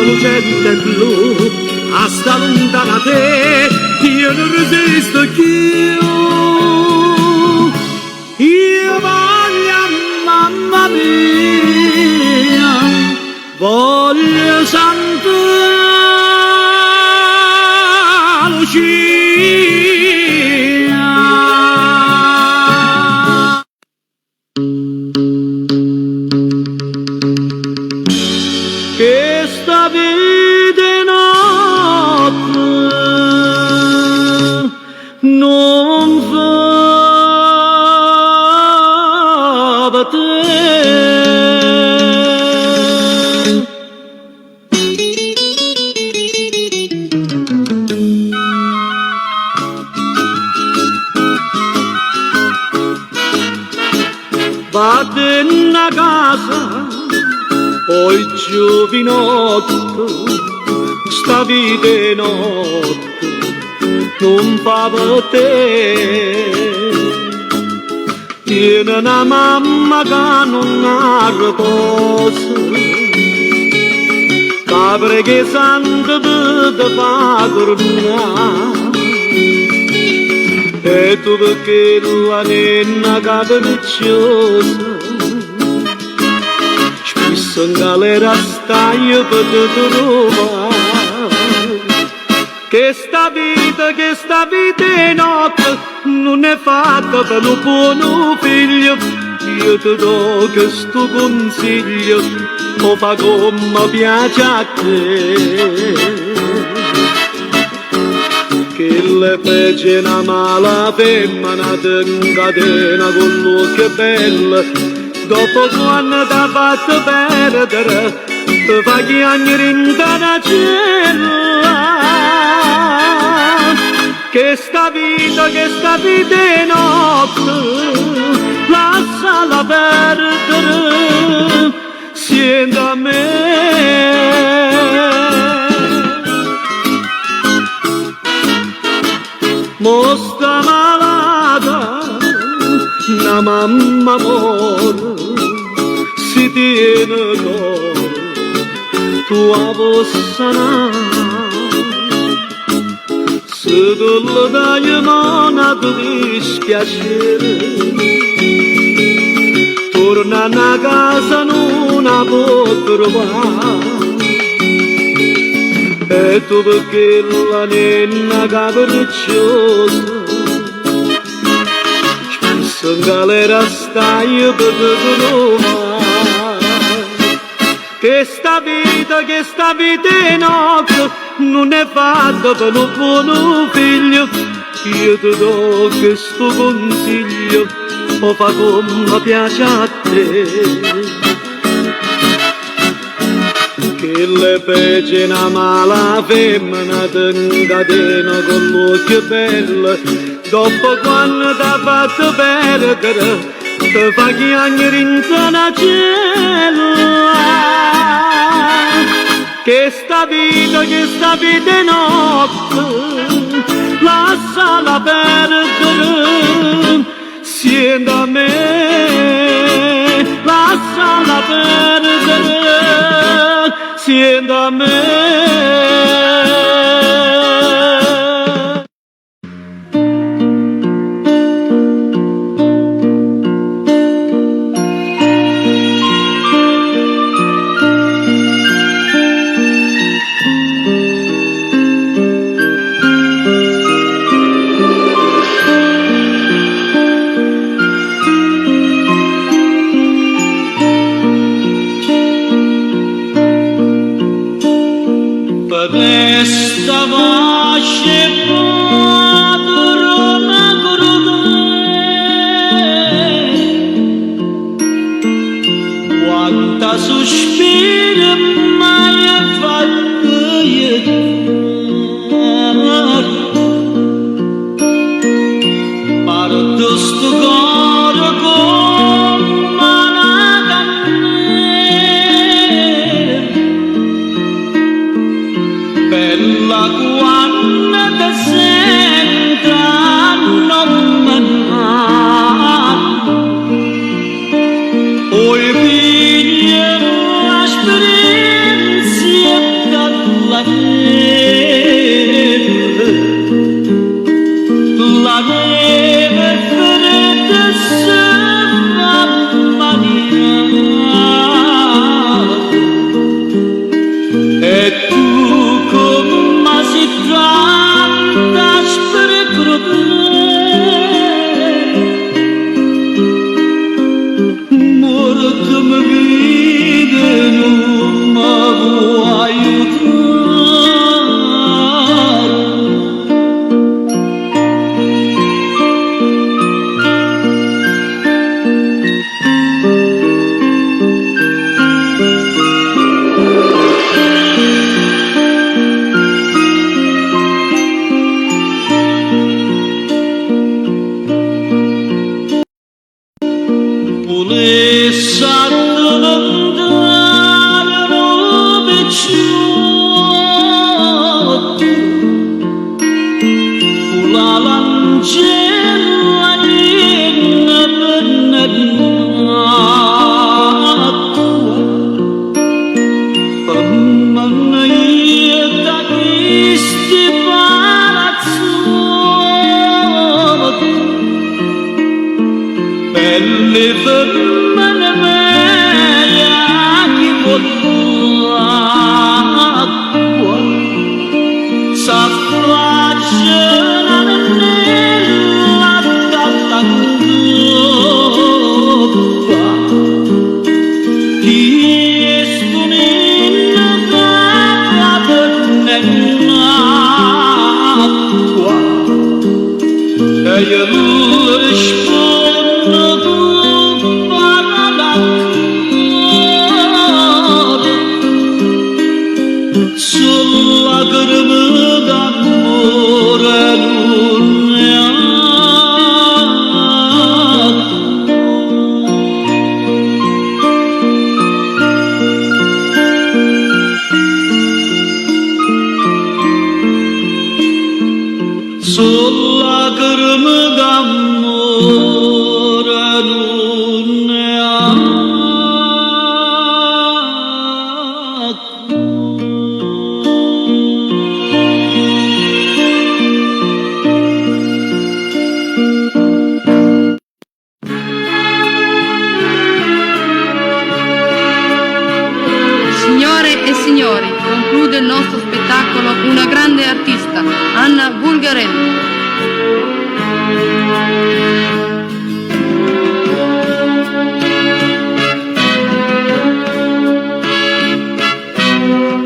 lucente blu, a sta lontana te, io non resisto più. Io voglio, mamma mia, voglio Santa Lucia. Che sta vita notte non fa per te. Vado in casa, poi giovinotto, sta vita notte non fa per te. tiene una mamma che non ha riposo, capre che santo te fa tornare, e tu perché la nenna capricciosa, spesso in galera stai per te trovare. Che sta vita è notte, non è fatta per un buono figlio. Io ti do questo consiglio, o fa come piace a te. Che le fece una mala femmina te incatena con l'occhio bello, dopo quando t'ha fatto perdere, ti fa chiagnere in canacella. Che sta vita è notte, lasciala perdere, siente a me. Mo sta malata, una mamma muore, si tiene d'oro, tua possa. Se tu lo dai non a tu dispiacere, torna a casa non la può trovare, e tu perché la nenna capricciosa, spesso in galera stai per te trovare. Che sta vita è notte, non è fatta per un buono figlio. Io ti do questo consiglio, o fa come piace a te. Che le fece una mala femmina te incatena con l'occhio bello, dopo quando t'ha fatto perdere, te fa chiagnere in canacella. Che sta vita è notte, lasciala perdere, siente a me, lasciala perdere, siente a me. La lancella in fermare meglio chi vuol l'acqua s'affaccia nella tattacca chi esponina cava nell'acqua e io rispondo sulla lacrime d'amore non ne ha. Sulla lacrime d'amore non ne ha. Signore e signori, conclude il nostro spettacolo una grande artista, Anna Bulgarelli.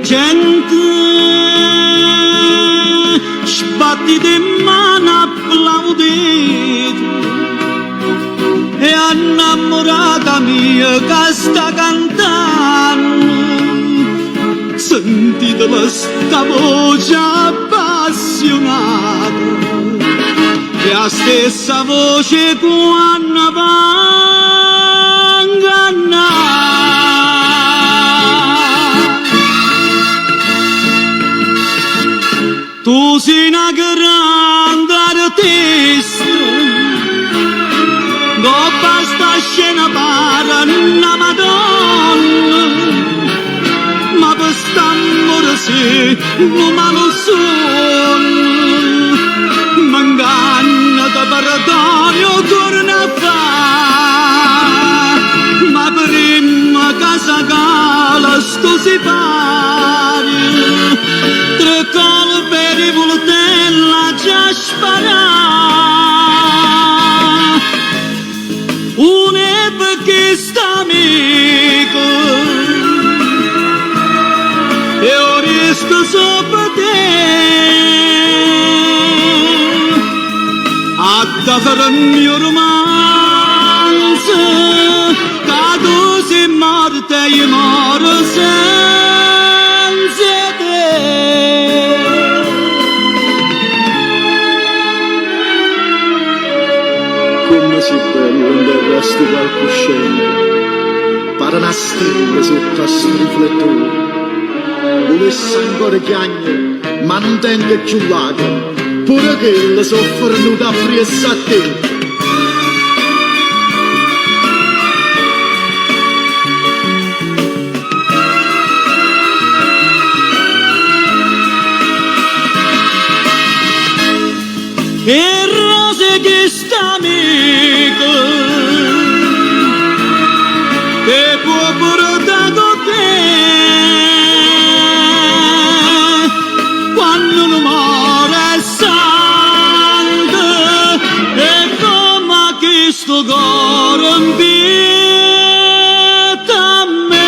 Gente sbattite in mano applaudite e innamorata mia che sta cantando, sentite questa voce appassionata, è la stessa voce quando va ingannata. Tu sei una grande artista, non basta scena para una Madonna, ma per st'amore se non me lo sono, m'inganna da perdono torna a fa, ma prima casa cala sto si pare, tre colpe di voltella già sparà, un è perché sta amico e io riesco sopra te a fare il mio romanzo, che tu sei morta e io moro senza te. Come si bello andare a sto palcoscenico, pare una stella sotto a sto riflettore. Volesse ancora chiagne, ma non tengo più lacrime, pure che le sono venuta a friessa a te. E rose che sta amico che può portare con te quando non muore sangue e come che sto cuore invita a me.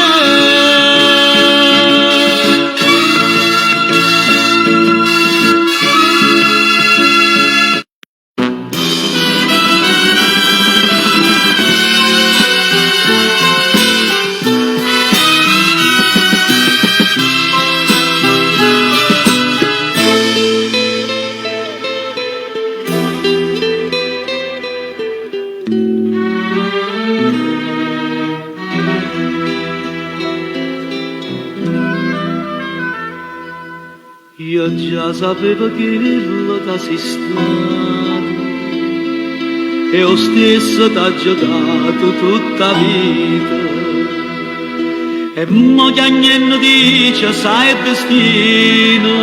Io già sapevo che lo t'assi stato e lo stesso t'ha giocato tutta vita e mo che niente dice sai il destino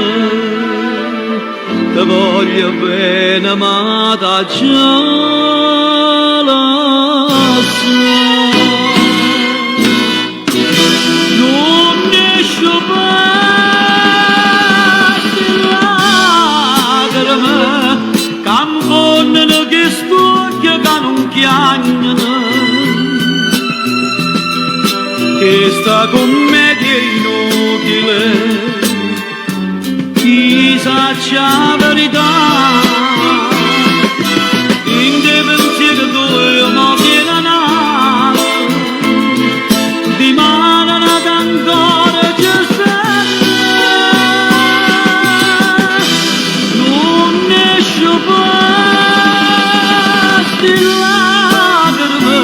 ti voglio bene ma t'ha già lasciato. questa commedia inutile, chi sa la verità, in te pensiero tuo non viene nato, di mano ancora c'è non esce più di lacrime,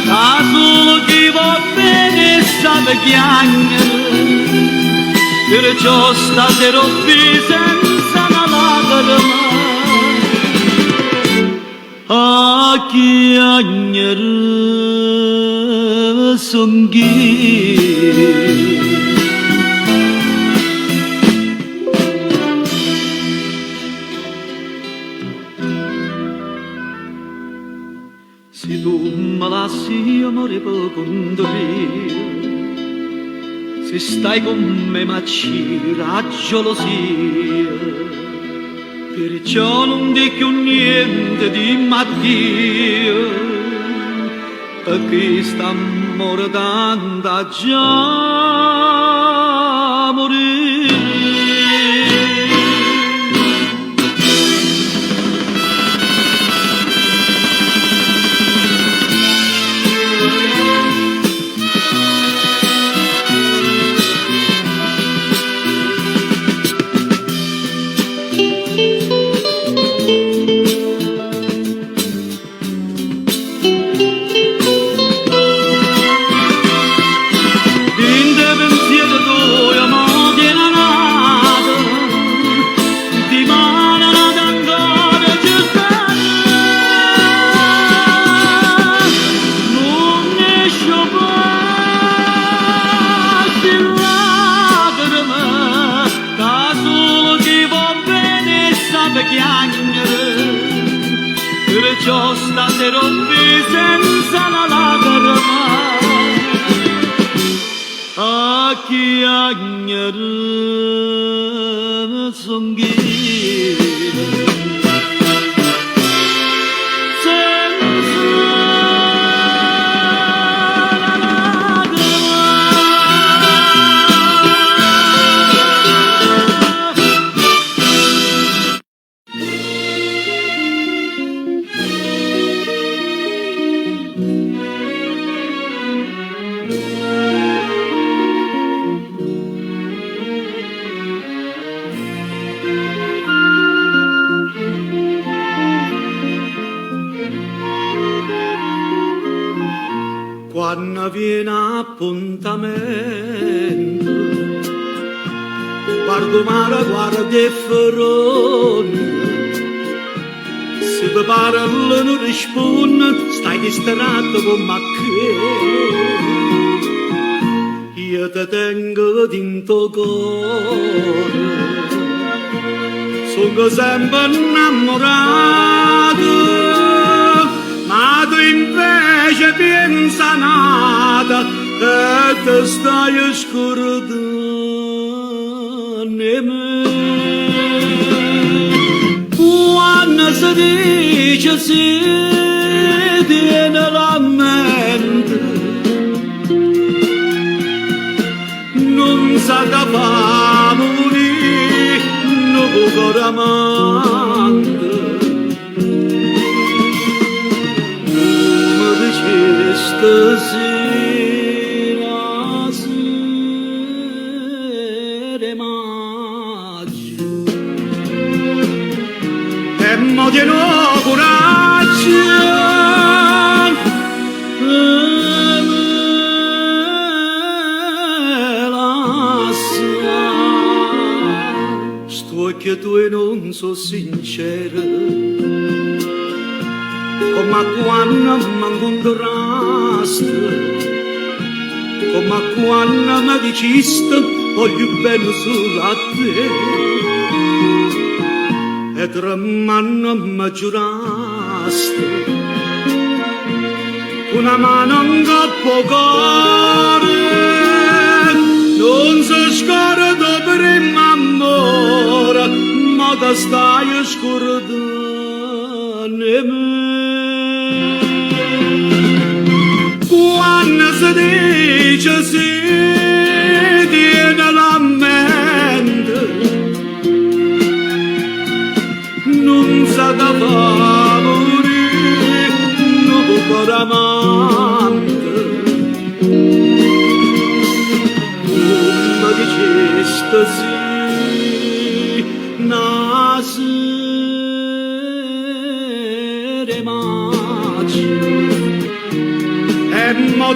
da solo chi va bene sa piangere, perciò stasera qui senza una lacrima a piangere son chi. Se tu mi lasci io morirò con te, se stai con me m'accira gelosia, perciò non dico niente di Mattia, perché sta amore tanta già morire. Perciò stasera qui senza una lacrima a piangere son chi. Quando viene appuntamento, guardo mare, guardo e ferone, se mi parla non risponde, stai distratto con me che io ti tengo dentro cuore, sono sempre innamorato, ma tu invece pensa nata e te stai scordando me. Quando si dice si tiene la mente, non sa che fa morire, non può amante. Stasera sera maggio e mo di nuovo coraggio sto che tu e non so sincera come quando mi incontraste, come quando mi diciste voglio bene solo a te, e tremando mi giuraste, una mano in coppo cuore, non si scorda per il amore, ma ti stai scordando me. Quando si dice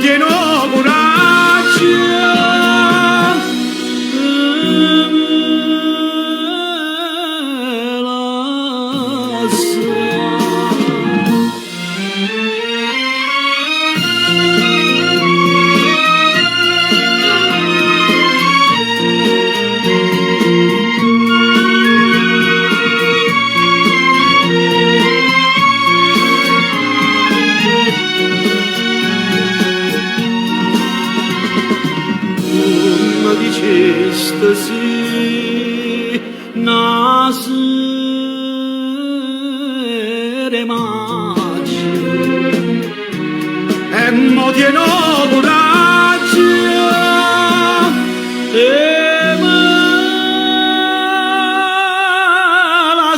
tieno sì, nasere maci e mo tieno coraggio e me la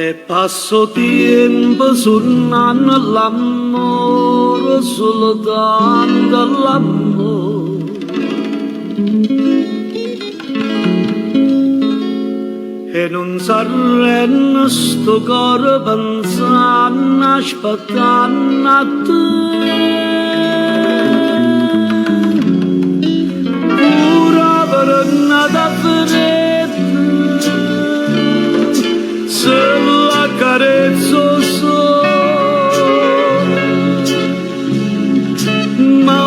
e passo tempo suonando l'amore, soltanto l'amore. E non s'arrende sto cuore pensando, aspettando a te. Pura per una fredda, se la carezzo solo, ma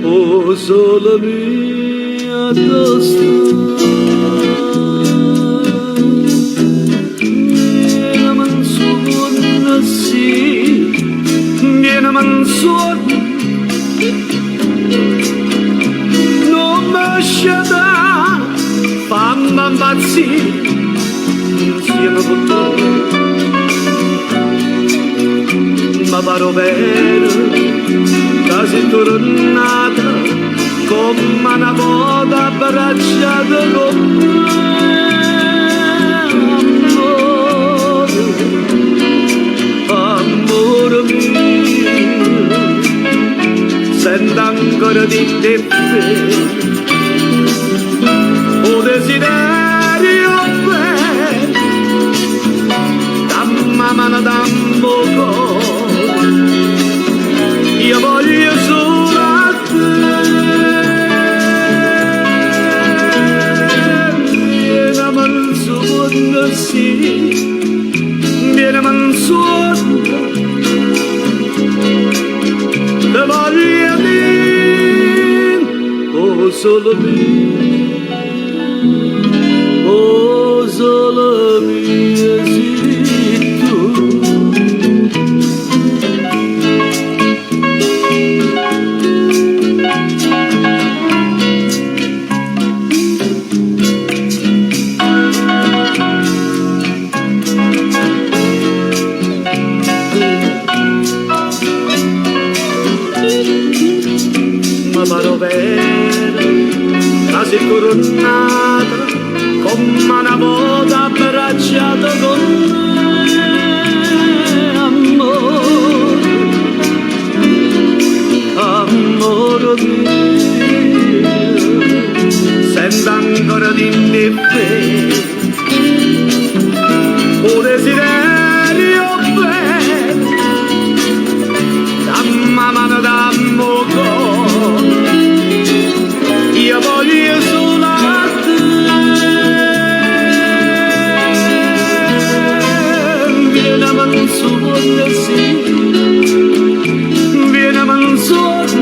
o sole mia testa, viene mansuona sì, viene mansuona, non mi sceda, fammi impazzire insieme con te, ma paro bene che sei tornata come una volta abbracciata con me, amore mio, sento ancora di te o desiderio bene, dammi mano, dammi cuore, io voglio solo a te. Vieni mansuona sì, vieni mansuona, te voglio dire, oh solo mio, oh solo mio sei tu. Ma paro bene, ma sei coronata come una volta abbracciata con me, amore, amore mio, sento ancora di me o desiderio bene, dammi mano, dammi cuore, io voglio solo a te. Vieni mansuona sì, vieni mansuona,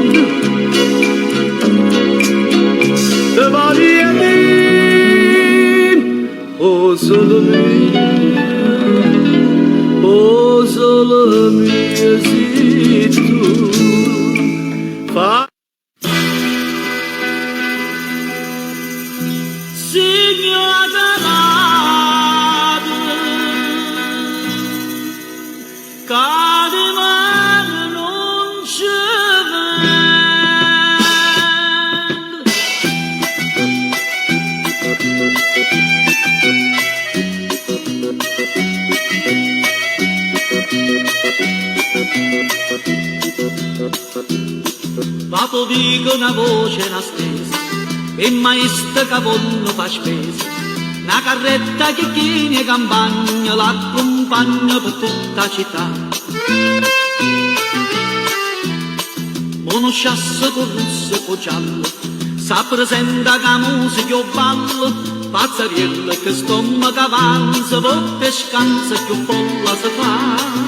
te voglio dire, oh solo mio sei tu. Signora ma poi dico una voce una stesa, il maestro caponno fa spesa, una carretta che tiene campagna, l'accompagna per tutta la città. Uno sciasso con rosso con giallo, sa presenta che musica o ballo, pazzariella che stomma che avanza, volte scansa che folla si fa.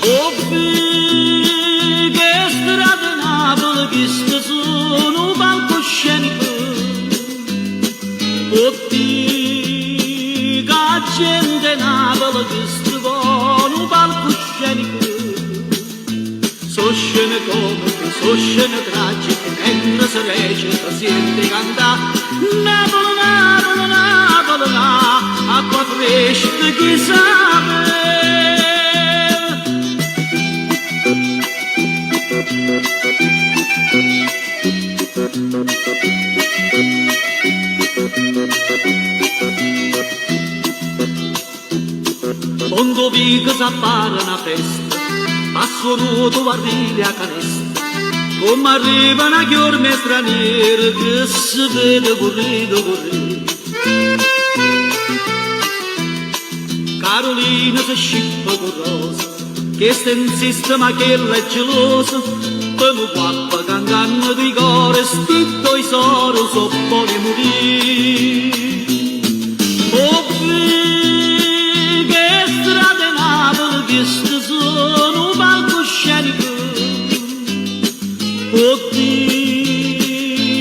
Oh, che strade Napoli, che sono un palcoscenico, oh, che gente Napoli, che sono un palcoscenico. So scene comiche, so scene tragiche, mentre si recita, sente cantare Napoli, Napoli, Napoli, acqua fresca chi sa. Quando vi che s'appare una festa, passo nuoto arrivi a canesta, come arriva una chiorme straniera che si vede correre, correre. Carolina si scippa con rosa, che sta insiste ma che è gelosa, per un guappa cantando di cuore, stitto i soro so poi morire. Oh, che strade Napoli, che sono un palcoscenico, oddio,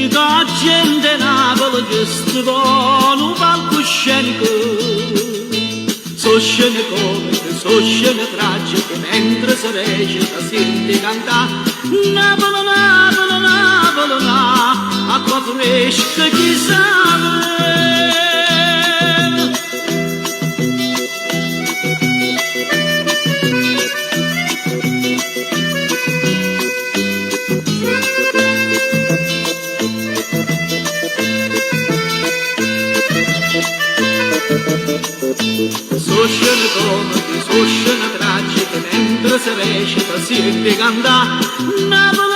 che gente Napoli, che sono un palcoscenico, so scene comiche, so scene tragiche, mentre si recita, senti cantare Napoli, Napoli, Napoli, acqua fresca chi sa. So scene comiche, so scene tragiche, mentre si recita, senti cantare Napoli,